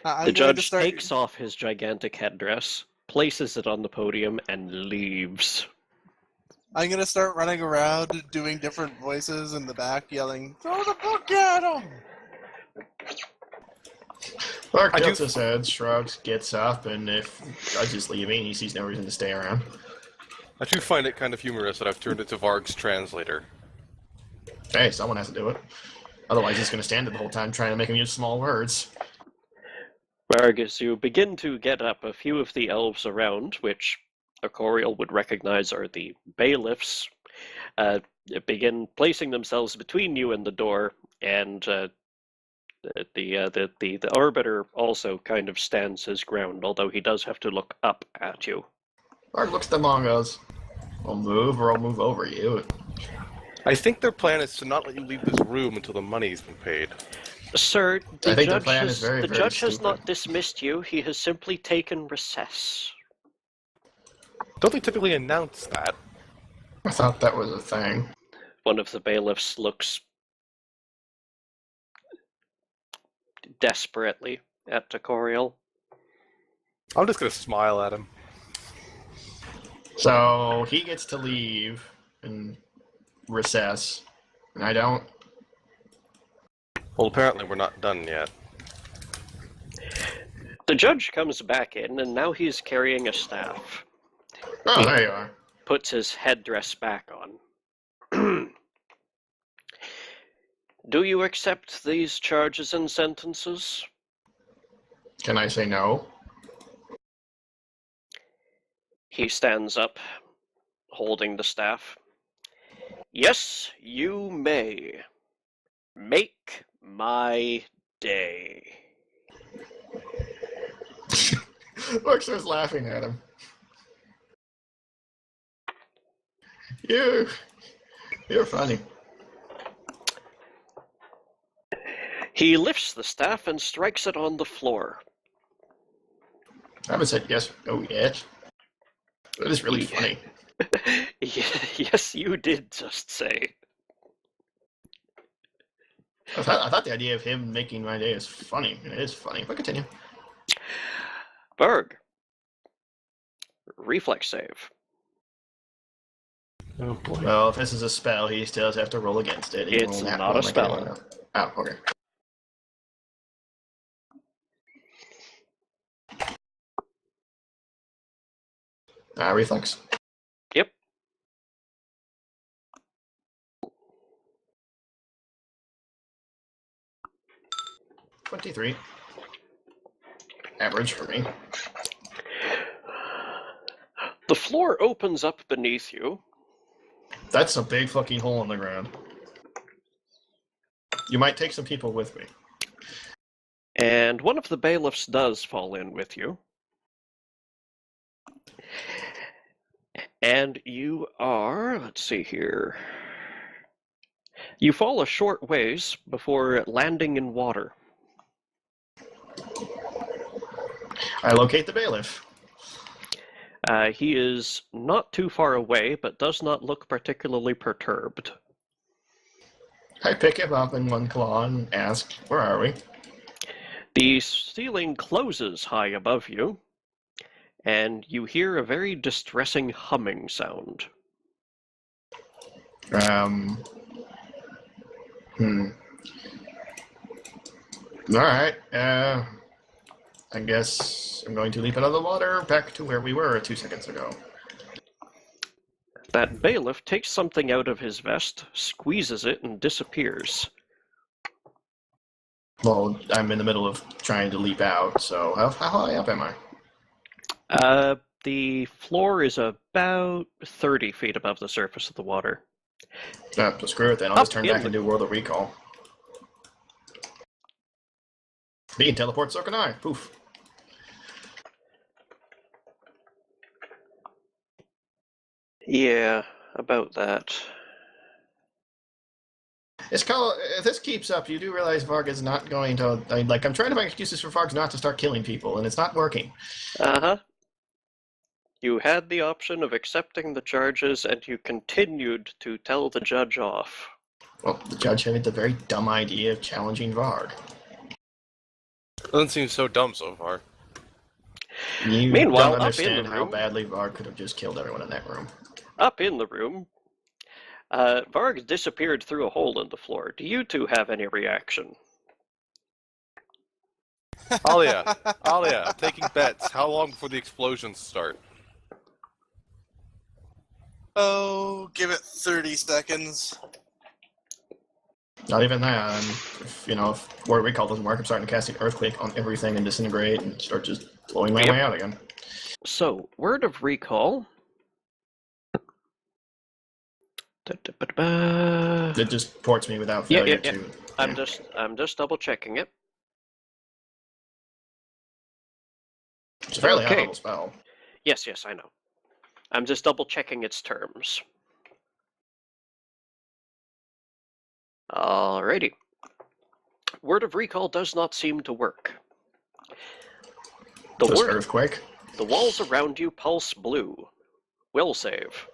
I'm The going to judge start. takes off his gigantic headdress, places it on the podium, and leaves. I'm gonna start running around doing different voices in the back, yelling, "Throw the book at him!" Mark I do- tilts his head, shrugs, gets up, and if Judge is leaving, he sees no reason to stay around. I do find it kind of humorous that I've turned into Varg's translator. Hey, someone has to do it. Otherwise, he's going to stand there the whole time trying to make him use small words. Vargas, you begin to get up. A few of the elves around, which Acorial would recognize are the bailiffs, begin placing themselves between you and the door, and the arbiter also kind of stands his ground, although he does have to look up at you. Mark looks at them all and goes, "I'll move or I'll move over you." I think their plan is to not let you leave this room until the money's been paid. Sir, I think the plan is very, the very judge has stupid. not dismissed you. He has simply taken recess. Don't they typically announce that? I thought that was a thing. One of the bailiffs looks desperately at Acorial. I'm just gonna smile at him. So he gets to leave and recess, and I don't. Well, apparently we're not done yet. The judge comes back in, and now he's carrying a staff. Oh, there you are. Puts his headdress back on. Do you accept these charges and sentences? Can I say no? He stands up, holding the staff. Yes, you may. Make my day. Mark starts laughing at him. You're funny. He lifts the staff and strikes it on the floor. I haven't said yes, no yet. That is really funny. Yes, you did just say. I thought the idea of him making my day is funny. It is funny, but continue. Berg. Reflex save. Oh boy. Well, if this is a spell, he still has to have to roll against it. He It's won't have not a like spell. anyone else. Oh, okay. Reflex. Yep. $23. Average for me. The floor opens up beneath you. That's a big fucking hole in the ground. You might take some people with me. And one of the bailiffs does fall in with you. And you are, let's see here. You fall a short ways before landing in water. I locate the bailiff. He is not too far away, but does not look particularly perturbed. I pick him up in one claw and ask, "Where are we?" The ceiling closes high above you, and you hear a very distressing humming sound. Alright, I guess I'm going to leap out of the water back to where we were 2 seconds ago. That bailiff takes something out of his vest, squeezes it, and disappears. Well, I'm in the middle of trying to leap out, so how high up am I? The floor is about 30 feet above the surface of the water. So screw it then, I'll just turn back and do World of Recall. Me can teleport, so can I. Poof. Yeah, about that. It's called, if this keeps up, you do realize Varg is not going to... I'm trying to find excuses for Varg not to start killing people, and it's not working. Uh-huh. You had the option of accepting the charges, and you continued to tell the judge off. Well, the judge had the very dumb idea of challenging Varg. Doesn't seem so dumb so far. You Meanwhile, don't up in understand the how room- badly Varg could have just killed everyone in that room. Up in the room, Varg disappeared through a hole in the floor. Do you two have any reaction? Alia, I'm taking bets. How long before the explosions start? Oh, give it 30 seconds. Not even that. If Word Recall doesn't work, I'm starting to cast an Earthquake on everything and disintegrate and start just blowing my Yep. way out again. So, word of recall. It just ports me without Yeah, failure yeah. to... I'm just double checking it. It's a fairly Okay. high-level spell. Yes, I know. I'm just double checking its terms. Alrighty. Word of recall does not seem to work. Just Earthquake. The walls around you pulse blue. Will save.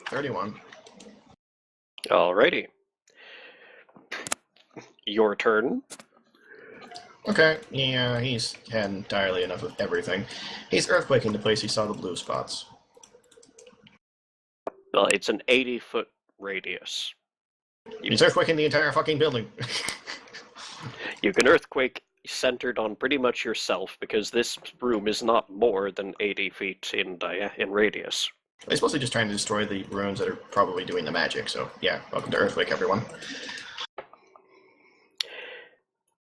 $31. Alrighty. Your turn. Okay, yeah, he's had entirely enough of everything. He's Earthquaking the place he saw the blue spots. Well, it's an 80-foot radius. He's Earthquaking the entire fucking building. You can earthquake centered on pretty much yourself because this room is not more than 80 feet in radius. He's mostly just trying to destroy the runes that are probably doing the magic, so yeah, welcome to Earthquake, everyone.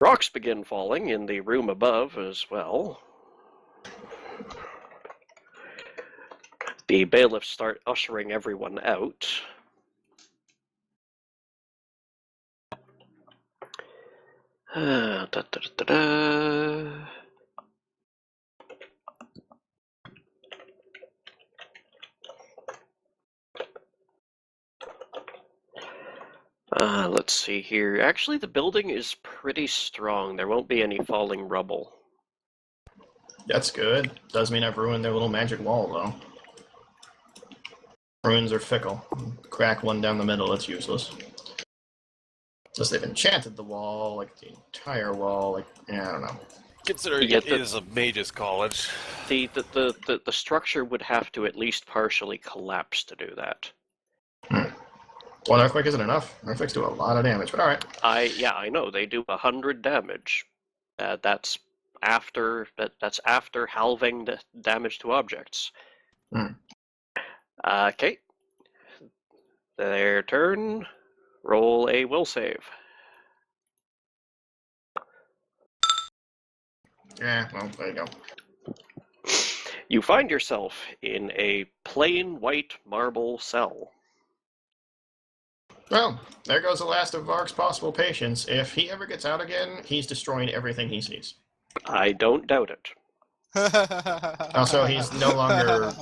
Rocks begin falling in the room above as well. The bailiffs start ushering everyone out. Let's see here. Actually, the building is pretty strong. There won't be any falling rubble. That's good. Does mean I've ruined their little magic wall, though. Runes are fickle. Crack one down the middle, it's useless. Unless they've enchanted the wall, like the entire wall, like, yeah, I don't know. Considering Yeah, it is a mage's college. The structure would have to at least partially collapse to do that. One Earthquake isn't enough. Earthquakes do a lot of damage, but alright. I know they do 100 damage. That's after halving the damage to objects. Okay. Their turn. Roll a will save. Yeah, well, there you go. You find yourself in a plain white marble cell. Well, there goes the last of Varg's possible patience. If he ever gets out again, he's destroying everything he sees. I don't doubt it. Also, he's no longer...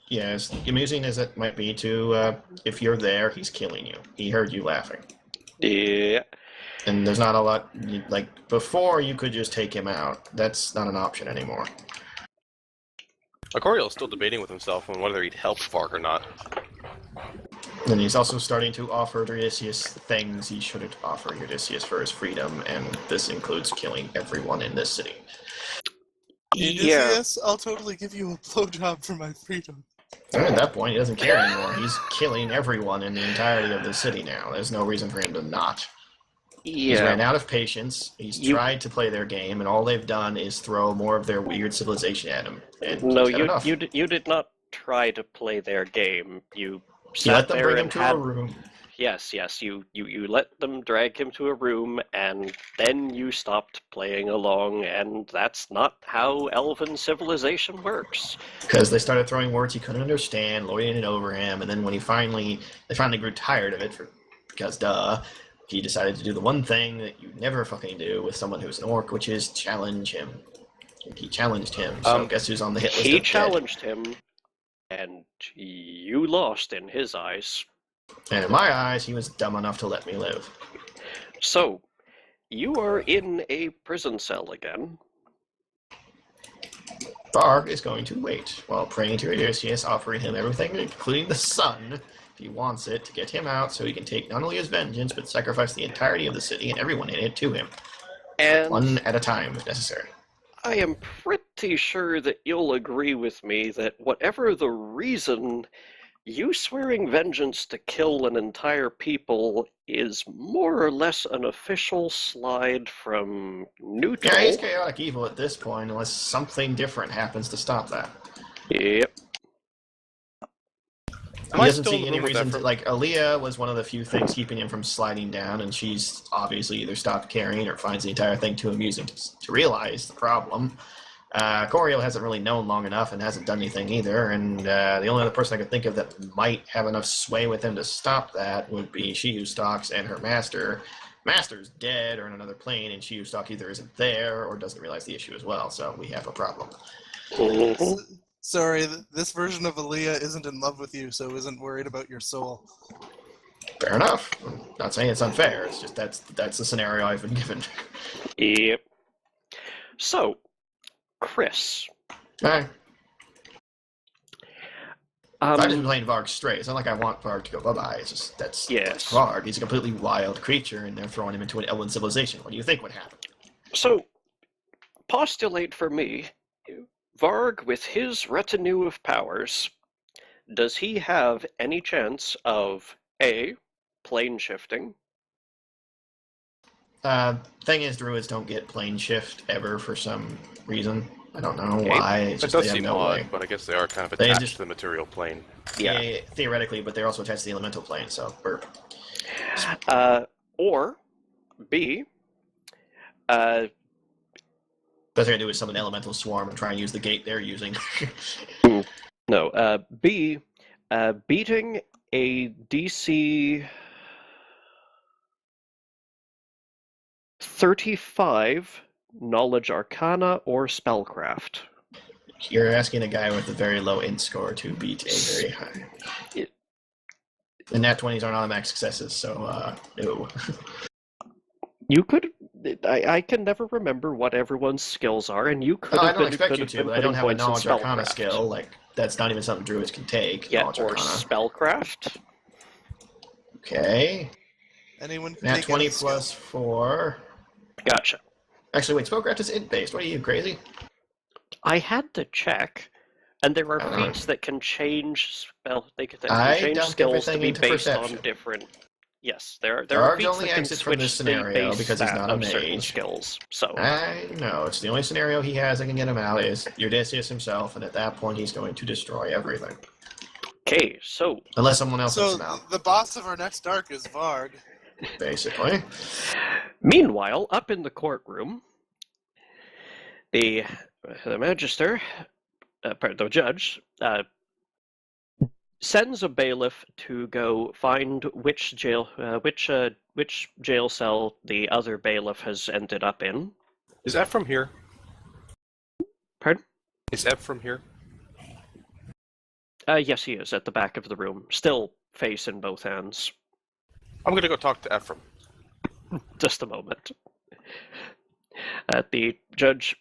Yes, amusing as it might be to, if you're there, he's killing you. He heard you laughing. Yeah. And there's not a lot... Like, before you could just take him out. That's not an option anymore. Icoriel's still debating with himself on whether he'd help Varg or not. And he's also starting to offer Odysseus things he shouldn't offer Odysseus for his freedom, and this includes killing everyone in this city. Yeah. Yes, I'll totally give you a blowjob for my freedom. And at that point, he doesn't care anymore. He's killing everyone in the entirety of the city now. There's no reason for him to not. He's ran out of patience. He's tried to play their game, and all they've done is throw more of their weird civilization at him. And No, he's had enough. you did not try to play their game. You He let sat them there bring him and to had a room. Yes, you let them drag him to a room, and then you stopped playing along, and that's not how elven civilization works. Because they started throwing words he couldn't understand, lording it over him, and then when they finally grew tired of it, because duh, he decided to do the one thing that you never fucking do with someone who's an orc, which is challenge him. He challenged him, so guess who's on the hit list? He challenged him, and you lost in his eyes. And in my eyes, he was dumb enough to let me live. So, you are in a prison cell again. Varg is going to wait while praying to Odysseus, offering him everything, including the sun, if he wants it, to get him out so he can take not only his vengeance, but sacrifice the entirety of the city and everyone in it to him. And One at a time, if necessary. I am pretty sure that you'll agree with me that whatever the reason, you swearing vengeance to kill an entire people is more or less an official slide from neutral. Yeah, he's chaotic evil at this point, unless something different happens to stop that. Yep. He doesn't see any reason to, like, Aaliyah was one of the few things keeping him from sliding down, and she's obviously either stopped caring or finds the entire thing too amusing to realize the problem. Coriel hasn't really known long enough and hasn't done anything either, and the only other person I could think of that might have enough sway with him to stop that would be She Who Stalks and her master. Master's dead or in another plane, and She Who Stalks either isn't there or doesn't realize the issue as well, so we have a problem. Sorry, this version of Aaliyah isn't in love with you, so isn't worried about your soul. Fair enough. I'm not saying it's unfair, it's just that's the scenario I've been given. Yep. So, Chris. Alright. I'm just Um, playing Varg straight. It's not like I want Varg to go bye-bye. It's just that's Yes. Varg. He's a completely wild creature, and they're throwing him into an elven civilization. What do you think would happen? so, postulate for me, Varg, with his retinue of powers, does he have any chance of A, plane shifting? Thing is, druids don't get plane shift ever for some reason. I don't know Okay. why. It's It just does they have seem no odd, way. but I guess they are kind of They attached just- to the material plane. Yeah. Theoretically, but they're also attached to the elemental plane, so burp. Or B, Best thing I do is summon elemental swarm and try and use the gate they're using. B, beating a DC 35 Knowledge Arcana or Spellcraft. You're asking a guy with a very low int score to beat a very high. It- The nat 20s aren't automatic successes, so no. You could. I can never remember what everyone's skills are, and you could No, I have don't been, expect could you have to, been but I don't putting have a points in knowledge arcana Spellcraft. skill. Like, that's not even something druids can take. Yeah, knowledge or arcana. Spellcraft. Okay. Anyone can Nat take 20 any skill. plus 4. Gotcha. Actually, wait, spellcraft is int based. What are you, crazy? I had to check, and there are Uh, feats that can change spell. They can I change dumped skills to everything be into based perception. on different. Yes, there are Varg feats only that can exits from switch this the scenario base because he's stat not a of certain mage. skills. So I know. It's the only scenario he has that can get him out is Odysseus himself, and at that point he's going to destroy everything. okay, so Unless someone else lets So him out, the boss of our next arc is Varg. basically. meanwhile, up in the courtroom, the magister, the judge, sends a bailiff to go find which jail cell the other bailiff has ended up in. Is Ephraim here? Pardon? Is Ephraim here? Yes, he is at the back of the room, still face in both hands. I'm gonna go talk to Ephraim. Just a moment. The judge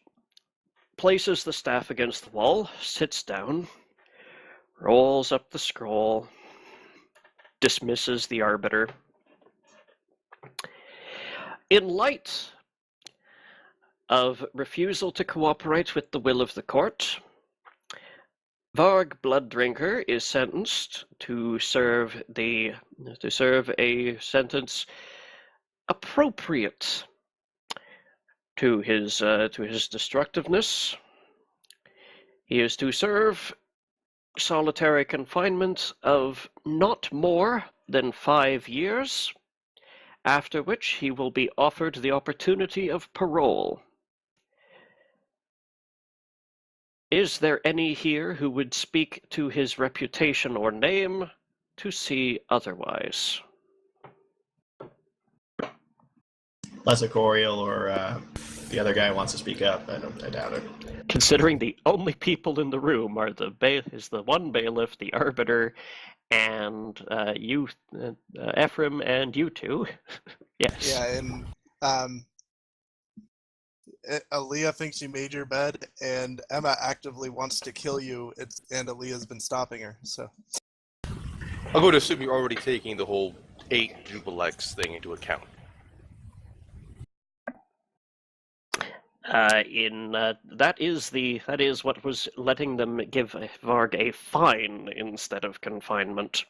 places the staff against the wall, sits down, rolls up the scroll, dismisses the arbiter. In light of refusal to cooperate with the will of the court, Varg Blooddrinker is sentenced to serve a sentence appropriate to his destructiveness. He is to serve solitary confinement of not more than 5 years, after which he will be offered the opportunity of parole. Is there any here who would speak to his reputation or name to see otherwise? Unless a Coriel or the other guy wants to speak up, I doubt it. Considering the only people in the room are the one bailiff, the arbiter, and you, Ephraim, and you two. Yes. Yeah, and Aaliyah thinks you made your bed, and Emma actively wants to kill you, and Aaliyah's been stopping her, so... I'm going to assume you're already taking the whole 8 Jubilex thing into account. That is what was letting them give Varg a fine instead of confinement.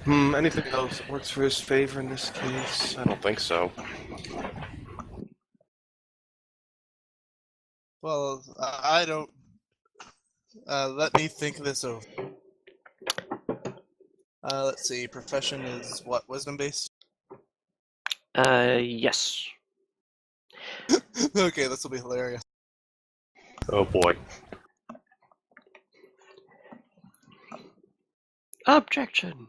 Anything else that works for his favor in this case? I don't think so. Well, I don't... let me think this over. Let's see, profession is what, wisdom-based? Yes. Okay, this will be hilarious. Oh boy. Objection.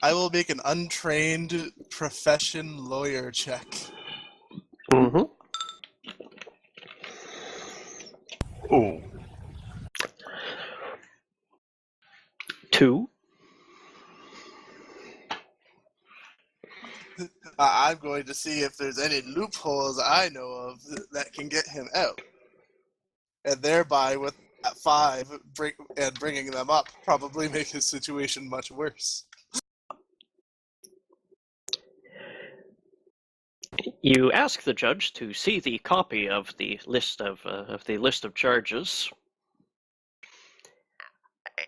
I will make an untrained profession lawyer check. Mm-hmm. Ooh. 2. I'm going to see if there's any loopholes I know of that can get him out. And thereby, with that 5 bringing them up, probably make his situation much worse. You ask the judge to see the copy of the list of charges,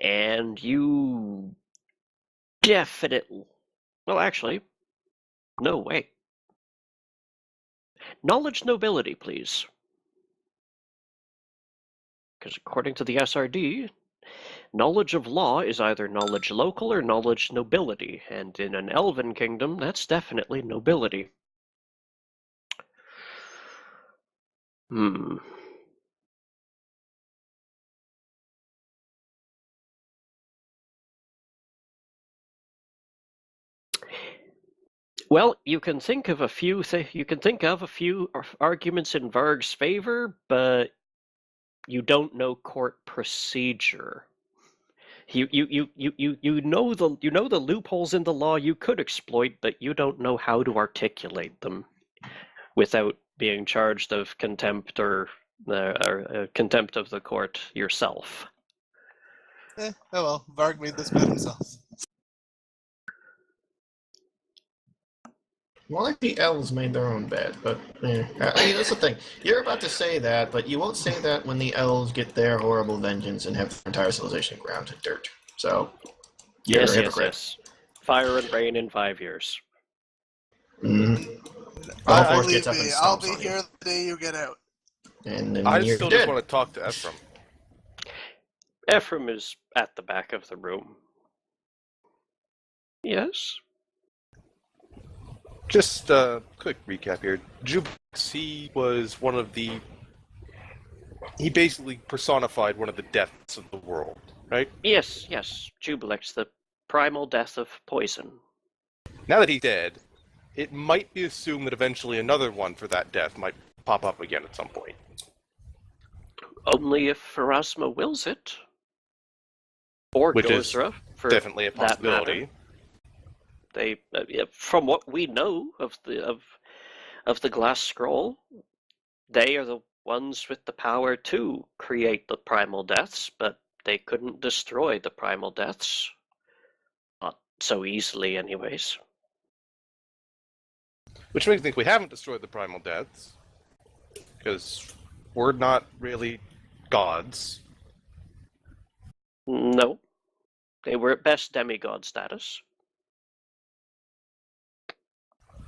and you definitely. Well, actually, no, wait. Knowledge nobility, please. Because according to the SRD, knowledge of law is either knowledge local or knowledge nobility, and in an elven kingdom, that's definitely nobility. Well, you can think of a few arguments in Varg's favor, but you don't know court procedure. You know the loopholes in the law you could exploit, but you don't know how to articulate them without being charged of contempt or contempt of the court yourself. Oh well, Varg made this bed himself. Well, like the elves made their own bed, but I mean, that's the thing. You're about to say that, but you won't say that when the elves get their horrible vengeance and have their entire civilization ground to dirt. So, you're a hypocrite. Yes. Fire and rain in 5 years. Mm-hmm. All force Believe gets up me, and I'll stomps be on you. here the day you get out. And then I you're still dead. just want to talk to Ephraim. Ephraim is at the back of the room. Yes? Just a quick recap here. Jubilex, he was one of the... He basically personified one of the deaths of the world, right? Yes. Jubilex, the primal death of poison. Now that he's dead, it might be assumed that eventually another one for that death might pop up again at some point. Only if Pharasma wills it. Or Which is Gozra, for definitely a that possibility. matter. They, from what we know of the glass scroll, they are the ones with the power to create the primal deaths, but they couldn't destroy the primal deaths. Not so easily, anyways. Which makes me think we haven't destroyed the primal deaths, because we're not really gods. No. They were at best demigod status.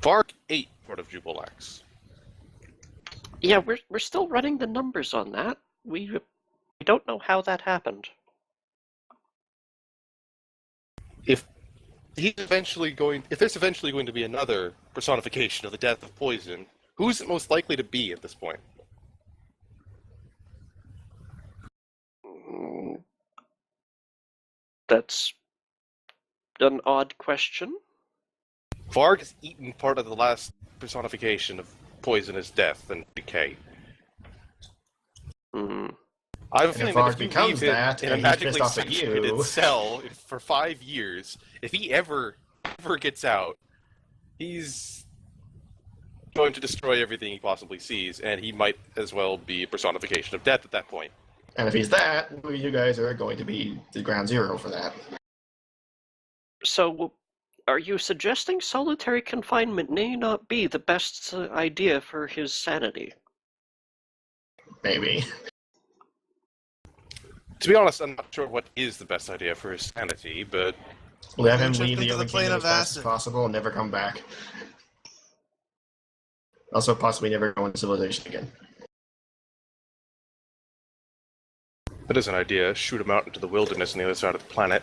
Varg ate part of Jubilex. Yeah, we're still running the numbers on that. We don't know how that happened. If there's eventually going to be another personification of the death of poison, who's it most likely to be at this point? That's an odd question. Varg has eaten part of the last personification of poison as death and decay. I have a feeling that if you leave it in a magically saturated cell for 5 years, if he ever gets out, he's going to destroy everything he possibly sees, and he might as well be a personification of death at that point. And if he's that, you guys are going to be the ground zero for that. So, are you suggesting solitary confinement may not be the best idea for his sanity? Maybe. To be honest, I'm not sure what is the best idea for his sanity, but We'll have him Shift leave the into other the plane kingdom of as fast as acid. possible and never come back. Also, possibly never go into civilization again. that is an idea. Shoot him out into the wilderness on the other side of the planet.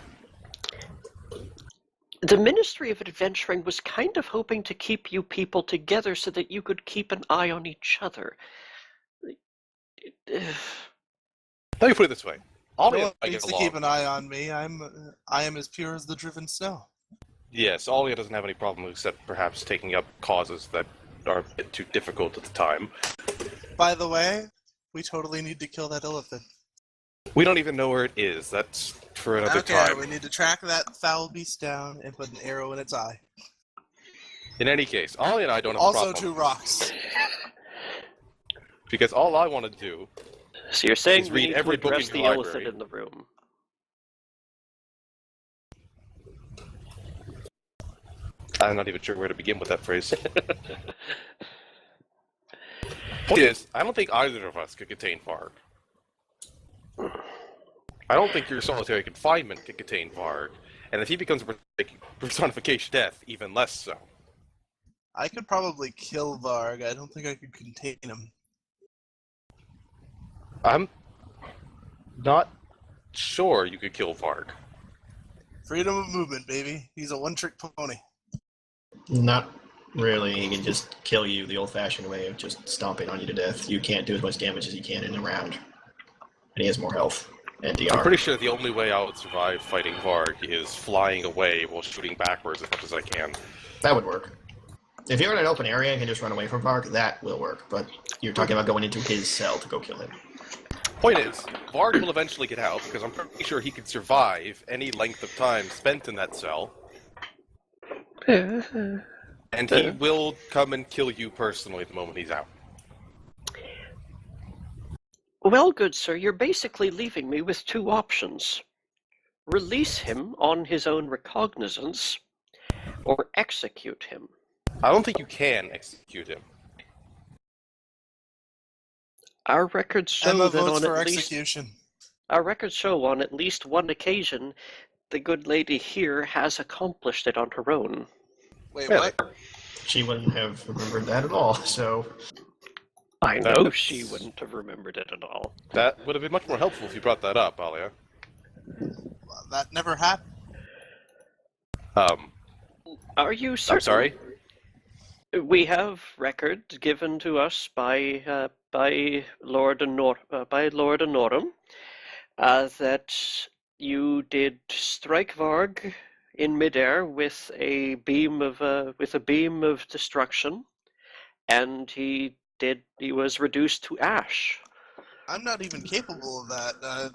The Ministry of Adventuring was kind of hoping to keep you people together so that you could keep an eye on each other. Let me put it this way. All No we one I needs get to along. keep an eye on me. I am as pure as the driven snow. Yes, Alia doesn't have any problem except perhaps taking up causes that are a bit too difficult at the time. By the way, we totally need to kill that elephant. We don't even know where it is. That's for another Okay, time. we need to track that foul beast down and put an arrow in its eye. In any case, Ollie and I don't have a Also problem. 2 rocks. Because all I want to do... So you're saying Just we read need to every book address in the your elephant library. in the room. I'm not even sure where to begin with that phrase. Point is, I don't think either of us could contain Varg. I don't think your solitary confinement can contain Varg. And if he becomes a personification death, even less so. I could probably kill Varg. I don't think I could contain him. I'm not sure you could kill Varg. Freedom of movement, baby. He's a one-trick pony. Not really. He can just kill you the old-fashioned way of just stomping on you to death. You can't do as much damage as he can in a round. And he has more health and DR. I'm pretty sure the only way I would survive fighting Varg is flying away while shooting backwards as much as I can. That would work. If you're in an open area and can just run away from Varg, that will work. But you're talking about going into his cell to go kill him. Point is, Varg will eventually get out, because I'm pretty sure he could survive any length of time spent in that cell, and he will come and kill you personally the moment he's out. Well, good sir, you're basically leaving me with 2 options. Release him on his own recognizance, or execute him. I don't think you can execute him. Our records show Emma that votes on for at least execution. our records show on at least one occasion the good lady here has accomplished it on her own. Wait, Really? what? She wouldn't have remembered that at all, so... I know That's- she wouldn't have remembered it at all. That would have been much more helpful if you brought that up, Alia. That never happened. Are you certain? I'm sorry? We have record given to us by Lord Honorum that you did strike Varg in midair with a beam of destruction, and he was reduced to ash. I'm not even capable of that.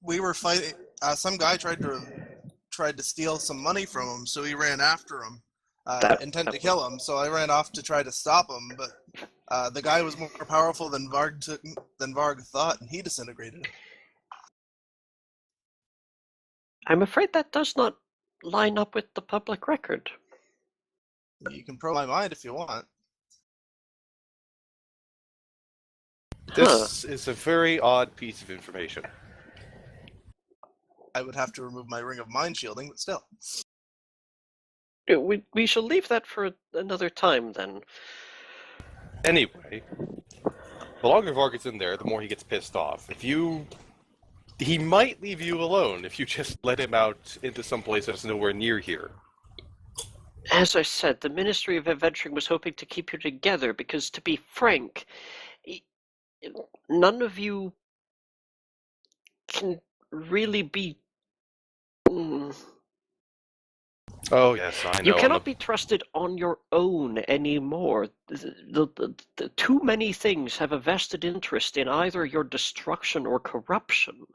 We were fighting. Some guy tried to steal some money from him, so he ran after him, intent to kill him. So I ran off to try to stop him, but the guy was more powerful than Varg thought, and he disintegrated him. I'm afraid that does not line up with the public record. You can probe my mind if you want. This is a very odd piece of information. I would have to remove my ring of mind shielding, but still. We shall leave that for another time, then. Anyway, the longer Varg is in there, the more he gets pissed off. He might leave you alone if you just let him out into some place that's nowhere near here. As I said, the Ministry of Adventuring was hoping to keep you together because, to be frank, none of you can really be... Oh, yes, I know. You cannot be trusted on your own anymore. The too many things have a vested interest in either your destruction or corruption.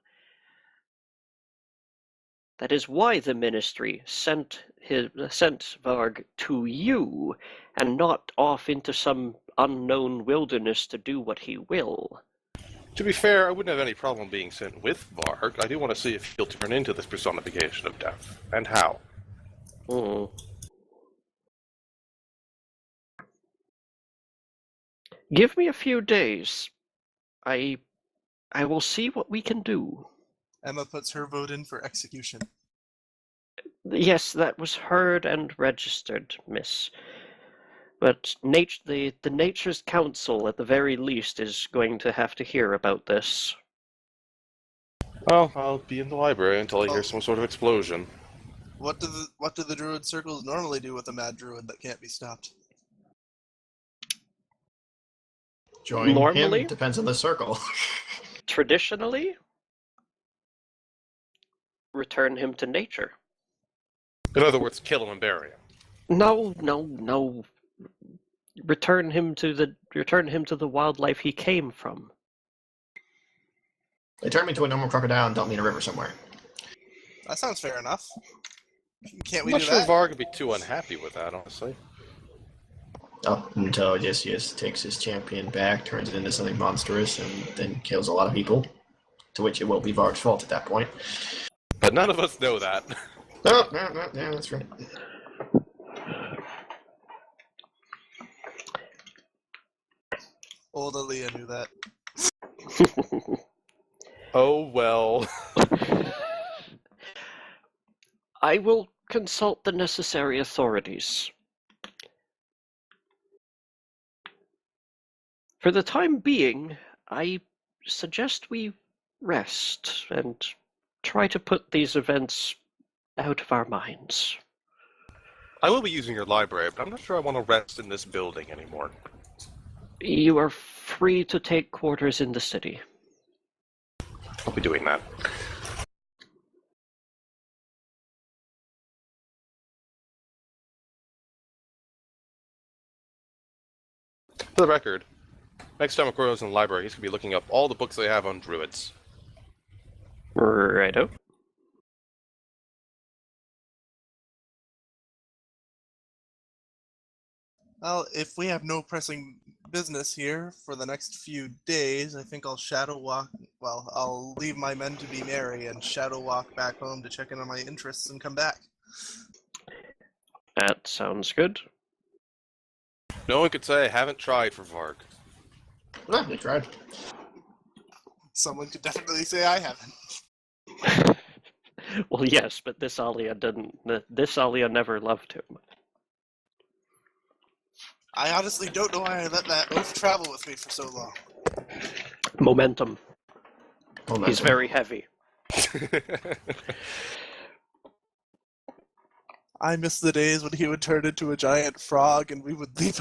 That is why the Ministry sent Varg to you, and not off into some unknown wilderness to do what he will. To be fair, I wouldn't have any problem being sent with Varg. I do want to see if he'll turn into this personification of death, and how. Hmm. Give me a few days. I will see what we can do. Emma puts her vote in for execution. Yes, that was heard and registered, miss. But the Nature's Council, at the very least, is going to have to hear about this. Well, I'll be in the library until I hear some sort of explosion. What do the druid circles normally do with a mad druid that can't be stopped? Join Normally? him depends on the circle. Traditionally, return him to nature. In other words, kill him and bury him. No. Return him to the wildlife he came from. They turn me to a normal crocodile and dump me in a river somewhere. That sounds fair enough. Can't we I'm do not sure that? Varg would be too unhappy with that, honestly. Oh, until Odysseus takes his champion back, turns it into something monstrous, and then kills a lot of people. To which it will be Varg's fault at that point. But none of us know that. No, that's right. Old Aaliyah knew that. Oh, well. I will consult the necessary authorities. For the time being, I suggest we rest and try to put these events out of our minds. I will be using your library, but I'm not sure I want to rest in this building anymore. You are free to take quarters in the city. I'll be doing that. For the record, next time Okoro's in the library, he's going to be looking up all the books they have on druids. Righto. Well, if we have no pressing business here for the next few days, I think I'll shadow walk. Well, I'll leave my men to be merry and shadow walk back home to check in on my interests and come back. That sounds good. No one could say I haven't tried for Varg. No, they tried. Someone could definitely say I haven't. Well, yes, but this Alia didn't. This Alia never loved him. I honestly don't know why I let that oath travel with me for so long. Momentum. He's very heavy. I miss the days when he would turn into a giant frog and we would leap